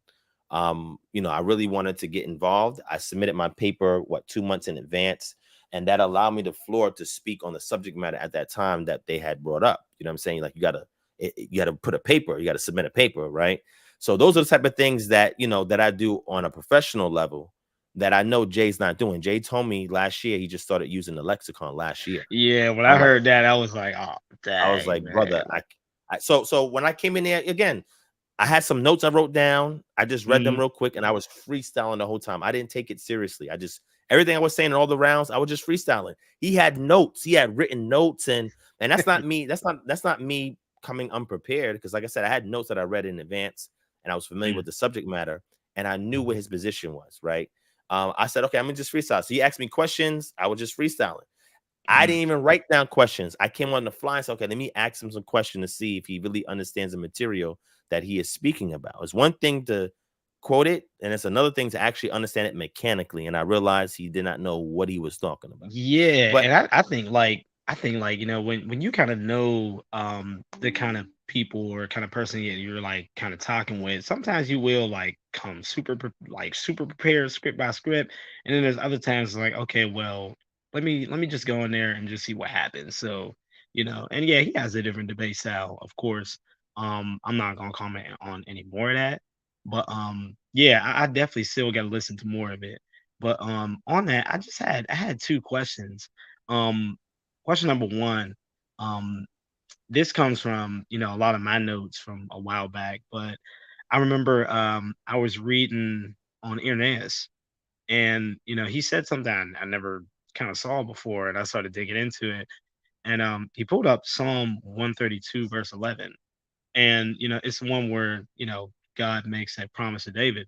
I really wanted to get involved. I submitted my paper, 2 months in advance, and that allowed me the floor to speak on the subject matter at that time that they had brought up. You know what I'm saying? Like you gotta put a paper, you gotta submit a paper, right? So those are the type of things that that I do on a professional level that I know Jay's not doing. Jay told me last year he just started using the lexicon last year. Yeah, when I I'm like, heard that, I was like, oh I was dang, like, brother, man. so when I came in there again, I had some notes I wrote down. I just read them Hmm. real quick, and I was freestyling the whole time. I didn't take it seriously. I just everything I was saying in all the rounds, I was just freestyling. He had notes. He had written notes, and that's not me. That's not me coming unprepared because, like I said, I had notes that I read in advance, and I was familiar with the subject matter, and I knew what his position was. Right. I said, okay, I'm gonna just freestyle. So he asked me questions. I was just freestyling. I Mm. didn't even write down questions. I came on the fly and said, okay, let me ask him some questions to see if he really understands the material that he is speaking about. It's one thing to quote it, and it's another thing to actually understand it mechanically. And I realized he did not know what he was talking about. Yeah, But and I think like when you kind of know the kind of people or kind of person that you're like kind of talking with, sometimes you will like come super prepared script by script, and then there's other times like okay, well let me just go in there and just see what happens. So and yeah, he has a different debate style, of course. I'm not gonna comment on any more of that, but yeah, I definitely still got to listen to more of it. But on that, I had two questions. Um, Question number one, um, this comes from a lot of my notes from a while back, but I remember I was reading on Ernest, and he said something I never kind of saw before, and I started digging into it, and he pulled up Psalm 132 verse 11, and it's the one where God makes that promise to David,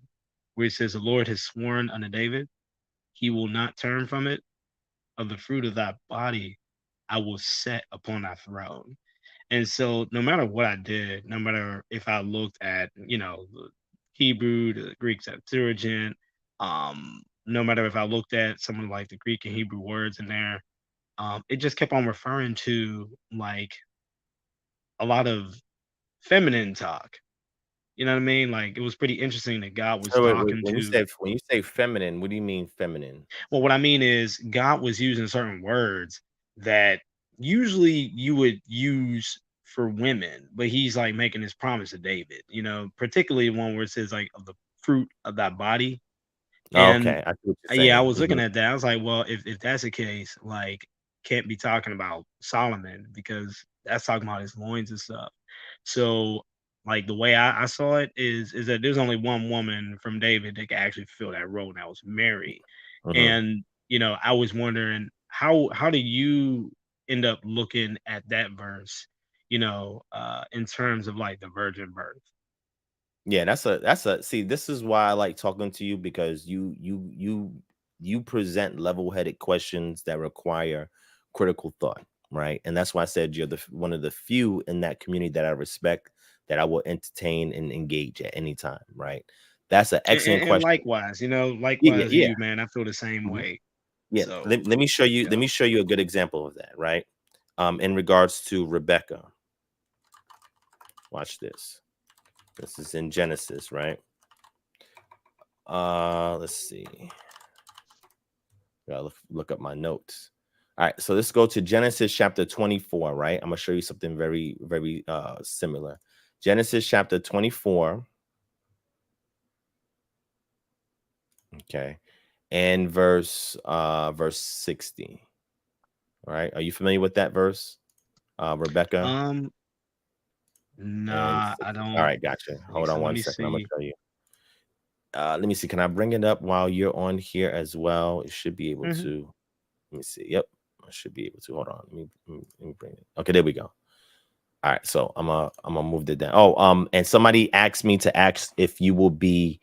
where he says, "The Lord has sworn unto David." He will not turn from it. Of the fruit of thy body, I will set upon thy throne. And so, no matter what I did, no matter if I looked at, the Hebrew, the Greek Septuagint, no matter if I looked at some of like the Greek and Hebrew words in there, it just kept on referring to like a lot of feminine talk. You know what I mean? Like it was pretty interesting that God was so wait, talking when you to. say feminine, what do you mean feminine? Well, what I mean is God was using certain words that usually you would use for women, but he's like making this promise to David, you know, particularly one where it says like of the fruit of that body. And Okay, I see what you're yeah, I saying. was looking at that. I was like, well, if that's the case, like, can't be talking about Solomon because that's talking about his loins and stuff. So, like, the way I saw it is that there's only one woman from David that can actually fill that role, and that was Mary. Mhm. And you know, I was wondering how do you end up looking at that verse, you know, in terms of like the virgin birth? Yeah, that's a see, this is why I like talking to you, because you present level-headed questions that require critical thought, right? And that's why I said you're one of the few in that community that I respect, that I will entertain and engage at any time, right? That's an excellent And question. likewise, you know, Yeah, likewise yeah. you, man, I feel the same Mhm. way. Yeah. So, Let me show you. Let yeah. me show you a good example of that, right? In regards to Rebecca, watch this. This is in Genesis, right? Let's see. Gotta look up my notes. All right, so let's go to Genesis chapter 24, right? I'm gonna show you something very, very similar. Genesis chapter 24, okay, and verse 60. All right, are you familiar with that verse, Rebecca? Um, And nah, I 60. All don't right, gotcha. think Hold so. on Let one me second. I'm gonna see. show you. Let me see. Can I bring it up while you're on here as well? It should be able Mhm. to. Let me see. Yep, I should be able to. Hold on. Let me bring it. Okay, there we go. All right, so I'm gonna move it down. Oh, and somebody asked me to ask if you will be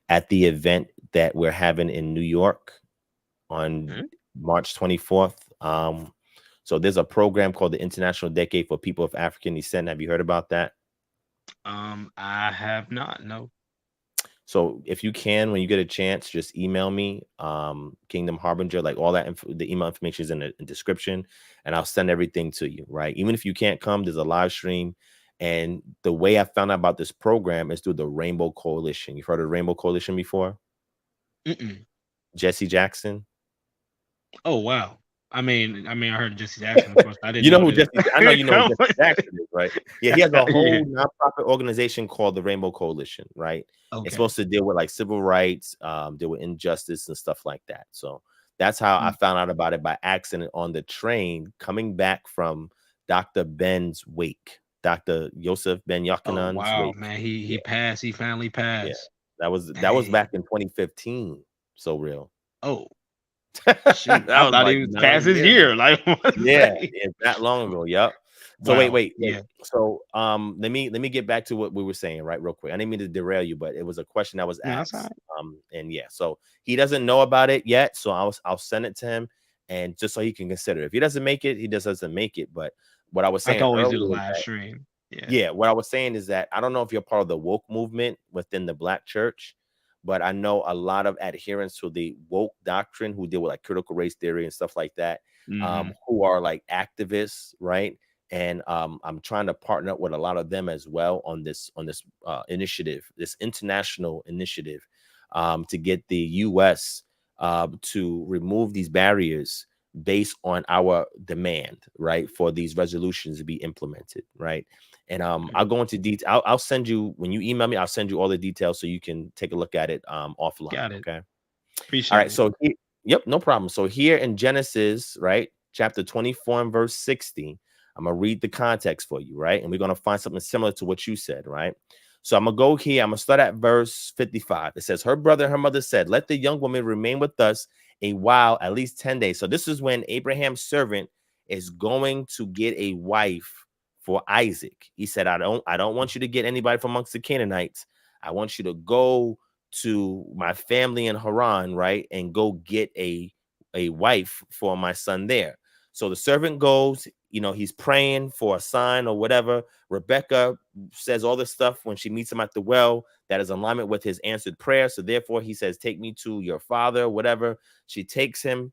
at the event that we're having in New York on Mhm. March 24th. So there's a program called the International Decade for People of African Descent. Have you heard about that? I have not. No. So if you can, when you get a chance, just email me, Kingdom Harbinger, like all that. The email information is in the description, and I'll send everything to you. Right. Even if you can't come, there's a live stream. And the way I found out about this program is through the Rainbow Coalition. You've heard of the Rainbow Coalition before? Mm-mm. Jesse Jackson. Oh wow. I heard Jesse Jackson, of course. I didn't You know know who Jesse? I know you know who Jesse that. Jackson is, right? Yeah, he has a Yeah. whole nonprofit organization called the Rainbow Coalition, right? It's Okay. supposed to deal with like civil rights, deal with injustice and stuff like that. So that's how I Mm. found out about it, by accident on the train coming back from Dr. Ben's wake, Dr. Yosef Ben Oh Yochanan's wow, wake. man. Yeah, He passed. He finally yeah. passed. That was Dang. back in 2015. So real. Oh That shoot. I was thought like he was past 9 his years ago. year. Like what to Yeah, say? it's that long ago. Yep. So wait, Wow. wait, wait. Yeah. So let me get back to what we were saying, right, real quick. I didn't mean to derail you, but it was a question that was No, that's all asked. right. And yeah, so he doesn't know about it yet. So I'll send it to him, and just so he can consider it. If he doesn't make it, he just doesn't make it. But what I was I can saying always do the earlier is live that, stream. Yeah. yeah, what I was saying is that I don't know if you're part of the woke movement within the Black church, but I know a lot of adherents to the woke doctrine who deal with like critical race theory and stuff like that, Hmm. who are like activists, right? And I'm trying to partner up with a lot of them as well on this initiative, this international initiative, to get the U.S. To remove these barriers based on our demand, right, for these resolutions to be implemented, right? And I'll go into detail. I'll send you, when you email me, I'll send you all the details so you can take a look at it offline. Got it. Okay. All Appreciate right. it. Yep, no problem. So here in Genesis, right, chapter 24 and verse 60, I'm gonna read the context for you, right? And we're gonna find something similar to what you said, right? So I'm gonna go here. I'm gonna start at verse 55. It says, her brother and her mother said, let the young woman remain with us a while, at least 10 days. So this is when Abraham's servant is going to get a wife for Isaac. He said, I don't want you to get anybody from amongst the Canaanites. I want you to go to my family in Haran, right, and go get a wife for my son there. So the servant goes, he's praying for a sign or whatever. Rebecca says all this stuff when she meets him at the well that is in alignment with his answered prayer. So therefore he says, take me to your father, whatever. She takes him,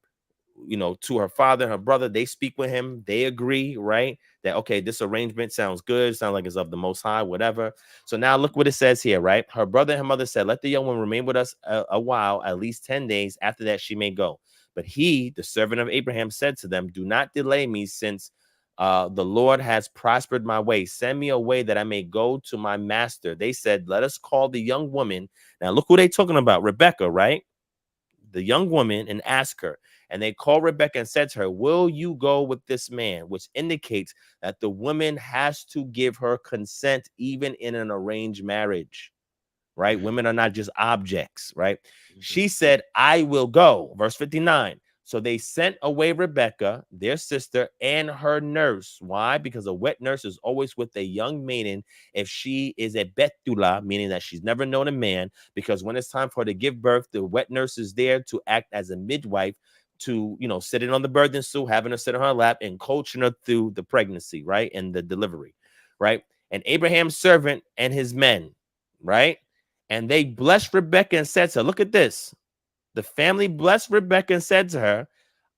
to her father, her brother. They speak with him. They agree, right, that, okay, this arrangement sounds good. Sounds like it's of the Most High, whatever. So now look what it says here, right? Her brother and her mother said, let the young one remain with us a while, at least 10 days. After that, she may go. But he, the servant of Abraham, said to them, do not delay me, since The Lord has prospered my way. Send me away that I may go to my master. They said, let us call the young woman. Now look who they talking about, Rebecca, right? The young woman, and ask her. And they called Rebecca and said to her, will you go with this man? Which indicates that the woman has to give her consent even in an arranged marriage, right? Mm-hmm. Women are not just objects, right? Mm-hmm. She said, I will go. Verse 59. So they sent away Rebecca, their sister, and her nurse. Why? Because a wet nurse is always with a young maiden if she is a betula, meaning that she's never known a man. Because when it's time for her to give birth, the wet nurse is there to act as a midwife, to, you know, sitting on the birthing stool, having her sit on her lap and coaching her through the pregnancy, right? And the delivery, right? And Abraham's servant and his men, right? And they blessed Rebecca and said to her, look at this. The family blessed Rebecca and said to her,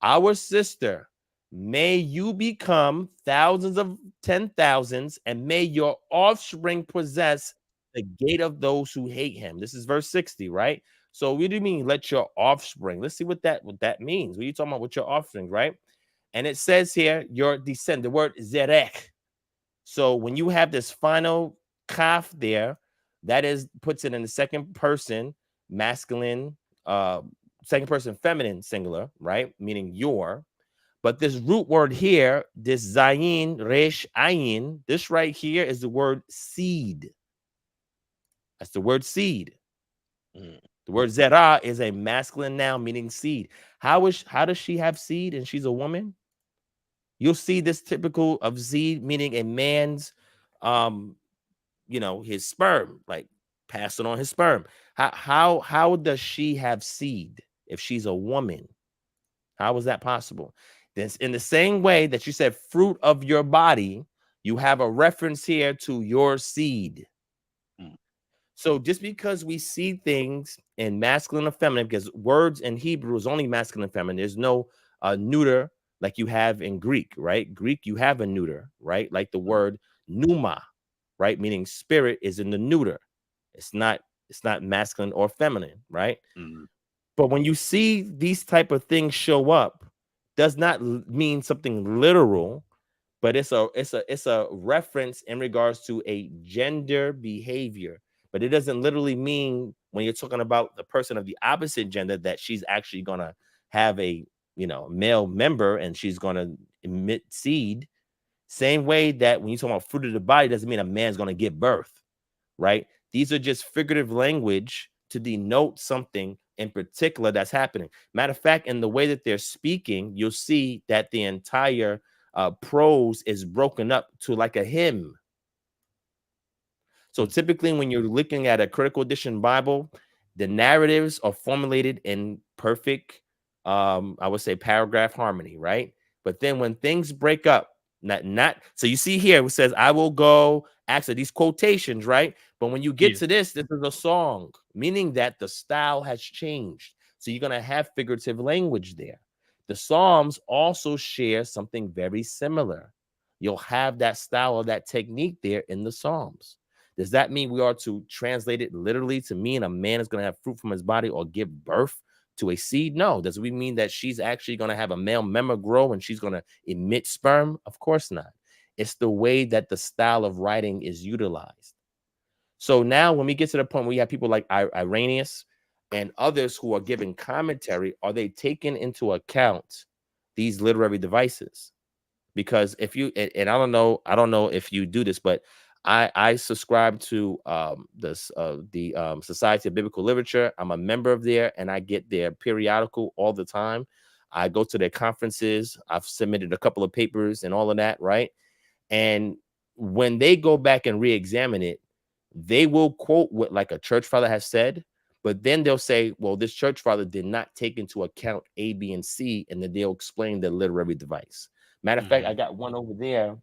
our sister, may you become thousands of 10,000s, and may your offspring possess the gate of those who hate him. This is verse 60, right? So what do you mean, let your offspring? Let's see what that means. What are you talking about with your offspring, right? And it says here, your descent, the word zerech. So when you have this final kaf there, that is puts it in the second person masculine, second person feminine singular, right? Meaning your. But this root word here, this zayin, resh, ayin, this right here is the word seed. That's the word seed. The word zera is a masculine noun meaning seed. How does she have seed and she's a woman? You'll see this typical of seed meaning a man's you know, his sperm, like passing on his sperm. How does she have seed if she's a woman? How is that possible? This in the same way that you said fruit of your body, you have a reference here to your seed. So just because we see things in masculine or feminine, because words in Hebrew is only masculine and feminine, there's no neuter like you have in Greek, right? Greek, you have a neuter, right? Like the word pneuma, right? Meaning spirit is in the neuter. It's not masculine or feminine, right? Mm-hmm. But when you see these type of things show up, does not mean something literal, but it's a reference in regards to a gender behavior. But it doesn't literally mean when you're talking about the person of the opposite gender that she's actually gonna have a, you know, male member and she's gonna emit seed. Same way that when you talk about fruit of the body, doesn't mean a man's gonna give birth, right? These are just figurative language to denote something in particular that's happening. Matter of fact, in the way that they're speaking, you'll see that the entire prose is broken up to like a hymn. So typically, when you're looking at a critical edition Bible, the narratives are formulated in perfect, I would say, paragraph harmony, right? But then when things break up, not so you see here, it says, "I will go." Actually, these quotations, right? But when you get Yeah. to this is a song, meaning that the style has changed. So you're gonna have figurative language there. The Psalms also share something very similar. You'll have that style or that technique there in the Psalms. Does that mean we are to translate it literally to mean a man is going to have fruit from his body or give birth to a seed? No. Does we mean that she's actually going to have a male member grow and she's going to emit sperm? Of course not. It's the way that the style of writing is utilized. So now when we get to the point where we have people like Irenaeus and others who are giving commentary, are they taking into account these literary devices? Because if you and I don't know if you do this, but I subscribe to the Society of Biblical Literature. I'm a member of there, and I get their periodical all the time. I go to their conferences. I've submitted a couple of papers and all of that, right? And when they go back and re-examine it, they will quote what like a church father has said, but then they'll say, well, this church father did not take into account A, B, and C, and then they'll explain the literary device. Matter of fact, I got one over there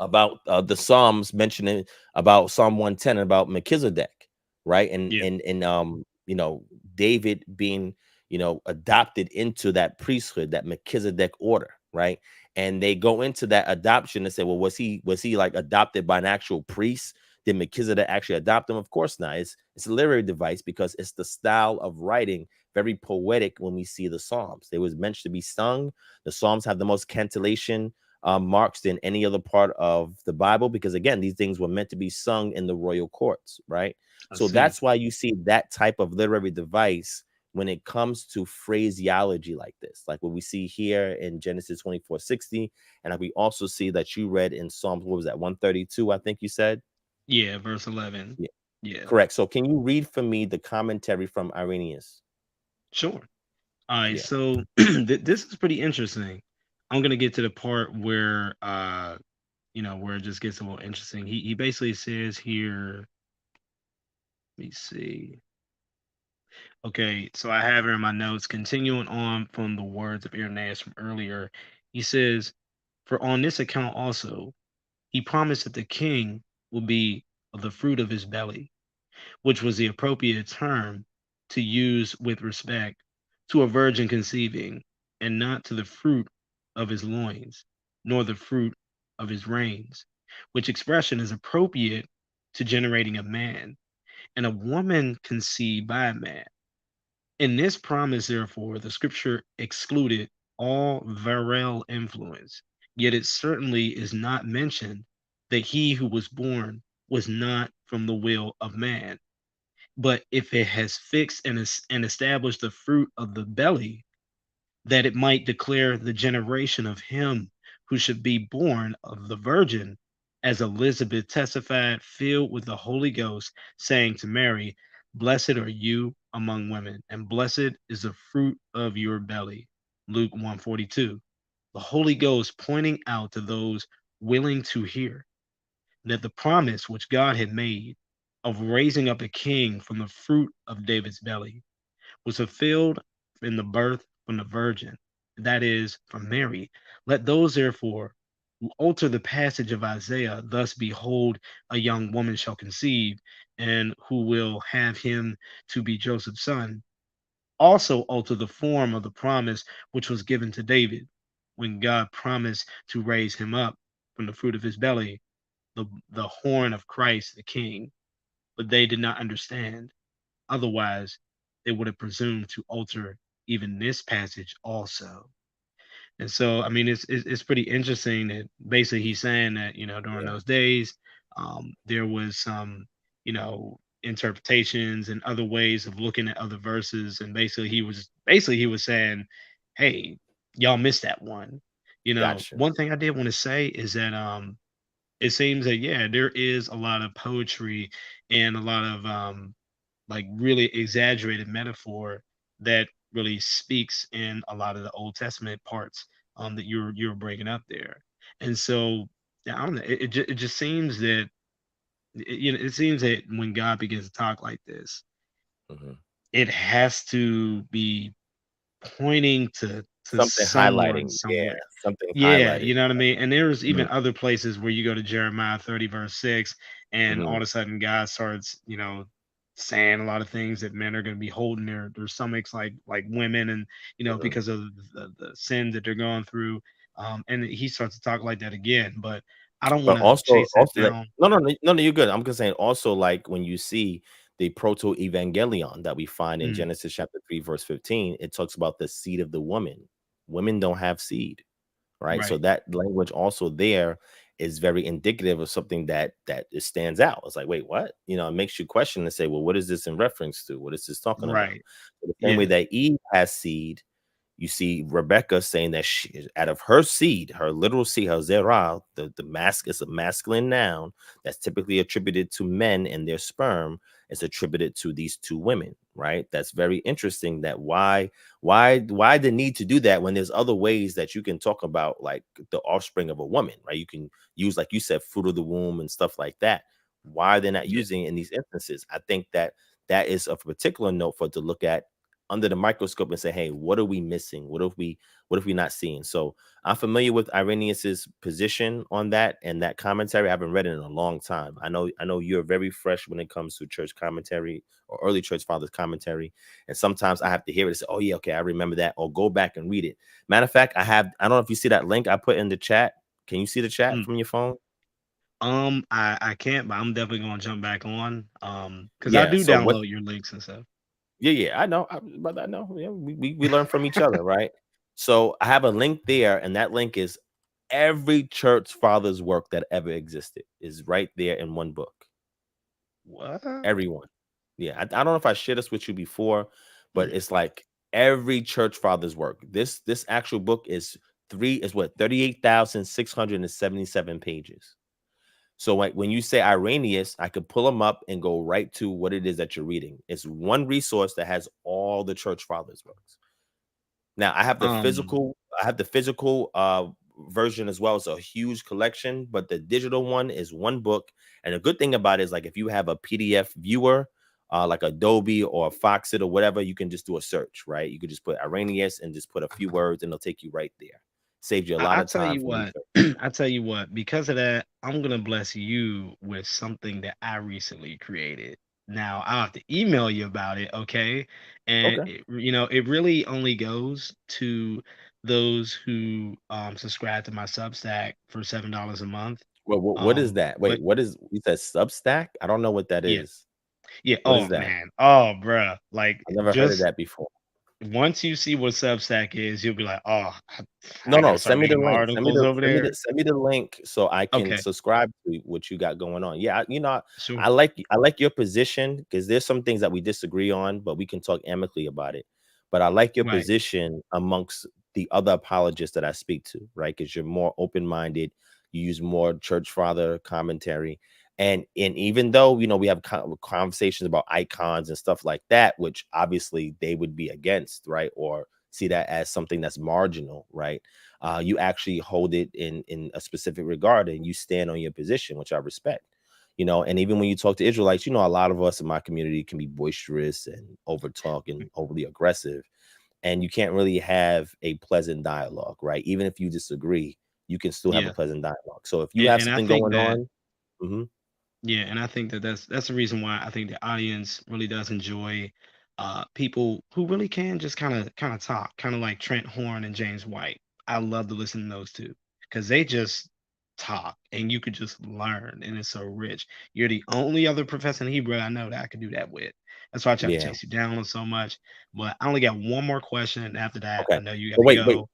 about the Psalms mentioning about Psalm 110 about Melchizedek, right? Yeah. And you know, David being, you know, adopted into that priesthood, that Melchizedek order, right? And they go into that adoption and say, well, was he like adopted by an actual priest? Did Melchizedek actually adopt him? Of course not. It's a literary device because it's the style of writing, very poetic when we see the Psalms. They was meant to be sung. The Psalms have the most cantillation marks than any other part of the Bible, because again, these things were meant to be sung in the royal courts, right? I So see. that's why you see that type of literary device when it comes to phraseology like this, like what we see here in Genesis 24:60, and we also see that you read in Psalms, what was that, 132, I think you said? Yeah, verse 11. Yeah, Yeah, correct. So can you read for me the commentary from Irenaeus? sure. All right, Yeah, so this is pretty interesting. I'm gonna get to the part where where it just gets a little interesting. He basically says here, let me see. Okay, so I have here in my notes, continuing on from the words of Irenaeus from earlier. He says, "For on this account also, he promised that the king will be of the fruit of his belly," which was the appropriate term to use with respect to a virgin conceiving, and not to the fruit of his loins, nor the fruit of his reins, which expression is appropriate to generating a man, and a woman conceived by a man. In this promise, therefore, the scripture excluded all virile influence, yet it certainly is not mentioned that he who was born was not from the will of man. But if it has fixed and established the fruit of the belly, that it might declare the generation of him who should be born of the virgin, as Elizabeth testified, filled with the Holy Ghost, saying to Mary, "Blessed are you among women, and blessed is the fruit of your belly." Luke 1:42. The Holy Ghost pointing out to those willing to hear that the promise which God had made of raising up a king from the fruit of David's belly was fulfilled in the birth from the virgin, that is, from Mary. Let those, therefore, who alter the passage of Isaiah, thus, "Behold, a young woman shall conceive, and who will have him to be Joseph's son," also alter the form of the promise which was given to David, when God promised to raise him up from the fruit of his belly, the horn of Christ the King. But they did not understand. Otherwise, they would have presumed to alter even this passage also. And so, I mean, it's pretty interesting that basically he's saying that during yeah, those days, there was some interpretations and other ways of looking at other verses, and basically he was saying, "Hey, y'all missed that one." gotcha. One thing I did want to say is that it seems that yeah, there is a lot of poetry and a lot of like really exaggerated metaphor that really speaks in a lot of the Old Testament parts that you're bringing up there. And so yeah, I don't know. It just seems that it seems that when God begins to talk like this, Hmm. it has to be pointing to Something someone highlighting, yeah, somewhere. something Yeah, highlighting. you know what I mean? And there's even Mhm, other places where you go to Jeremiah 30, verse 6, and all mhm, of a sudden God starts, saying a lot of things that men are going to be holding their stomachs like women, and mhm. because of the sin that they're going through. And he starts to talk like that again, but I don't want But to also chase that also that down. no, no, no, no, no, you're good. I'm just saying also, like, when you see the proto-evangelion that we find in Mm, Genesis chapter 3, verse 15, it talks about the seed of the woman. Women don't have seed, right? So right, that language also there is very indicative of something that it stands out. It's like, wait, what? It makes you question and say, well, what is this in reference to? What is this talking about? right, So the same way yeah, that Eve has seed, you see Rebecca saying that she, out of her seed, her literal seed, her zerah, the mask is a masculine noun that's typically attributed to men, and their sperm is attributed to these two women, right? That's very interesting. That why the need to do that when there's other ways that you can talk about, like the offspring of a woman, right? You can use, like you said, fruit of the womb and stuff like that. Why they're not yeah, using it in these instances? I think that is of particular note for to look at under the microscope and say, hey, what are we missing? What if we not seeing? So I'm familiar with Irenaeus's position on that and that commentary. I haven't read it in a long time. I know you're very fresh when it comes to church commentary or early church fathers commentary. And sometimes I have to hear it and say, oh yeah, okay, I remember that, or go back and read it. Matter of fact, I don't know if you see that link I put in the chat. Can you see the chat mm. from your phone? I can't, but I'm definitely gonna jump back on. Because I Yeah. do So what download your links and stuff. Yeah, yeah, I know, but I know, yeah, we learn from each other, right? So I have a link there, and that link is every church father's work that ever existed is right there in one book. What? Everyone. Yeah, I don't know if I shared this with you before, but Mm. it's like every church father's work. This actual book is 38,677 pages. So when you say Irenaeus, I could pull them up and go right to what it is that you're reading. It's one resource that has all the church fathers' works. Now Um, I have the physical version as well. It's a huge collection, but the digital one is one book. And the good thing about it is like if you have a PDF viewer, like Adobe or Foxit or whatever, you can just do a search, right? You could just put Irenaeus and just put a few words and it'll take you right there. Saves you a lot I of tell time you from what, research. I tell you what, because of that, I'm gonna bless you with something that I recently created. Now I'll have to email you about it, okay? And Okay. it really only goes to those who subscribe to my Substack for $7 a month. Well, what is that? But Wait, what is you said Substack? I don't know what that yeah, is. yeah. What Oh is that? man, oh bruh, like I've never heard of just that before. once you see what Substack is, you'll be like, oh, No, I no, gotta start send me the reading my link. articles over there. Send me the link so I can Okay, subscribe to what you got going on. Yeah, sure, I like your position because there's some things that we disagree on, but we can talk amicably about it. But I like your right. position amongst the other apologists that I speak to, right? Because you're more open-minded, you use more church father commentary. And even though we have conversations about icons and stuff like that, which obviously they would be against, right? Or see that as something that's marginal, right? You actually hold it in a specific regard and you stand on your position, which I respect. And even when you talk to Israelites, a lot of us in my community can be boisterous and over talk and overly aggressive, and you can't really have a pleasant dialogue, right? Even if you disagree, you can still have a Yeah, pleasant dialogue. So if you have and I something think going that on, mhm, yeah, and I think that that's the reason why I think the audience really does enjoy people who really can just kind of talk, kind of like Trent Horn and James White. I love to listen to those two because they just talk and you could just learn and it's so rich. You're the only other professor in Hebrew I know that I could do that with. That's why I try to yeah, chase you down on so much. But I only got one more question, and after that, okay. I know you got But to wait. go.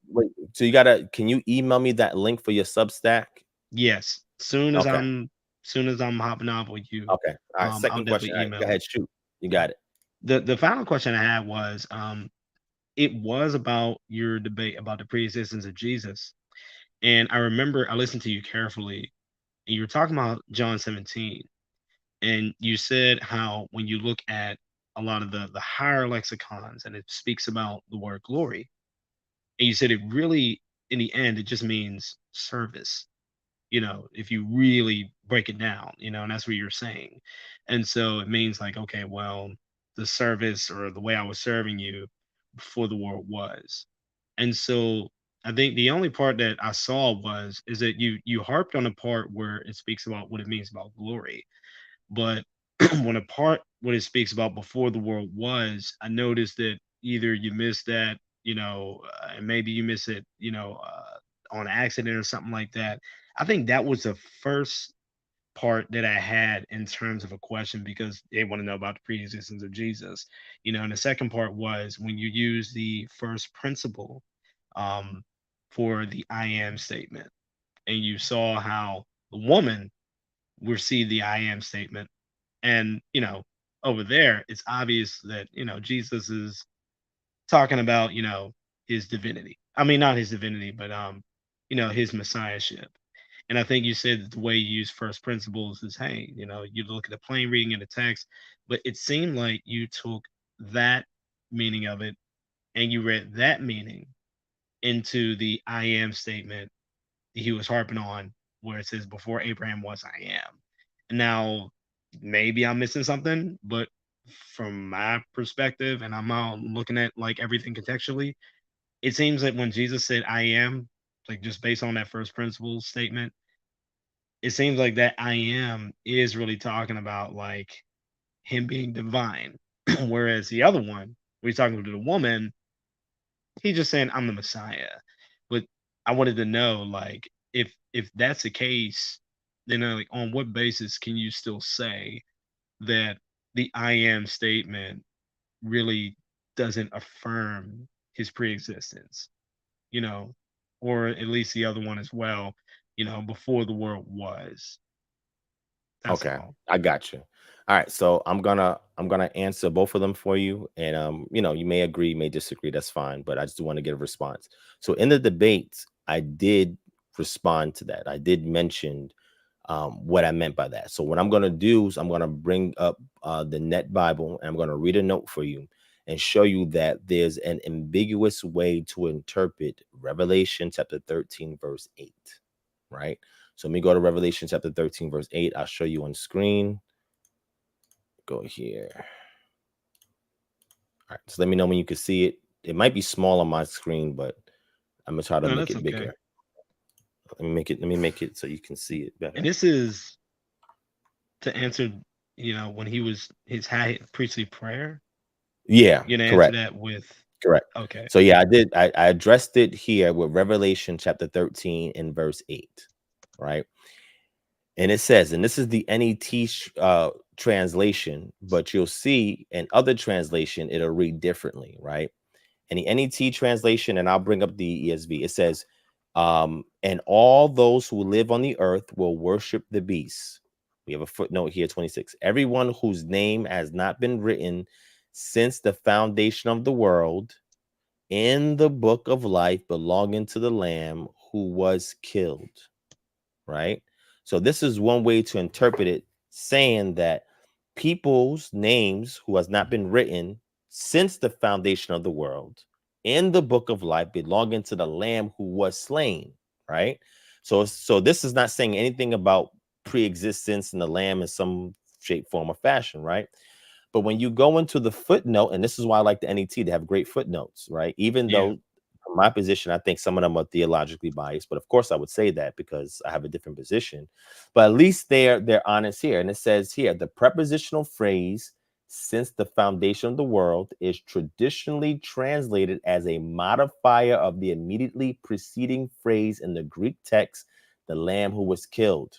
So can you email me that link for your Substack? Yes, Okay. soon as I'm hopping off with you, Okay. All right. I'll Second question. definitely All right. Go email it. ahead. Shoot. You Yeah. got it. The final question I had was it was about your debate about the pre-existence of Jesus. And I remember I listened to you carefully and you were talking about John 17. And you said how when you look at a lot of the higher lexicons and it speaks about the word glory, and you said it really in the end it just means service, if you really break it down, and that's what you're saying. And so it means like, okay, well, the service or the way I was serving you before the world was. And so I think the only part that I saw was is that you harped on a part where it speaks about what it means about glory. But when it speaks about before the world was, I noticed that either you missed that, and maybe you miss it, on accident or something like that. I think that was the first part that I had in terms of a question because they want to know about the pre-existence of Jesus, and the second part was when you use the first principle um, for the I am statement, and you saw how the woman received the I am statement, and over there it's obvious that Jesus is talking about his divinity. I mean, not his divinity, but his messiahship. And I think you said that the way you use first principles is, hey, you look at the plain reading of the text, but it seemed like you took that meaning of it and you read that meaning into the I am statement that he was harping on, where it says, before Abraham was, I am. Now, maybe I'm missing something, but from my perspective, and I'm out looking at like everything contextually, it seems like when Jesus said, I am, like just based on that first principle statement, it seems like that I am is really talking about like him being divine. Whereas the other one, where he's talking to the woman, he's just saying, I'm the Messiah. But I wanted to know, like, if that's the case, then like on what basis can you still say that the I am statement really doesn't affirm his pre-existence? You know? or at least the other one as well, before the world was. That's Okay, all. I got you. All right, so I'm gonna answer both of them for you, and you may agree, may disagree. That's fine, but I just want to get a response. So in the debate, I did respond to that. I did mention what I meant by that. So what I'm gonna do is I'm gonna bring up the Net Bible, and I'm gonna read a note for you and show you that there's an ambiguous way to interpret Revelation chapter 13, verse 8. Right. So let me go to Revelation chapter 13, verse 8. I'll show you on screen. Go here. All right. So let me know when you can see it. It might be small on my screen, but I'm gonna try to No, make that's it okay. bigger. Let me make it so you can see it And better. this is to answer, when he was his high priestly prayer. Yeah, You're gonna answer correct. that with Correct. okay. So yeah, I did. I addressed it here with Revelation chapter 13 and verse 8. Right. And it says, and this is the NET translation, but you'll see in other translation, it'll read differently, right? And the NET translation, and I'll bring up the ESV, it says, and all those who live on the earth will worship the beast. We have a footnote here, 26. Everyone whose name has not been written since the foundation of the world in the book of life belonging to the Lamb who was killed, right? So this is one way to interpret it, saying that people's names who has not been written since the foundation of the world in the book of life belonging to the Lamb who was slain, right? So this is not saying anything about pre-existence in the Lamb in some shape, form, or fashion, right? But when you go into the footnote, and this is why I like the NET, they have great footnotes, right? Even Yeah. though from my position, I think some of them are theologically biased, but of course I would say that because I have a different position. But at least they're honest here. And it says here, the prepositional phrase since the foundation of the world is traditionally translated as a modifier of the immediately preceding phrase in the Greek text, the lamb who was killed.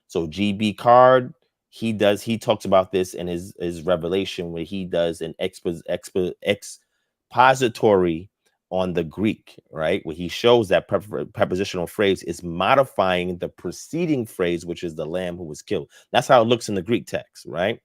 So GB Card, he talks about this in his revelation where he does an expository on the Greek, right? Where he shows that prepositional phrase is modifying the preceding phrase, which is the lamb who was killed. That's how it looks in the Greek text, right?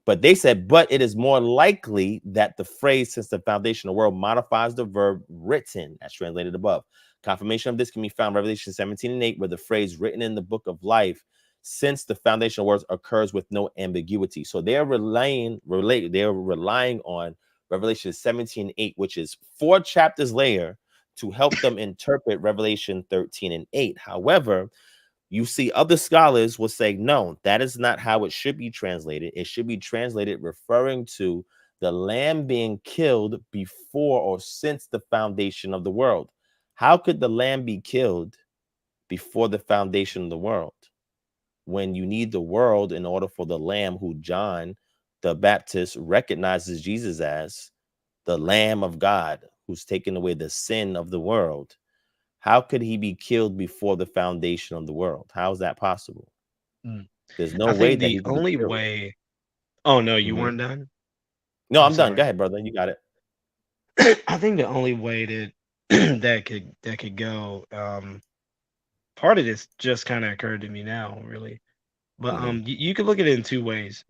But they said, but it is more likely that the phrase since the foundation of the world modifies the verb written, as translated above. Confirmation of this can be found in Revelation 17 and 8, where the phrase written in the book of life since the foundational words occurs with no ambiguity. So they're relying on Revelation 17:8, which is 4 chapters later, to help them interpret Revelation 13 and 8. However, you see other scholars will say, no, that is not how it should be translated. It should be translated referring to the lamb being killed before or since the foundation of the world. How could the lamb be killed before the foundation of the world, when you need the world in order for the lamb who John the Baptist recognizes Jesus as the Lamb of God who's taken away the sin of the world? How could he be killed before the foundation of the world? How is that possible? Mm. There's no I way think that the he could be only killed. way. Oh no, you Mhm. weren't done. No, I'm I'm done. Go sorry. ahead, brother. You got it. I think the only way that that could go. Part of this just kind of occurred to me now, really. But Mhm. you could look at it in two ways.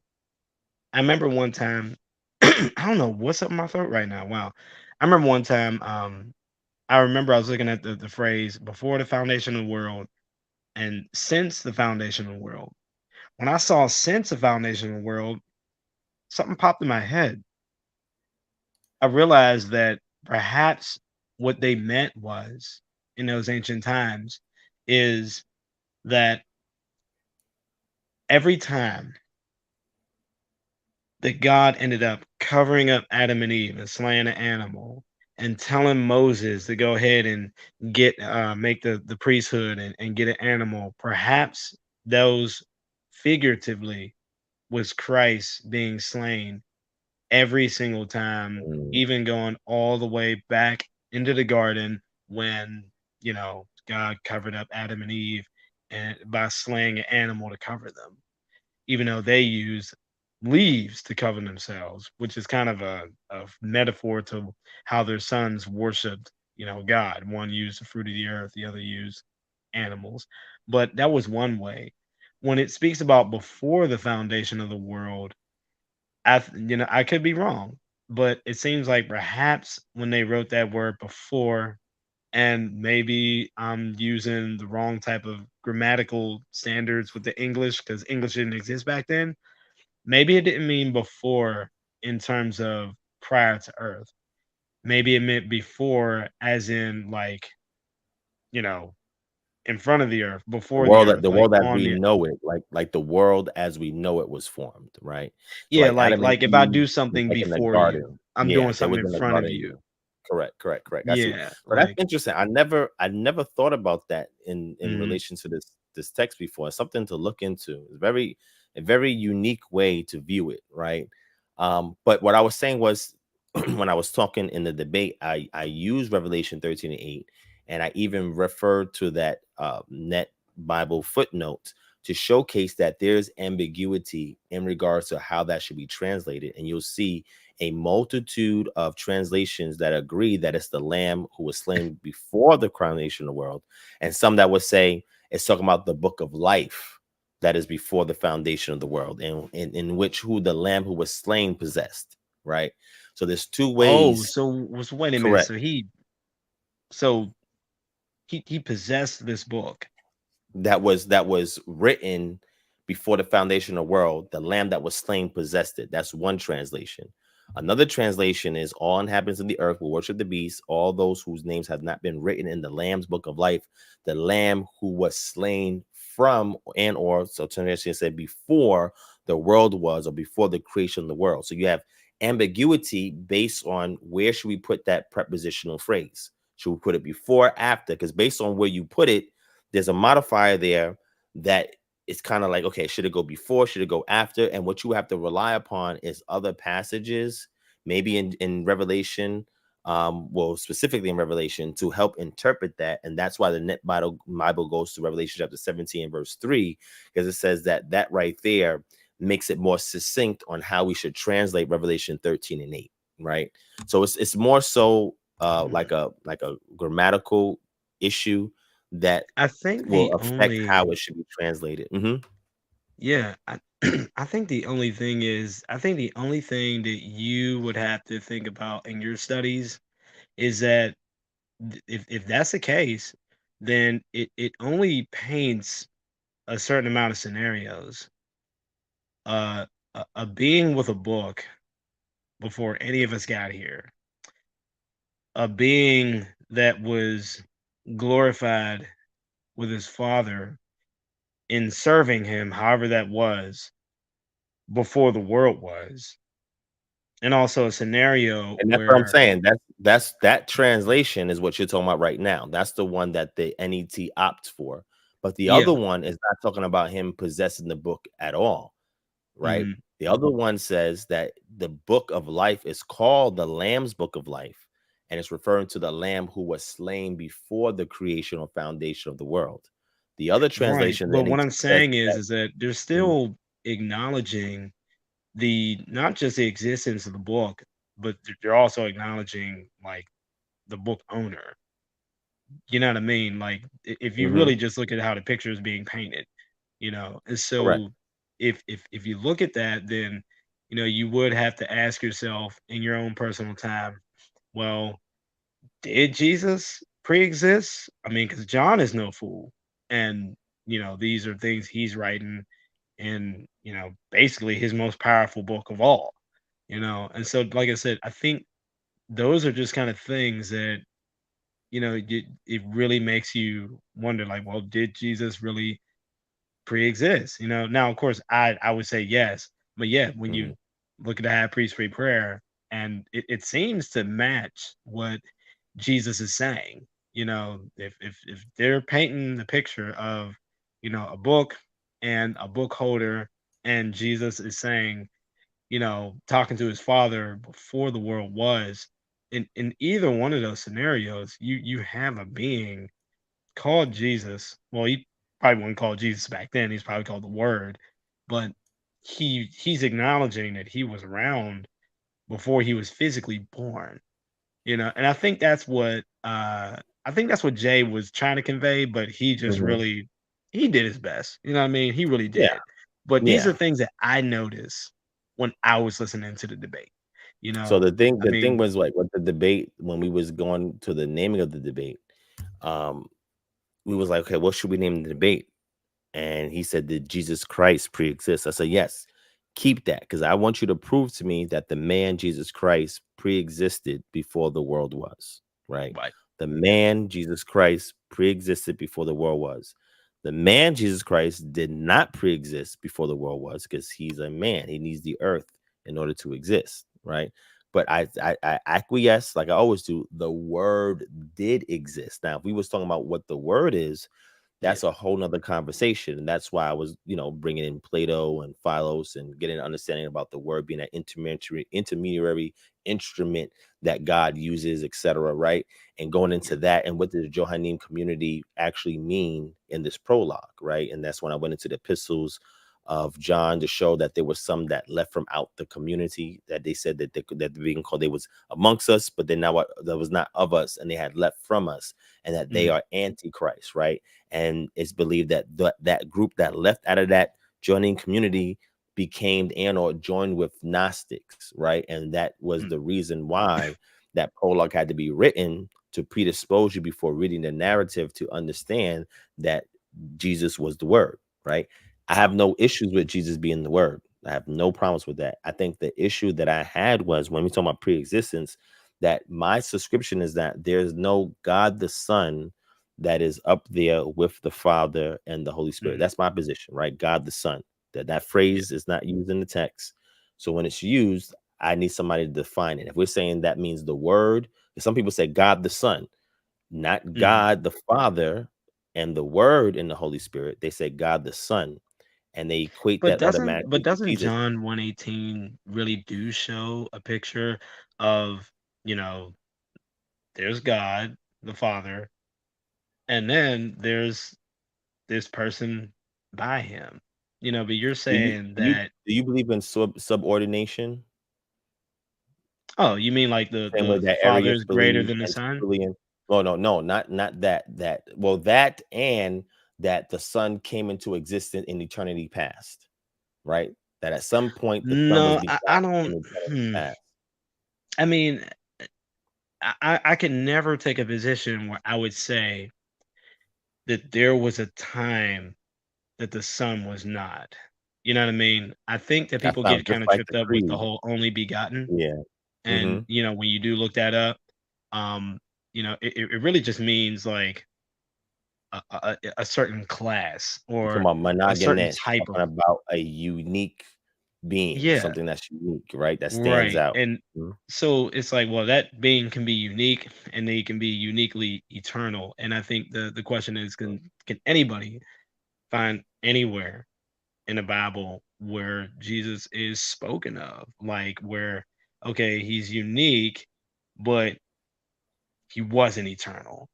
I remember one time. I don't know what's up in my throat right now. Wow. I remember one time. I remember I was looking at the phrase before the foundation of the world and since the foundation of the world. When I saw since the foundation of the world, something popped in my head. I realized that perhaps what they meant was in those ancient times is that every time that God ended up covering up Adam and Eve and slaying an animal and telling Moses to go ahead and get make the priesthood and get an animal, perhaps those figuratively was Christ being slain every single time, Mm, even going all the way back into the garden when, God covered up Adam and Eve and by slaying an animal to cover them, even though they use leaves to cover themselves, which is kind of a metaphor to how their sons worshiped, God. One used the fruit of the earth, the other used animals. But that was one way. When it speaks about before the foundation of the world, I could be wrong, but it seems like perhaps when they wrote that word before, and maybe I'm using the wrong type of grammatical standards with the English because English didn't exist back then. Maybe it didn't mean before in terms of prior to Earth. Maybe it meant before, as in like, you know, in front of the Earth, The before the world, Earth, the like world as on we the know it, like the world as we know it was formed, right? So yeah, like like Adam and like if I Eve do was something like in the before you, garden. I'm doing Yeah, they something was in in the front of garden. you. Correct. I see. Yeah, But that's like interesting. I never thought about that in mhm. relation to this text before. It's something to look into. It's a very unique way to view it, right? But what I was saying was when I was talking in the debate, I used Revelation 13 and 8, and I even referred to that net Bible footnote to showcase that there's ambiguity in regards to how that should be translated. And you'll see a multitude of translations that agree that it's the lamb who was slain before the coronation of the world, and some that would say it's talking about the book of life that is before the foundation of the world, and in which who the lamb who was slain possessed, right? So there's two Oh, ways. so wait a minute. Correct. So he possessed this book. That was written before the foundation of the world. The lamb that was slain possessed it. That's one translation. Another translation is all inhabitants of the earth will worship the beast, all those whose names have not been written in the lamb's book of life, the lamb who was slain from and or so translation said before the world was, or before the creation of the world. So you have ambiguity based on where should we put that prepositional phrase. Should we put it before, after? Because based on where you put it, there's a modifier there that it's kind of like, okay, should it go before, should it go after? And what you have to rely upon is other passages, maybe in Revelation, well, specifically in Revelation, to help interpret that. And that's why the net Bible goes to Revelation chapter 17 and verse 3, because it says that right there makes it more succinct on how we should translate Revelation 13 and 8, right? So it's more so Mhm. like a grammatical issue that I think will the affect only how it should be translated. Mhm. yeah, I think the only thing is I think the only thing that you would have to think about in your studies is that if that's the case, then it only paints a certain amount of scenarios. A being with a book before any of us got here, a being that was glorified with his father in serving him, however that was before the world was, and also a scenario And that's what I'm where saying. That translation is what you're talking about right now. That's the one that the NET opts for. But the other yeah, one is not talking about him possessing the book at all, right? mhm, The other one says that the book of life is called the Lamb's book of life, and it's referring to the Lamb who was slain before the creation or foundation of the world. The other right. translation, the But what I'm NET says saying that. is that they're Mhm. still acknowledging the not just the existence of the book, but they're also acknowledging like the book owner. You know what I mean? Like if you Mhm. really just look at how the picture is being painted, and Correct. so if you look at that, then you would have to ask yourself in your own personal time, well, did Jesus pre-exist? I mean, because John is no fool, and these are things he's writing in basically his most powerful book of all. And so like I said, I think those are just kind of things that it really makes you wonder, like, well, did Jesus really pre-exist? Now of course I would say yes, but yeah, when you Mhm. look at the high priest free prayer, and it seems to match what Jesus is saying. If they're painting the picture of a book and a book holder, and Jesus is saying, talking to his father before the world was, in either one of those scenarios, you have a being called Jesus. Well, he probably wasn't called Jesus back then. He's probably called the Word, but he's acknowledging that he was around before he was physically born. And I think that's what Jay was trying to convey, but he just Mhm. really he did his best. You know what I mean? He really Yeah, did. But these are yeah. things that I noticed when I was listening to the debate. So I the thing mean, was like with the debate when we was going to the naming of the debate, um, we was like, okay, what should we name the debate? And he said, "Did Jesus Christ pre-exist?" I said, "Yes, keep that because I want you to prove to me that the man Jesus Christ pre-existed before the world was." Right? right. The man Jesus Christ pre-existed before the world was. The man Jesus Christ did not pre-exist before the world was because he's a man. He needs the earth in order to exist. Right? But I acquiesce like I always do. The word did exist. Now, if we was talking about what the word is, Yeah. that's a whole nother conversation. And that's why I was, bringing in Plato and Philos and getting an understanding about the word being an intermediary instrument that God uses, etc. Right. And going into Yeah. that and what did the Johannine community actually mean in this prologue, right? And that's when I went into the epistles of John to show that there was some that left from out the community that they said that that being called they was amongst us, but then now what that was not of us and they had left from us and that they Mhm. are antichrist, right? And it's believed that that group that left out of that joining community became and or joined with Gnostics, right? And that was Mm. the reason why that prologue had to be written to predispose you before reading the narrative to understand that Jesus was the word, right? I have Wow. no issues with Jesus being the word. I have no problems with that. I think the issue that I had was when we talk about pre-existence, that my subscription is that there's no God the Son that is up there with the Father and the Holy Spirit. Mhm. That's my position, right? God the Son. That Yeah. phrase is not used in the text. So when it's used, I need somebody to define it. If we're saying that means the word, 'cause some people say God the Son, not Mhm. God the Father and the Word and the Holy Spirit. They say God the Son, and they equate But that doesn't automatically but to doesn't Jesus. John 1:18 really do show a picture of, you know, there's God, the Father, and then there's this person by him. But you're Do you saying do you that, do you believe in subordination? oh, you mean like The same way the that Father Arius is greater believed than the and Son? Tertullian. Well, no, not that. Well, that and that the Son came into existence in eternity past, right? That at some point the Son was No, I begotten in don't. eternity past. I mean, I can never take a position where I would say that there was a time that the Son was not. You know what I mean? I think that That's people not get just kind of like tripped the up with the creed. whole only begotten. Yeah. And Mm-hmm. when you do look that up, it really just means like a certain class You're talking or about a certain monogamous. You're type of. talking about a unique being, Yeah, something that's unique, right? That stands right. out. And Mhm. so it's like, well, that being can be unique and they can be uniquely eternal. And I think the question is, can anybody find anywhere in the Bible where Jesus is spoken of, like where, okay, he's unique, but he wasn't eternal.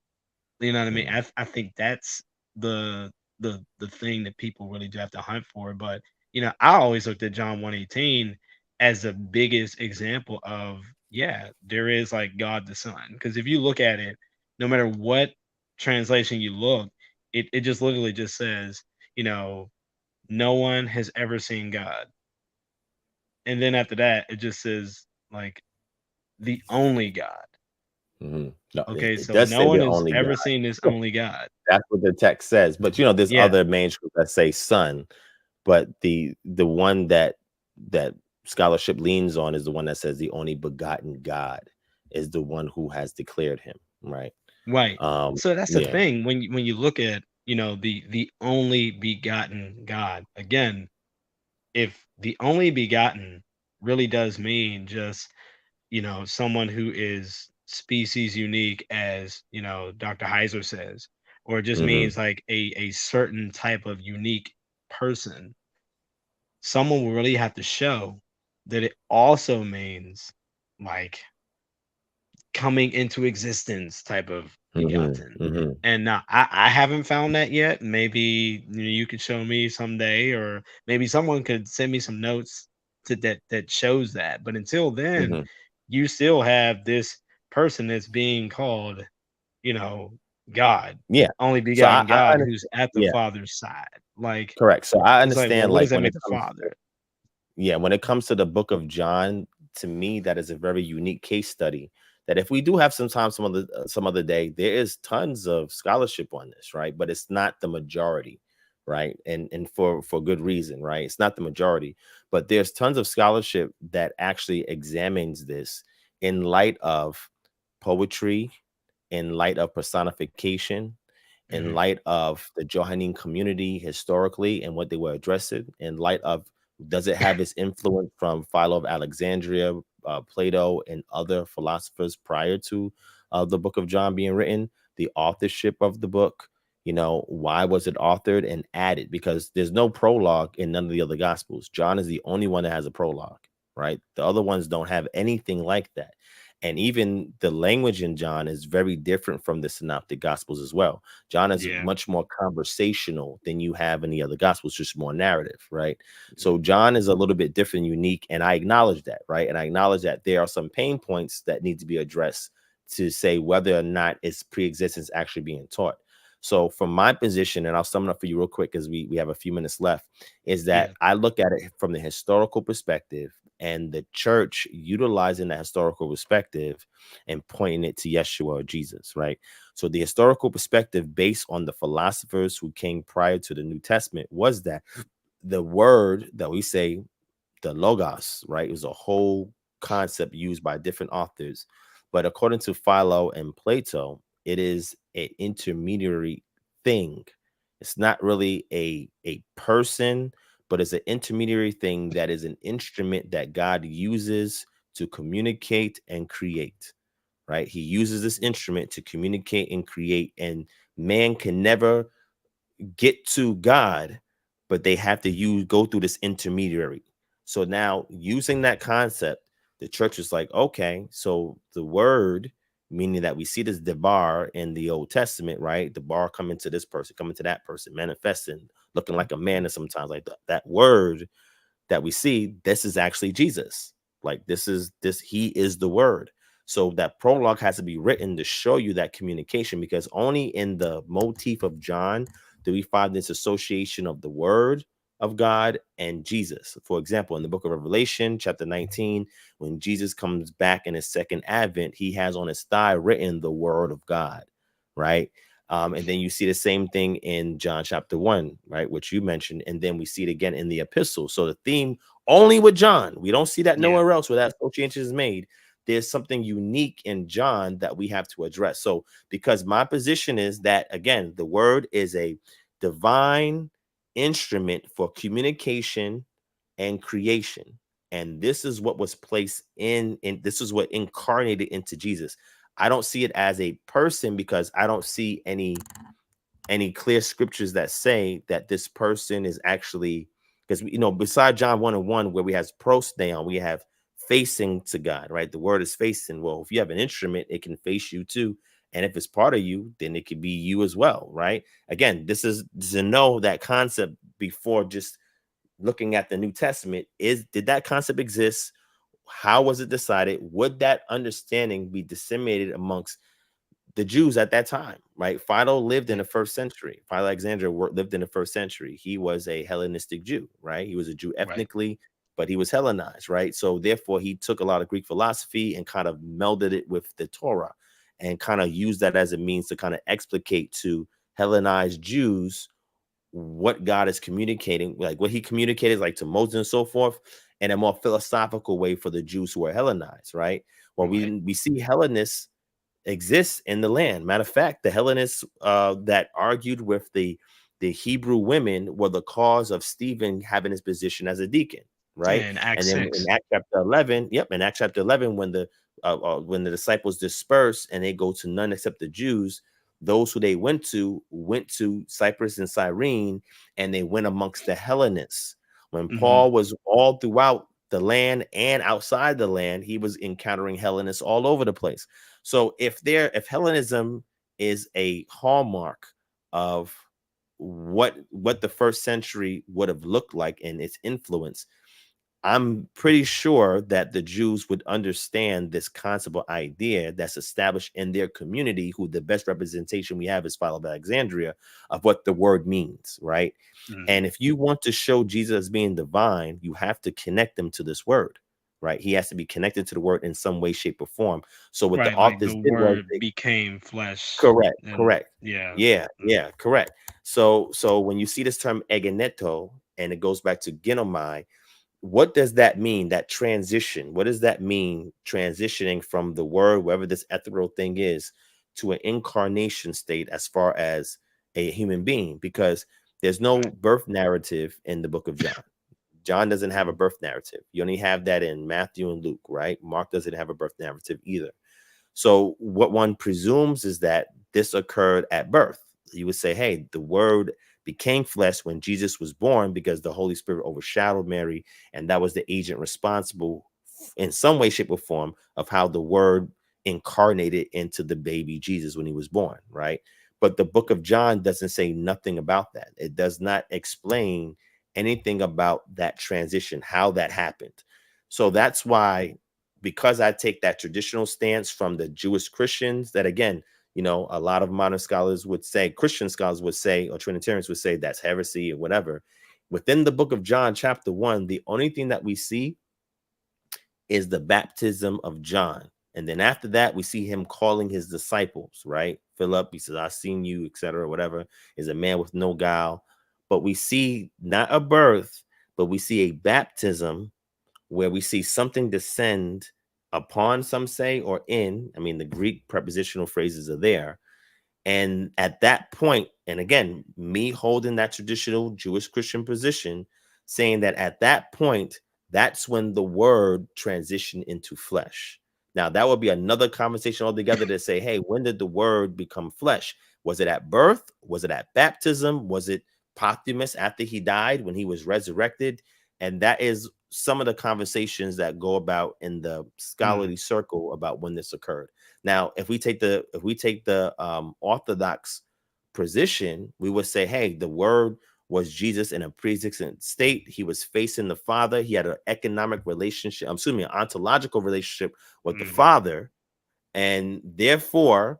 You know what I mean? Mm, I think that's the the thing that people really do have to hunt for. But I always looked at John 1:18 as the biggest example of, yeah, there is like God the Son. Because if you look at it, no matter what translation you look, it just literally just says, you know, no one has ever seen God. And then after that, it just says like the only God. mhm. No, Okay, it so does no say one the has only ever God. seen this only God. That's what the text says. But there's Yeah. other manuscripts that say son, but the one that scholarship leans on is the one that says the only begotten God is the one who has declared him, right? Right. So that's the Yeah. thing when you look at, the only begotten God. Again, if the only begotten really does mean just, someone who is species unique as, Dr. Heiser says, or it just Hmm. means like a certain type of unique person, someone will really have to show that it also means like coming into existence type of Hmm. begotten. Hmm. And now I haven't found that yet. Maybe you could show me someday, or maybe someone could send me some notes that shows that. But until then, Hmm. you still have this. person that's being called, you know, God, Yeah. only So begotten I God, under who's at the yeah, Father's side. Like, correct. So I it's like, well, understand, what does like, that when make it the comes to, Father? yeah, when it comes to the book of John, to me, that is a very unique case study. That if we do have some time, some other day, there is tons of scholarship on this, right? But it's not the majority, right? And for good reason, right? It's not the majority, but there's tons of scholarship that actually examines this in light of poetry, in light of personification, in Hmm. light of the Johannine community historically and what they were addressing, in light of does it have its influence from Philo of Alexandria, Plato, and other philosophers prior to the book of John being written, the authorship of the book, why was it authored and added? Because there's no prologue in none of the other gospels. John is the only one that has a prologue, right? The other ones don't have anything like that. And even the language in John is very different from the synoptic gospels as well. John is Yeah. much more conversational than you have in the other gospels, just more narrative, right? So John is a little bit different, unique, and I acknowledge that, right? And I acknowledge that there are some pain points that need to be addressed to say whether or not its pre-existence actually being taught. So from my position, and I'll sum it up for you real quick because we have a few minutes left, is that Yeah. I look at it from the historical perspective and the church utilizing the historical perspective and pointing it to Yeshua or Jesus, right? So the historical perspective based on the philosophers who came prior to the New Testament was that the word that we say, the logos, right, is a whole concept used by different authors. But according to Philo and Plato, it is an intermediary thing. It's not really a person, but it's an intermediary thing that is an instrument that God uses to communicate and create, right? He uses this instrument to communicate and create, and man can never get to God, but they have to go through this intermediary. So now, using that concept, the church is like, okay, so the word, meaning that we see this debar in the Old Testament, right? The bar coming to this person, coming to that person, manifesting, looking like a man, and sometimes like that word that we see, this is actually Jesus. Like he is the word. So that prologue has to be written to show you that communication, because only in the motif of John do we find this association of the word of God and Jesus. For example, in the book of Revelation, chapter 19, when Jesus comes back in his second advent, he has on his thigh written the word of God, right? And then you see the same thing in John chapter 1, right, which you mentioned. And then we see it again in the epistle. So the theme only with John, we don't see that Yeah. nowhere else where that association is made. There's something unique in John that we have to address. So because my position is that, again, the word is a divine instrument for communication and creation. And this is what was placed in this is what incarnated into Jesus. I don't see it as a person because I don't see any clear scriptures that say that this person is actually, because beside John 1:1, where we have prostheon, we have facing to God, right? The word is facing. Well, if you have an instrument, it can face you too. And if it's part of you, then it could be you as well, right? Again, this is to know that concept before just looking at the New Testament. Did that concept exist? How was it decided? Would that understanding be disseminated amongst the Jews at that time, right? Philo lived in Yeah. the first century. Philo Alexander lived in the first century. He was a Hellenistic Jew, right? He was a Jew Right. ethnically, but he was Hellenized, right? So therefore, he took a lot of Greek philosophy and kind of melded it with the Torah and kind of used that as a means to kind of explicate to Hellenized Jews what God is communicating, like what he communicated, like to Moses and so forth, in a more philosophical way for the Jews who are Hellenized, right? Well, Right. we see Hellenists exists in the land. Matter of fact, the Hellenists that argued with the Hebrew women were the cause of Stephen having his position as a deacon, right? And And Acts then in 6. Acts chapter 11, in Acts chapter 11, when the disciples dispersed and they go to none except the Jews, those who they went to Cyprus and Cyrene, and they went amongst the Hellenists. When Hmm. Paul was all throughout the land and outside the land, he was encountering Hellenists all over the place. So if Hellenism is a hallmark of what the first century would have looked like in its influence, I'm pretty sure that the Jews would understand this concept or idea that's established in their community, who the best representation we have is Philo of Alexandria, of what the word means, right? Mhm. And if you want to show Jesus as being divine, you have to connect them to this word, right? He has to be connected to the word in some way, shape, or form. So what the Right, like the authors did was word they became flesh correct, and correct. yeah. Yeah, Mm, yeah, correct. So when you see this term egeneto, and it goes back to genomai, what does that mean? That transition. What does that mean? Transitioning from the word, wherever this ethereal thing is, to an incarnation state as far as a human being, because there's no right. birth narrative in the book of John. John doesn't have a Mhm. birth narrative. You only have that in Matthew and Luke, right? Mark doesn't have a birth narrative either. So what one presumes is that this occurred at birth. You would say, hey, the word became flesh when Jesus was born because the Holy Spirit overshadowed Mary, and that was the agent responsible in some way, shape, or form of how the word incarnated into the baby Jesus when he was born, right? But the book of John doesn't say nothing about that. It does not explain anything about that transition, how that happened. So that's why, because I take that traditional stance from the Jewish Christians, that again, a lot of modern scholars would say, Christian scholars would say, or Trinitarians would say that's heresy or whatever. Within the book of John, chapter 1, the only thing that we see is the baptism of John. And then after that, we see him calling his disciples, right? Philip, he says, I've seen you, etc., whatever, is a man with no guile. But we see not a birth, but we see a baptism where we see something descend upon, some say, or in. I mean, the Greek prepositional phrases are there. And at that point, and again, me holding that traditional Jewish Christian position, saying that at that point, that's when the word transitioned into flesh. Now, that would be another conversation altogether to say, hey, when did the word become flesh? Was it at birth? Was it at baptism? Was it posthumous after he died when he was resurrected? And that is some of the conversations that go about in the Mm, scholarly circle about when this occurred. Now, if we take the orthodox position, we would say, hey, the word was Jesus in a pre-existent state. He was facing the Father. He had an economic relationship, excuse me, an ontological relationship with the mhm, Father, and therefore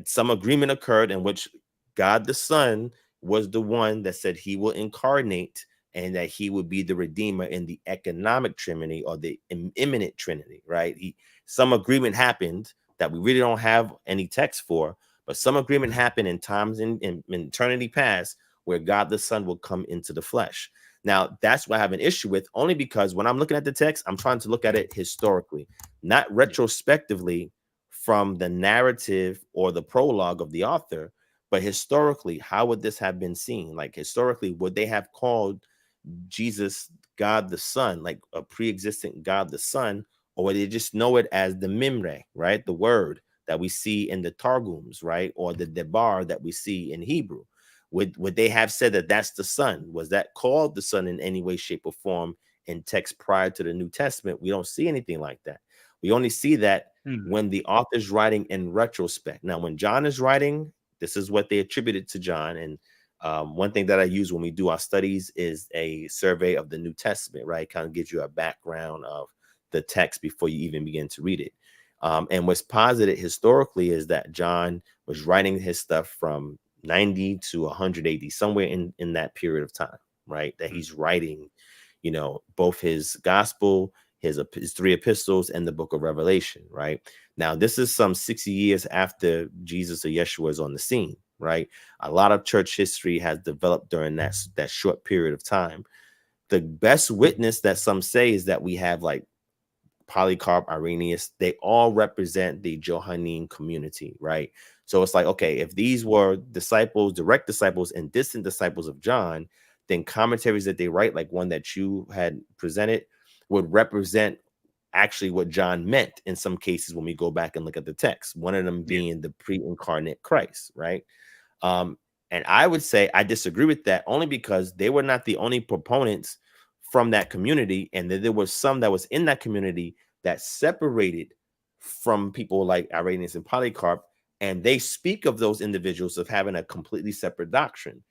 some agreement occurred in which God the Son was the one that said he will incarnate and that he would be the redeemer in the economic trinity or the imminent trinity, right? Some agreement happened that we really don't have any text for, but some agreement happened in times in eternity past where God the Son will come into the flesh. Now, that's what I have an issue with, only because when I'm looking at the text, I'm trying to look at mm, it historically, not yeah, retrospectively from the narrative or the prologue of the author, but historically, how would this have been seen? Like historically, would they have called Jesus God the Son, like a pre-existent God the Son, or would they just know it as the Mimre, right? The word that we see in the Targums, right? Or the Debar that we see in Hebrew. Would they have said that that's the Son? Was that called the Son in any way, shape, or form in text prior to the New Testament? We don't see anything like that. We only see that mm, when the author's writing in retrospect. Now, when John is writing, this is what they attributed to John. And one thing that I use when we do our studies is a survey of the New Testament, right? Kind of gives you a background of the text before you even begin to read it. And what's posited historically is that John was writing his stuff from 90 to 100 AD, somewhere in that period of time, right? That mm, he's writing, both his gospel, his three epistles, and the book of Revelation, right? Now, this is some 60 years after Jesus or Yeshua is on the scene, right? A lot of church history has developed during that short period of time. The best witness that some say is that we have like Polycarp, Irenaeus, they all represent the Johannine community, right? So it's like, okay, if these were disciples, direct disciples, and distant disciples of John, then commentaries that they write, like one that you had presented, would represent actually what John meant in some cases when we go back and look at the text. One of them yeah, being the pre-incarnate Christ, right? Um, and I would say I disagree with that only because they were not the only proponents from that community, and that there was some that was in that community that separated from people like Irenaeus and Polycarp, and they speak of those individuals of having a completely separate doctrine.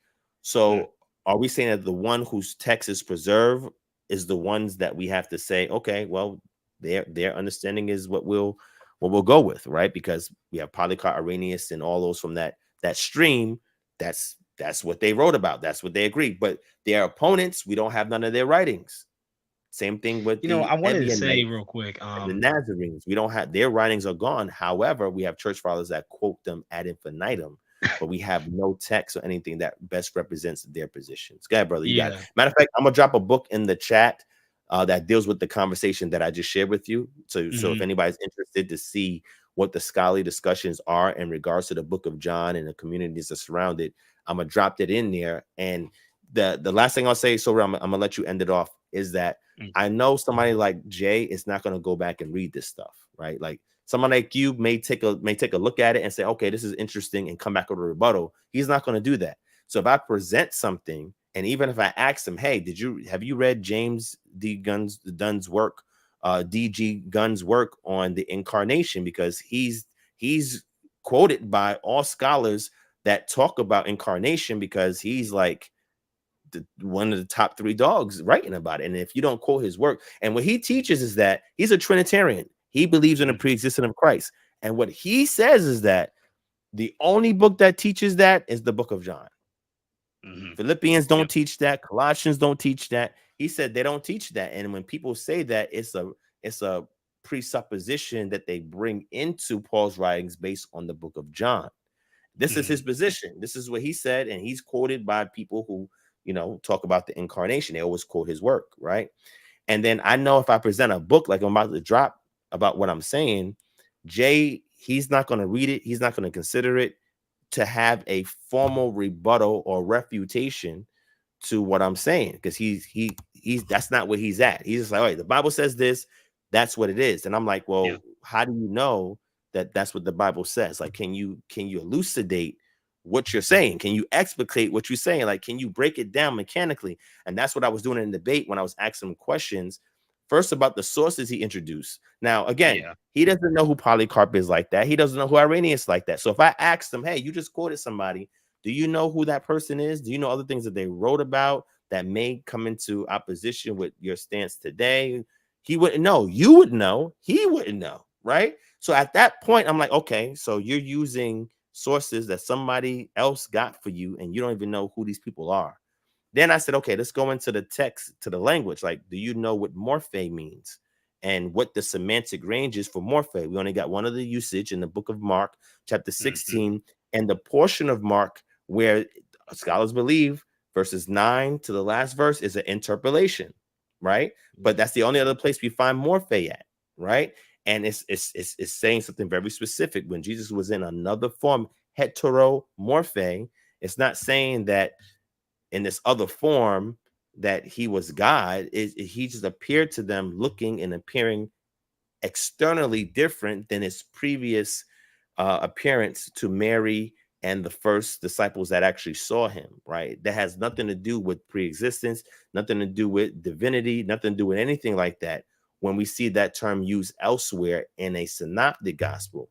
mm, So, are we saying that the one whose text is preserved is the ones that we have to say, okay, well, their understanding is what we'll go with, right? Because we have Polycarp, Irenaeus, and all those from that stream. That's what they wrote about. That's what they agree. But their opponents, we don't have none of their writings. Same thing with I the wanted to say Ebionites real quick. and the Nazarenes. We don't have their writings are gone. However, we have church fathers that quote them ad infinitum, but we have no text or anything that best represents their positions. Go ahead, brother. You got it. Yeah. Matter of fact, I'm gonna drop a book in the chat that deals with the conversation that I just shared with you. So if Hmm. anybody's interested to see what the scholarly discussions are in regards to the book of John and the communities that surround it, I'm gonna drop it in there. And the last thing I'll say, so I'm gonna let you end it off, is that I know somebody like Jay is not going to go back and read this stuff, right? Like someone like you may take a look at it and say, okay, this is interesting, and come back with a rebuttal. He's not going to do that. So if I present something, and even if I ask him, hey, have you read James Dunn's work, DG Gunn's work on the incarnation? Because he's quoted by all scholars that talk about incarnation, because he's like one of the top 3 dogs writing about it. And if you don't quote his work, and what he teaches is that he's a Trinitarian. He believes in the pre-existence of Christ. And what he says is that the only book that teaches that is the book of John. Philippians don't Yep. teach that. Colossians don't teach that. He said they don't teach that. And when people say that, it's a presupposition that they bring into Paul's writings based on the book of John. This is his position. This is what he said, and he's quoted by people who, talk about the incarnation. They always quote his work, right? And then I know if I present a book like I'm about to drop about what I'm saying, Jay, he's not going to read it. He's not going to consider it to have a formal rebuttal or refutation to what I'm saying, because he's that's not where he's at. He's just like, all right, the Bible says this, that's what it is. And I'm like, well, Yeah. how do you know that that's what the Bible says? Like, can you elucidate what you're saying? Can you explicate what you're saying? Like, can you break it down mechanically? And that's what I was doing in the debate when I was asking him questions. First, about the sources he introduced. Now, again, Yeah. he doesn't know who Polycarp is like that. He doesn't know who Irenaeus is like that. So if I asked him, hey, you just quoted somebody, do you know who that person is? Do you know other things that they wrote about that may come into opposition with your stance today? He wouldn't know. You would know. He wouldn't know, right? So at that point, I'm like, okay, so you're using sources that somebody else got for you, and you don't even know who these people are. Then I said, okay, let's go into the text, to the language. Like, do you know what morphe means and what the semantic range is for morphe? We only got one of the usage in the book of Mark, chapter 16, and the portion of Mark where scholars believe verses 9 to the last verse is an interpolation, right? But that's the only other place we find morphe at, right? And it's saying something very specific. When Jesus was in another form, heteromorphe, it's not saying that in this other form that he was God. He just appeared to them looking and appearing externally different than his previous appearance to Mary and the first disciples that actually saw him, right? That has nothing to do with pre-existence, nothing to do with divinity, nothing to do with anything like that when we see that term used elsewhere in a synoptic gospel.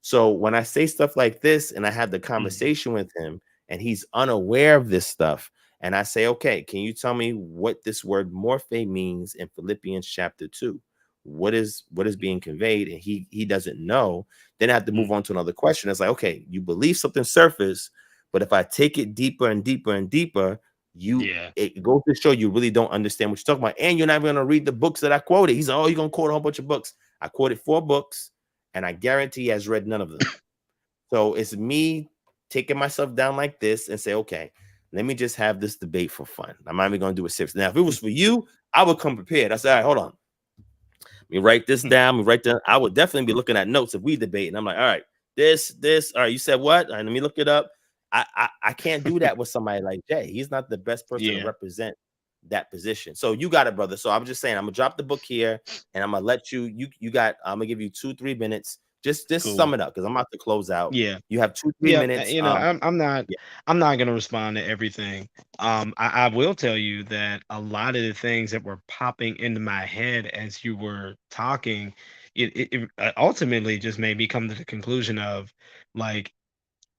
So when I say stuff like this and I have the conversation with him and he's unaware of this stuff, and I say, okay, can you tell me what this word morphe means in Philippians chapter 2? What is being conveyed? And he doesn't know. Then I have to move on to another question. It's like, okay, you believe something surface, but if I take it deeper and deeper and deeper, Yeah. it goes to show you really don't understand what you're talking about. And you're not even gonna read the books that I quoted. He's like, oh, you're gonna quote a whole bunch of books. I quoted 4 books, and I guarantee he has read none of them. So it's me taking myself down like this and say, okay, let me just have this debate for fun. I'm not even going to do it serious. Now, if it was for you, I would come prepared. I said, all right, hold on. Let me write this down. Let me write down. I would definitely be looking at notes if we debate. And I'm like, all right, this. All right, you said what? All right, let me look it up. I can't do that with somebody like Jay. He's not the best person to Yeah. represent that position. So you got it, brother. So I'm just saying, I'm gonna drop the book here, and I'm gonna let you got. I'm gonna give you 2-3 minutes. Just Cool. sum it up, because I'm about to close out. Yeah. You have 2-3 Yeah. minutes. I'm not Yeah. I'm not gonna respond to everything. I will tell you that a lot of the things that were popping into my head as you were talking, it ultimately just made me come to the conclusion of, like,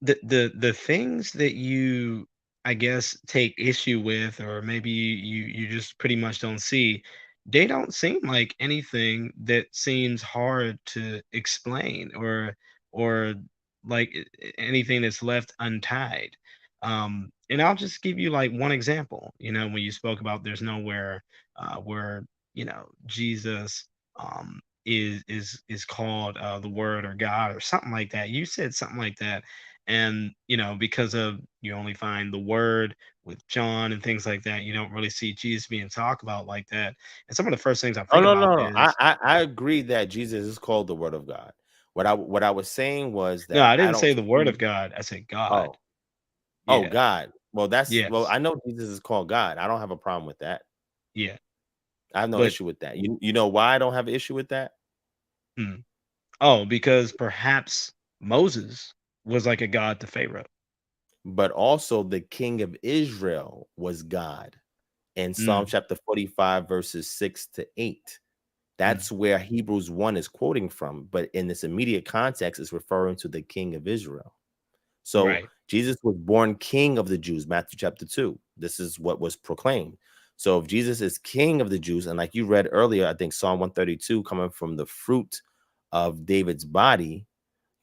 the things that you I guess, take issue with, or maybe you just pretty much don't see, they don't seem like anything that seems hard to explain, or like anything that's left untied. And I'll just give you like one example. When you spoke about there's nowhere where Jesus is called the Word or God or something like that. You said something like that, and because of you only find the Word with John and things like that, you don't really see Jesus being talked about like that. And some of the first things I Oh think no, about no, no. is, I agree that Jesus is called the Word of God. What I was saying was no, that I I didn't don't say the Word see. of God, I said God. Oh, oh, Yeah. God. Well, Yes. I know Jesus is called God. I don't have a problem with that. Yeah. I have no But issue with that. You know why I don't have an issue with that? mm, oh, because perhaps Moses was like a god to Pharaoh. But also the King of Israel was God in Psalm Mm, chapter 45, verses 6 to 8. mm, That's where Hebrews 1 is quoting from, but in this immediate context, is referring to the King of Israel. So right. Jesus was born King of the Jews, Matthew chapter 2. This is what was proclaimed. So if Jesus is King of the Jews, and like you read earlier, I think Psalm 132, coming from the fruit of David's body,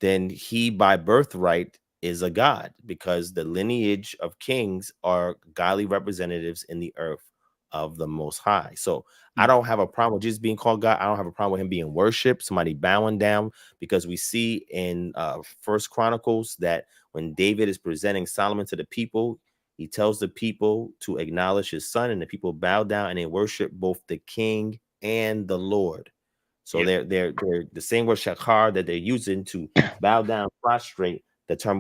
then he by birthright is a god, because the lineage of kings are godly representatives in the earth of the Most High. So I Mm, don't have a problem with Jesus being called God. I don't have a problem with him being worshipped, somebody bowing down, because we see in First Chronicles that when David is presenting Solomon to the people, he tells the people to acknowledge his son, and the people bow down and they worship both the king and the Lord. So yeah. they're the same word shakar that they're using to bow down, prostrate. The term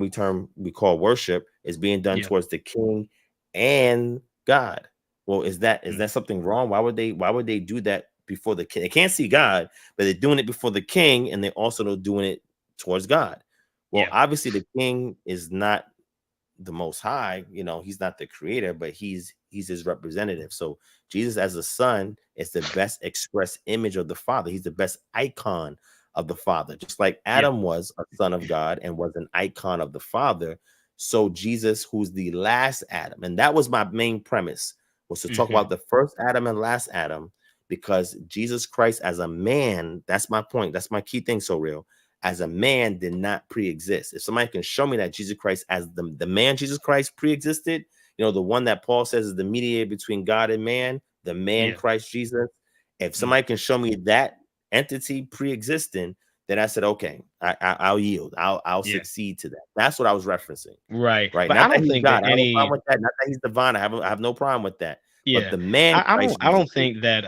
we call worship is being done Yeah. towards the king and God. Well, is Mm, that something wrong? Why would they do that before the king? They can't see God, but they're doing it before the king, and they're also doing it towards God. Well, yeah. obviously the king is not the Most High. He's not the creator, but he's his representative. So Jesus as a son is the best express image of the Father. He's the best icon of the Father. Just like Yeah. Adam was a son of God and was an icon of the Father, so Jesus, who's the last Adam, and that was my main premise, was to talk Hmm. about the first Adam and last Adam, because Jesus Christ as a man, that's my point. That's my key thing, so real, as a man did not pre-exist. If somebody can show me that Jesus Christ as the man Jesus Christ pre-existed, the one that Paul says is the mediator between God and man, the man Yeah. Christ Jesus. If Mm, somebody can show me that entity pre-existing, then I said, okay, I'll yield. I'll yeah. succeed to that. That's what I was referencing. Right. Right. But Not I that don't he's think God. that I have no problem any. with that. Not that he's divine. I have no problem with that. But Yeah, the man I don't Christ I Jesus don't is think that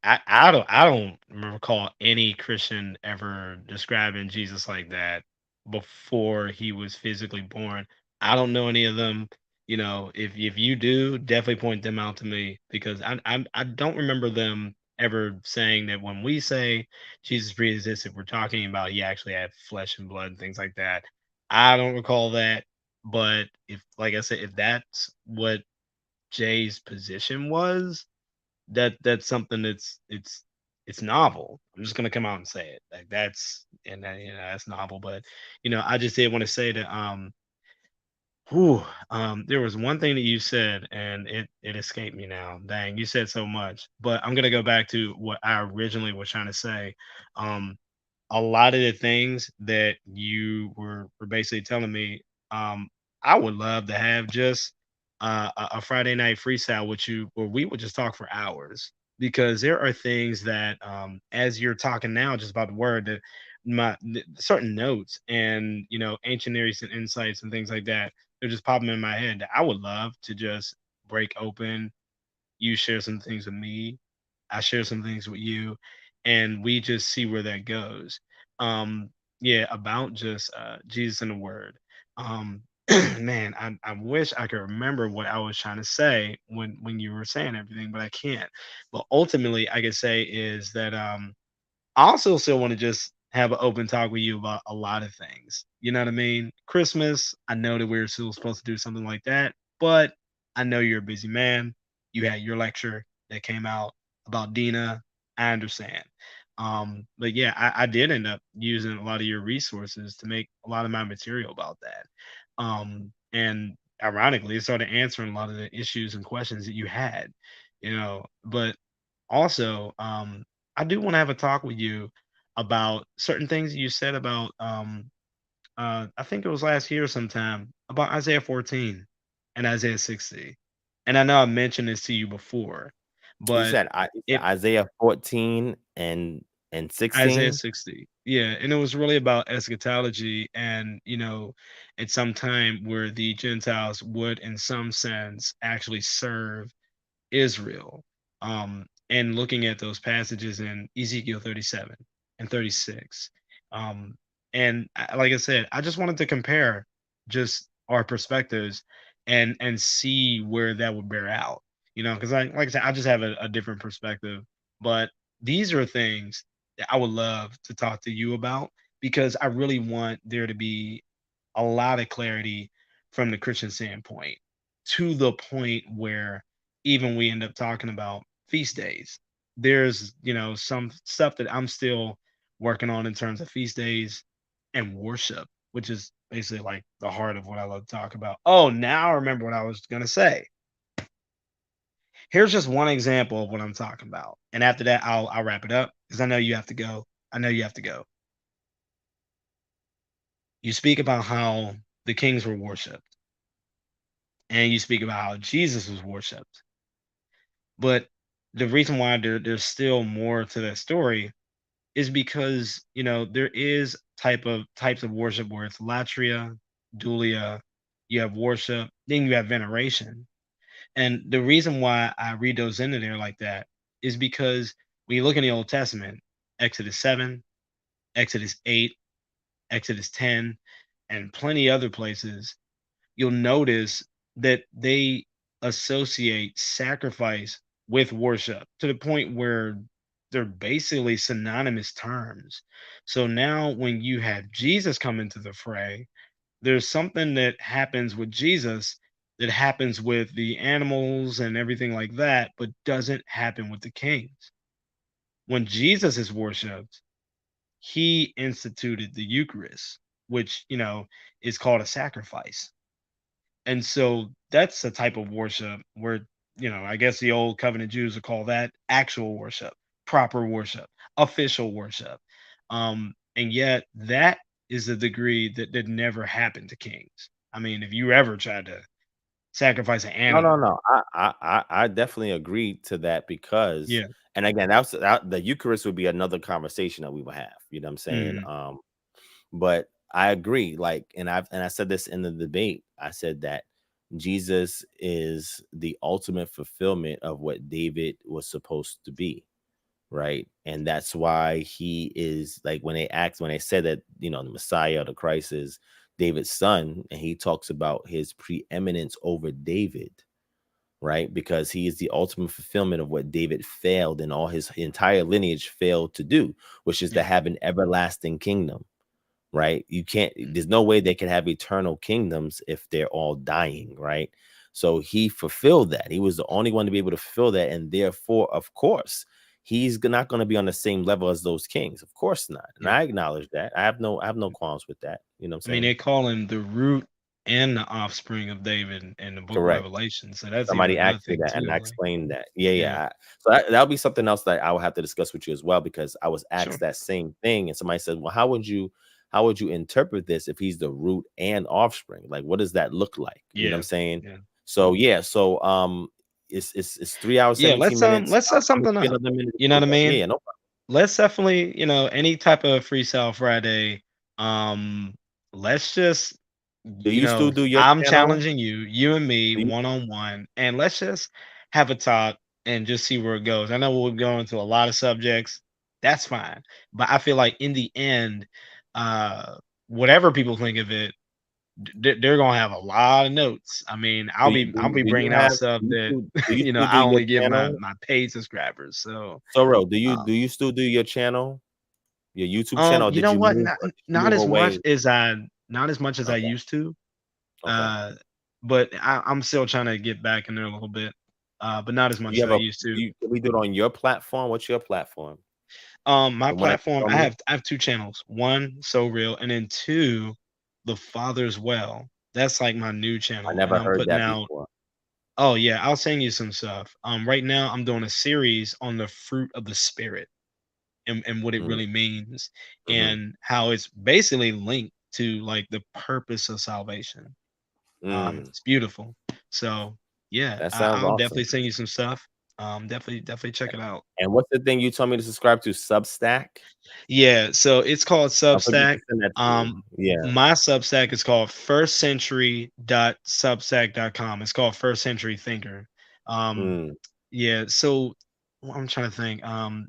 I don't recall any Christian ever describing Jesus like that before he was physically born. I don't know any of them. If you do, definitely point them out to me, because I don't remember them ever saying that when we say Jesus pre-existed, we're talking about he actually had flesh and blood and things like that. I don't recall that. But if, like I said, if that's what Jay's position was, that's something it's novel. I'm just gonna come out and say it. Like that's and that's novel. But I just did want to say that whew, there was one thing that you said, and it escaped me now. Dang, you said so much. But I'm gonna go back to what I originally was trying to say. Um a lot of the things that you were basically telling me, um, I would love to have just a Friday night freestyle with you where we would just talk for hours, because there are things that, as you're talking now, just about the word, that certain notes and ancient areas and insights and things like that, they're just popping in my head that I would love to just break open. You share some things with me, I share some things with you, and we just see where that goes. Um, yeah, about just Jesus and the Word. Um, man, I wish I could remember what I was trying to say when you were saying everything, but I can't. But ultimately, I could say is that I also still want to just have an open talk with you about a lot of things. You know what I mean? Christmas, I know that we were still supposed to do something like that, but I know you're a busy man. You had your lecture that came out about Dina. I understand. But yeah, I did end up using a lot of your resources to make a lot of my material about that. And ironically, it started answering a lot of the issues and questions that you had, but also, I do want to have a talk with you about certain things you said about, I think it was last year sometime, about Isaiah 14 and Isaiah 60. And I know I mentioned this to you before, but You said it Isaiah 14 and Isaiah 16. 60. Yeah, and it was really about eschatology and, at some time where the Gentiles would, in some sense, actually serve Israel. And looking at those passages in Ezekiel 37 and 36. Um, like I said, I just wanted to compare just our perspectives and see where that would bear out. Because like I said, I just have a different perspective. But these are things that I would love to talk to you about because I really want there to be a lot of clarity from the Christian standpoint to the point where even we end up talking about feast days. There's, some stuff that I'm still working on in terms of feast days and worship, which is basically like the heart of what I love to talk about. Oh, now I remember what I was going to say. Here's just one example of what I'm talking about. And after that, I'll wrap it up because I know you have to go. I know you have to go. You speak about how the kings were worshiped, and you speak about how Jesus was worshiped. But the reason why there's still more to that story is because there is types of worship where it's latria, dulia, you have worship, then you have veneration. And the reason why I read those into there like that is because when you look in the Old Testament, Exodus 7, Exodus 8, Exodus 10, and plenty other places, you'll notice that they associate sacrifice with worship to the point where they're basically synonymous terms. So now when you have Jesus come into the fray, there's something that happens with Jesus that happens with the animals and everything like that, but doesn't happen with the kings. When Jesus is worshiped, he instituted the Eucharist, which, is called a sacrifice. And so that's a type of worship where, I guess the old covenant Jews would call that actual worship, proper worship, official worship. And yet that is a degree that never happened to kings. I mean, if you ever tried to sacrifice an No, no, animal, no. I definitely agree to that because, yeah. and again, the Eucharist would be another conversation that we would have. You know what I'm saying? Hmm. But I agree. Like, I said this in the debate. I said that Jesus is the ultimate fulfillment of what David was supposed to be, right? And that's why he is like when they said that the Messiah, the Christ, is David's son, and he talks about his preeminence over David, right? Because he is the ultimate fulfillment of what David failed and all his entire lineage failed to do, which is to Yeah. have an everlasting kingdom, right? You can't, there's no way they can have eternal kingdoms if they're all dying, right? So he fulfilled that. He was the only one to be able to fulfill that. And therefore, of course, he's not going to be on the same level as those kings. Of course not. And Yeah. I acknowledge that. I have no qualms with that. You know what I I'm mean, saying? they call him the root and the offspring of David in the book of Correct. Revelation. So that's even Somebody another asked me thing that, and too. I Like, explained that. Yeah, yeah, yeah. So that'll be something else that I will have to discuss with you as well, because I was sure. asked that same thing, and somebody said, "Well, how would you interpret this if he's the root and offspring? Like, what does that look like?" You know what I'm Yeah. saying? Yeah. So yeah, so it's 3 hours Yeah. 17 minutes. Let's set I'm gonna something give you up. another minute to You know what close I out. Yeah, mean? yeah, no problem. Let's definitely, any type of Freestyle Friday. Um, let's just, Do you still do your I'm channel? challenging you, you and me, Do you, one on one, and let's just have a talk and just see where it goes. I know we'll go into a lot of subjects. That's fine. But I feel like in the end, uh, whatever people think of it, they're gonna have a lot of notes. I mean, do I'll be you bringing out have stuff that do you still do I your only give my channel? paid subscribers. So Ssoreal, do you um, do you still do your channel? Your YouTube channel, or you did know you what? move or did you Not move as much away? as I Okay, used to. okay. Uh, but I'm still trying to get back in there a little bit. But not as Do much you as have I a used to. can we do it on your platform? What's your platform? My The one that you platform, told me? I have two channels. One, So Real, and then two, The Father's Well. That's like my new I channel, and never I'm heard putting that out. before. Oh yeah, I'll send you some stuff. Right now I'm doing a series on the fruit of the spirit and what it Mm, really means mhm, and how it's basically linked to like the purpose of salvation. mm. It's beautiful. So yeah, That sounds I'll definitely awesome. send you some stuff. Definitely check it out. And what's the thing you told me to subscribe to? Substack? Yeah, so it's called I think you Substack. can send that to me. Um, Yeah. my Substack is called firstcentury.substack.com. It's called First Century Thinker. Um, Mm. yeah, so I'm trying to think.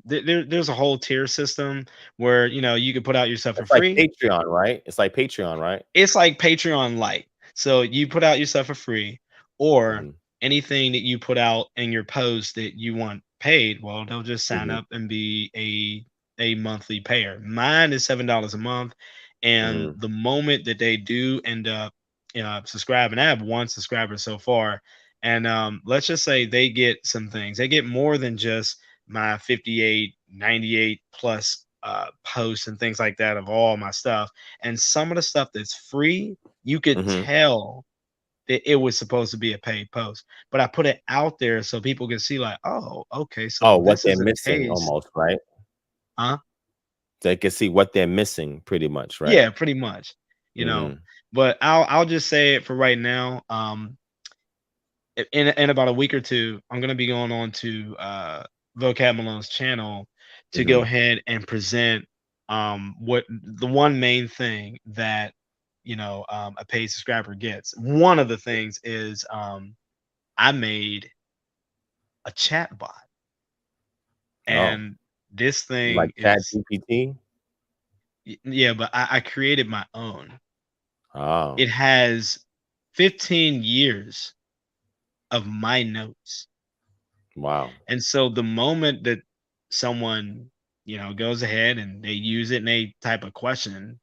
There's a whole tier system where you could put out your stuff for It's like free. Patreon, right? It's like Patreon, right? It's like Patreon Lite. So you put out your stuff for free, or Mhm, anything that you put out in your post that you want paid, well, they'll just sign mhm, up and be a monthly payer. Mine is $7 a month, and mhm, the moment that they do end up subscribing, I have one subscriber so far, and let's just say they get some things. They get more than just my 58, 98 plus posts and things like that of all my stuff, and some of the stuff that's free, you could mhm. tell that it was supposed to be a paid post. But I put it out there so people can see, like, oh, okay, so Oh, what this they're is a missing taste, almost, right? huh? They can see what they're missing pretty much, right? Yeah, pretty much, you know. Mhm, But I'll just say it for right now. In about a week or two, I'm gonna be going on to Vocab Malone's channel to go mhm, ahead and present what the one main thing that a paid subscriber gets. One of the things is I made a chat bot, oh, and this like thing is ChatGPT? yeah, but I created my own. Oh, It has 15 years of my notes. wow. And so the moment that someone, goes ahead and they use it and they type a question,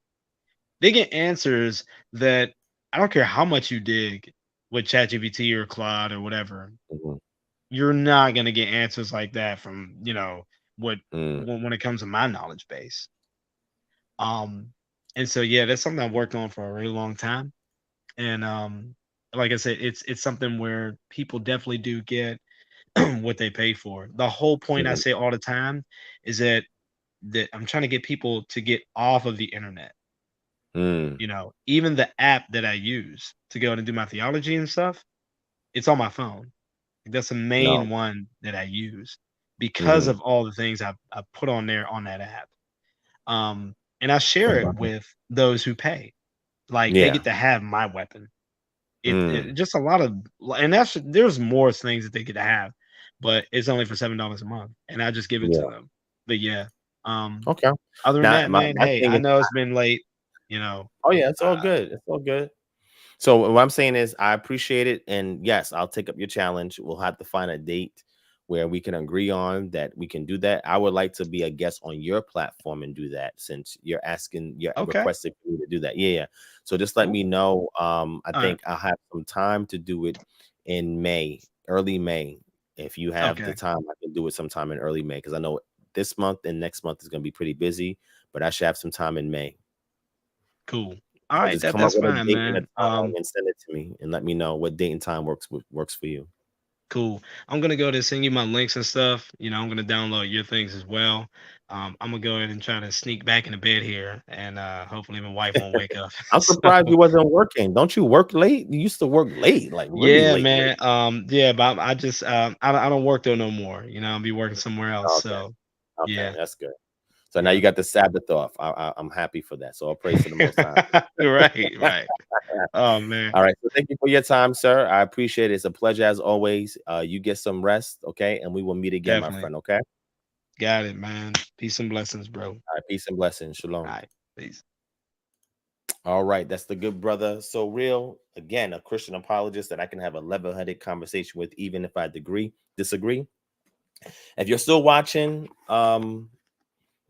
they get answers that I don't care how much you dig with ChatGPT or Claude or whatever, Mhm, you're not gonna get answers like that from, what mm, when it comes to my knowledge base. Um, and so yeah, that's something I've worked on for a really long time. And like I said, it's something where people definitely do get what they pay for. The whole point I mhm, say all the time is that I'm trying to get people to get off of the internet. mm. Even the app that I use to go and do my theology and stuff, it's on my phone. That's the No. main one that I use because Mhm. of all the things I put on there on that app. And I Okay, share it brother. with those who pay. Like they Yeah. get to have my weapon. It Mm, just a lot of, and there's more things that they get to have, but it's only for $7 a month, and I just give it to yeah. them. But yeah, um, Okay. other than Now that, my man, my hey, thing I is know it's been late. You know, oh, yeah, it's all uh, good. It's all good. So what I'm saying is I appreciate it, and yes, I'll take up your challenge. We'll have to find a date where we can agree on that we can do that. I would like to be a guest on your platform and do that since you're okay, requesting for me to do that. Yeah, yeah. So just let cool. me know. I All right, think I'll have some time to do it in May, early May. If you have the okay, time, I can do it sometime in early May because I know this month and next month is going to be pretty busy, but I should have some time in May. cool. All So right, just that come up that's with a fine, date and a man. time and send it to me and let me know what date and time works for you. Cool. I'm gonna go to send you my links and stuff. I'm gonna download your things as well. I'm gonna go ahead and try to sneak back into bed here, and hopefully my wife won't wake up. I'm So surprised you wasn't working. Don't you work late? You used to work late, like really yeah, late, late. man. Yeah, but I just I don't work there no more. I'll be working somewhere else. Oh, okay, So okay, yeah, that's good. So now you yeah. got the Sabbath off. I'm happy for that. So I'll praise to the Most High. Right, right. Oh man, All right. So thank you for your time, sir. I appreciate it. It's a pleasure as always. You get some rest, okay? And we will meet again, my definitely friend. Okay. All got it, man. Peace and blessings, bro. All right. Peace and blessings. Shalom. right, peace. All right, that's the good brother. So real, again, a Christian apologist that I can have a level-headed conversation with, even if I disagree. If you're still watching,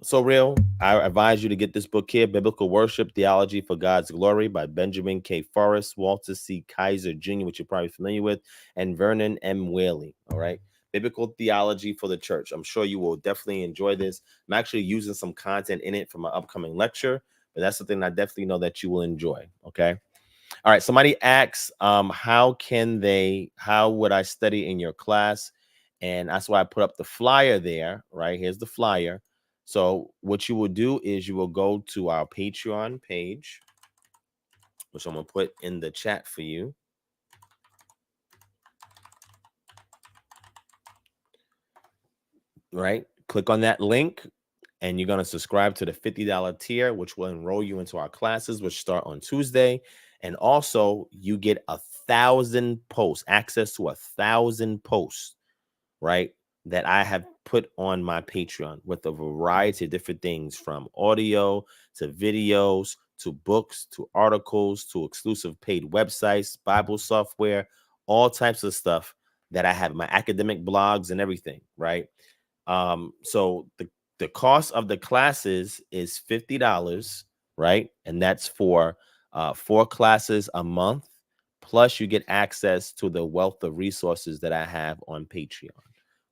so real, I advise you to get this book here, Biblical Worship Theology for God's Glory by Benjamin K. Forrest, Walter C. Kaiser Jr., which you're probably familiar with, and Vernon M. Whaley. All right. Biblical Theology for the Church. I'm sure you will definitely enjoy this. I'm actually using some content in it for my upcoming lecture, but that's something I definitely know that you will enjoy. Okay. All right. Somebody asks, how would I study in your class? And that's why I put up the flyer there, right? Here's the flyer. So what you will do is you will go to our Patreon page, which I'm going to put in the chat for you. Right? Click on that link and you're going to subscribe to the $50 tier, which will enroll you into our classes, which start on Tuesday. And also you get 1,000 posts, access to 1,000 posts, right, that I have put on my Patreon with a variety of different things, from audio to videos to books to articles to exclusive paid websites, Bible software, all types of stuff that I have, my academic blogs and everything, right? So the cost of the classes is $50, right? And that's for 4 classes a month. Plus, you get access to the wealth of resources that I have on Patreon,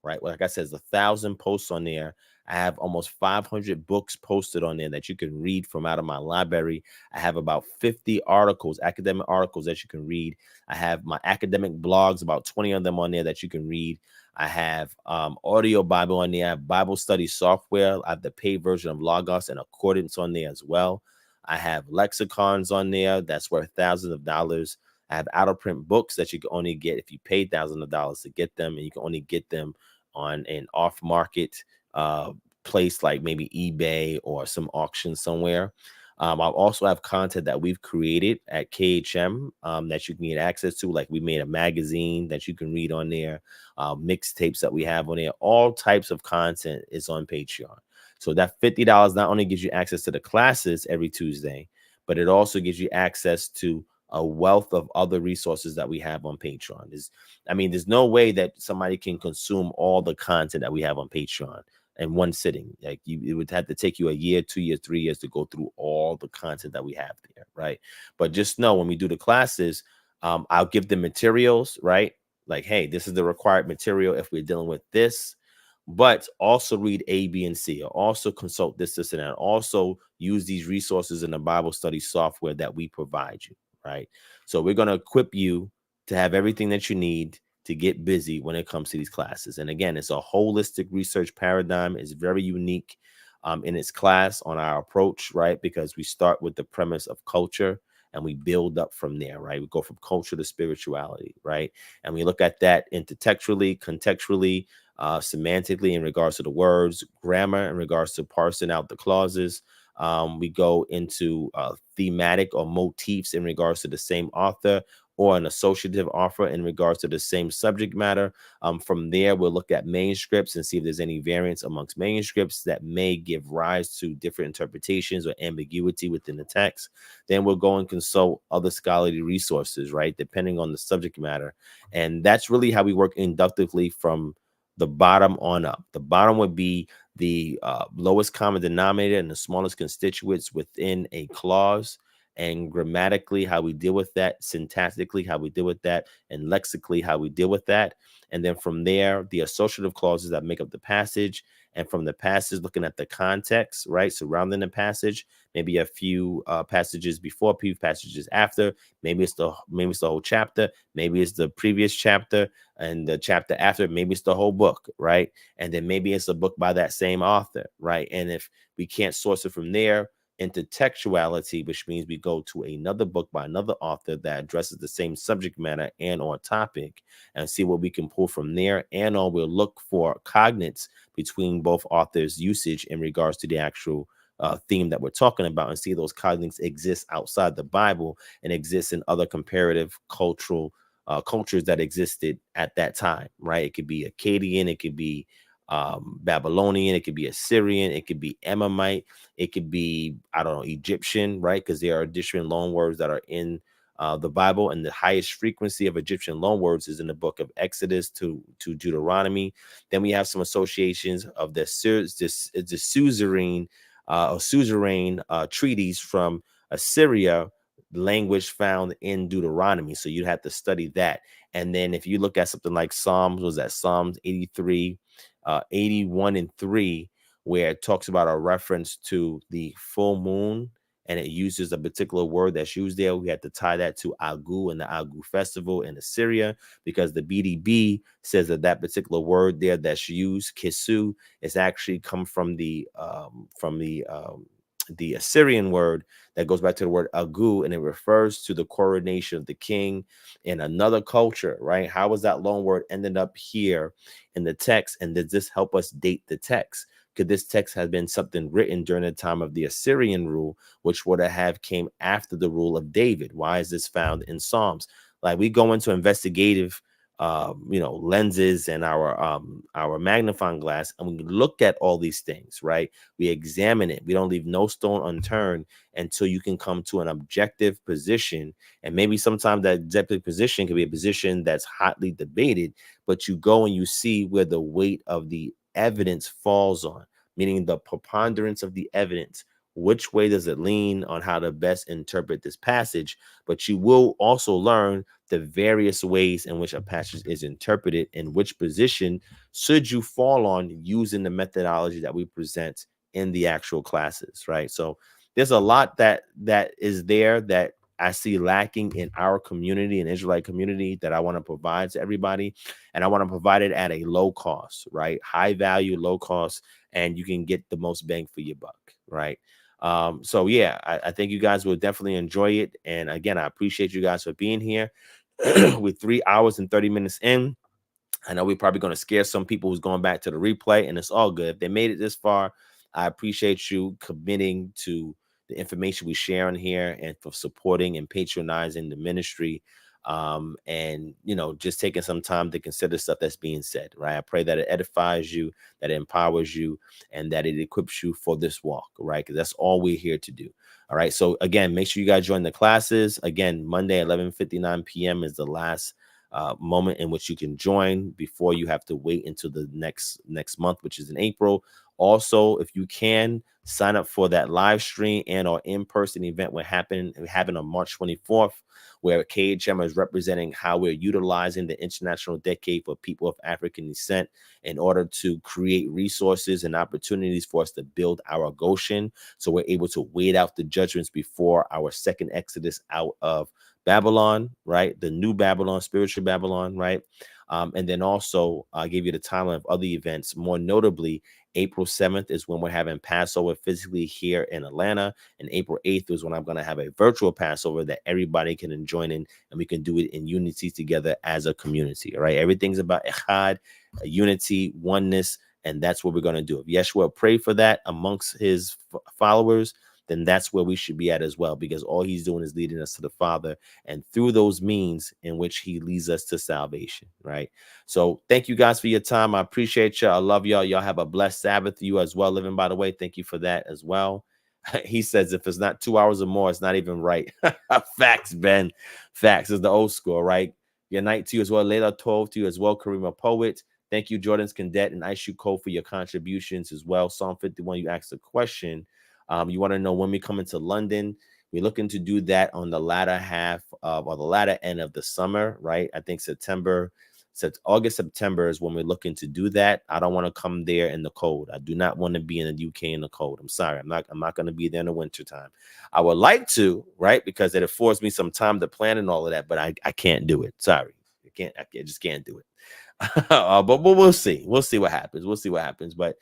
right? Like I said, there's 1,000 posts on there. I have almost 500 books posted on there that you can read from out of my library. I have about 50 articles, academic articles that you can read. I have my academic blogs, about 20 of them on there that you can read. I have audio Bible on there. I have Bible study software. I have the paid version of Logos and Accordance on there as well. I have lexicons on there that's worth thousands of dollars. I have out of print books that you can only get if you pay thousands of dollars to get them, and you can only get them on an off market place like maybe eBay or some auction somewhere. I also have content that we've created at KHM that you can get access to. Like, we made a magazine that you can read on there, mixtapes that we have on there. All types of content is on Patreon. So that $50 not only gives you access to the classes every Tuesday, but it also gives you access to a wealth of other resources that we have on Patreon. There's no way that somebody can consume all the content that we have on Patreon in one sitting. Like, it would have to take you a year, 2 years, 3 years to go through all the content that we have there, right? But just know, when we do the classes, I'll give them materials, right? Like, hey, this is the required material if we're dealing with this. But also read A, B, and C. Or also consult this, and that. Also use these resources in the Bible study software that we provide you, right? So we're going to equip you to have everything that you need to get busy when it comes to these classes. And again, it's a holistic research paradigm. It's very unique in its class on our approach, right? Because we start with the premise of culture and we build up from there, right? We go from culture to spirituality, right? And we look at that intertextually, contextually, semantically in regards to the words, grammar in regards to parsing out the clauses. We go into thematic or motifs in regards to the same author, or an associative author in regards to the same subject matter. From there, we'll look at manuscripts and see if there's any variance amongst manuscripts that may give rise to different interpretations or ambiguity within the text. Then we'll go and consult other scholarly resources, right, depending on the subject matter. And that's really how we work inductively from the bottom on up. The bottom would be the lowest common denominator and the smallest constituents within a clause, and grammatically how we deal with that, syntactically how we deal with that, and lexically how we deal with that. And then from there, the associative clauses that make up the passage. And from the passage, looking at the context, right, surrounding the passage, maybe a few passages before, a few passages after. Maybe it's the whole chapter. Maybe it's the previous chapter and the chapter after. Maybe it's the whole book, right? And then maybe it's a book by that same author, right? And if we can't source it from there, intertextuality, which means we go to another book by another author that addresses the same subject matter and or topic, and see what we can pull from there. And or we'll look for cognates between both authors' usage in regards to the actual theme that we're talking about, and see those cognates exist outside the Bible and exist in other comparative cultures that existed at that time, right? It could be Akkadian, it could be Babylonian, it could be Assyrian, it could be Ammonite, it could be, I don't know, Egyptian, right? Because there are different loan words that are in the Bible, and the highest frequency of Egyptian loan words is in the book of Exodus to Deuteronomy. Then we have some associations of the suzerain treaties from Assyria, language found in Deuteronomy. So you'd have to study that. And then if you look at something like Psalms, was that Psalms 83, 81 and 3, where it talks about a reference to the full moon and it uses a particular word that's used there, we had to tie that to Agu and the Agu festival in Assyria, because the BDB says that that particular word there that's used, kisu, is actually come from the Assyrian word that goes back to the word Agu, and it refers to the coronation of the king in another culture, right? How was that loan word ended up here in the text? And does this help us date the text? Could this text have been something written during the time of the Assyrian rule, which would have came after the rule of David? Why is this found in Psalms? Like, we go into investigative lenses and our magnifying glass, and we look at all these things, right? We examine it. We don't leave no stone unturned until you can come to an objective position. And maybe sometimes that objective position could be a position that's hotly debated, but you go and you see where the weight of the evidence falls on, meaning the preponderance of the evidence. Which way does it lean on how to best interpret this passage? But you will also learn the various ways in which a passage is interpreted and which position should you fall on using the methodology that we present in the actual classes, right? So there's a lot that is there that I see lacking in our community and Israelite community that I want to provide to everybody. And I want to provide it at a low cost, right? High value, low cost, and you can get the most bang for your buck, right? So yeah, I think you guys will definitely enjoy it. And again, I appreciate you guys for being here. With 3 hours and 30 minutes in, I know we're probably going to scare some people who's going back to the replay, and it's all good. If they made it this far, I appreciate you committing to the information we share on here and for supporting and patronizing the ministry. And just taking some time to consider stuff that's being said, right? I pray that it edifies you, that it empowers you, and that it equips you for this walk, right? Because that's all we're here to do. All right. So again, make sure you guys join the classes. Again, Monday, 11:59 p.m. is the last moment in which you can join before you have to wait until the next month, which is in April. Also, if you can, sign up for that live stream and or in-person event we're having on March 24th, where KHM is representing how we're utilizing the International Decade for People of African Descent in order to create resources and opportunities for us to build our Goshen, so we're able to wait out the judgments before our second exodus out of Babylon, right? The new Babylon, spiritual Babylon, right? And then also I gave you the timeline of other events. More notably, April 7th is when we're having Passover physically here in Atlanta. And April 8th is when I'm going to have a virtual Passover that everybody can join in, and we can do it in unity together as a community. All right. Everything's about echad, unity, oneness. And that's what we're going to do. If Yeshua prayed for that amongst his followers, then that's where we should be at as well, because all he's doing is leading us to the Father, and through those means in which he leads us to salvation, right? So thank you guys for your time. I appreciate you. I love y'all. Y'all have a blessed Sabbath. You as well, Living, by the way. Thank you for that as well. He says if it's not 2 hours or more, it's not even right. Facts, Ben. Facts is the old school, right? Your night to you as well. Later 12 to you as well, Karima Poet. Thank you, Jordan's Cadet and Ice Cole, for your contributions as well. Psalm 51, you asked a question. You want to know when we come into London. We're looking to do that on the latter half of, or the latter end of the summer, right? I think August, September is when we're looking to do that. I don't want to come there in the cold. I do not want to be in the UK in the cold. I'm sorry. I'm not going to be there in the winter time. I would like to, right? Because it affords me some time to plan and all of that, but I can't do it. Sorry. I just can't do it. But we'll see. We'll see what happens. But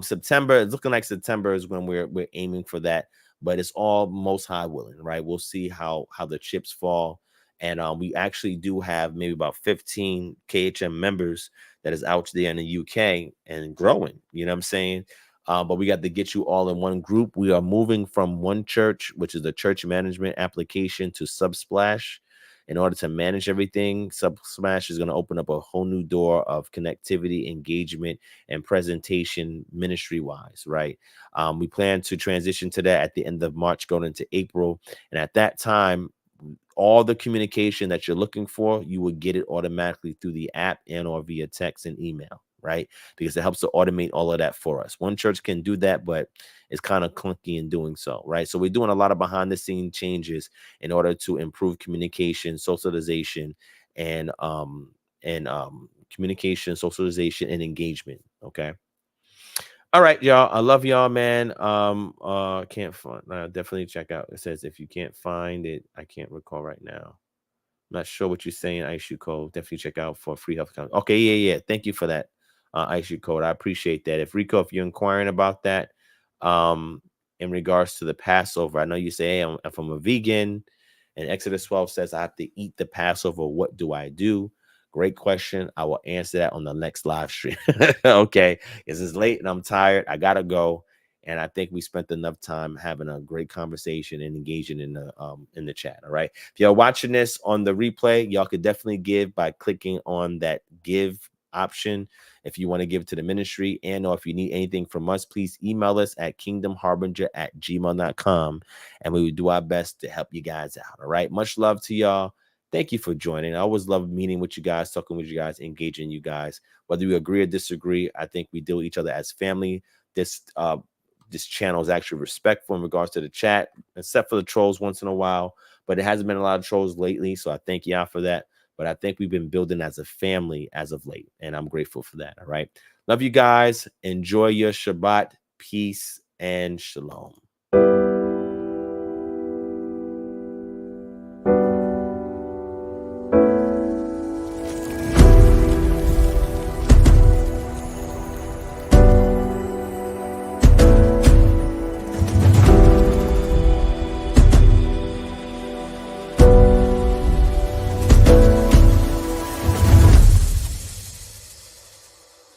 September, it's looking like September is when we're aiming for that. But it's all Most High willing, right? We'll see how the chips fall. And we actually do have maybe about 15 KHM members that is out there in the UK and growing. You know what I'm saying? But we got to get you all in one group. We are moving from one church, which is the church management application, to Subsplash. In order to manage everything, Subsplash is going to open up a whole new door of connectivity, engagement, and presentation ministry-wise, right? We plan to transition to that at the end of March, going into April. And at that time, all the communication that you're looking for, you will get it automatically through the app and or via text and email, right? Because it helps to automate all of that for us. One church can do that, but it's kind of clunky in doing so, right? So we're doing a lot of behind the scene changes in order to improve communication, socialization, and communication, socialization, and engagement. Okay. All right, y'all. I love y'all, man. Can't find. Definitely check out. It says if you can't find it, I can't recall right now. Not sure what you're saying, ISU Code. Definitely check out for free health account. Okay, yeah. Thank you for that, ISU Code. I appreciate that. If Rico, if you're inquiring about that, in regards to the Passover, I know you say, hey, I'm from a vegan, and Exodus 12 says I have to eat the Passover. What do I do? Great question. I will answer that on the next live stream. Okay, because it's late and I'm tired. I gotta go. And I think we spent enough time having a great conversation and engaging in the chat. All right. If you're watching this on the replay, y'all could definitely give by clicking on that give option. If you want to give to the ministry, and or if you need anything from us, please email us at kingdomharbinger@gmail.com, and we will do our best to help you guys out. All right. Much love to y'all. Thank you for joining. I always love meeting with you guys, talking with you guys, engaging you guys. Whether we agree or disagree, I think we deal with each other as family. This channel is actually respectful in regards to the chat, except for the trolls once in a while. But it hasn't been a lot of trolls lately, so I thank y'all for that. But I think we've been building as a family as of late, and I'm grateful for that. All right. Love you guys. Enjoy your Shabbat. Peace and shalom.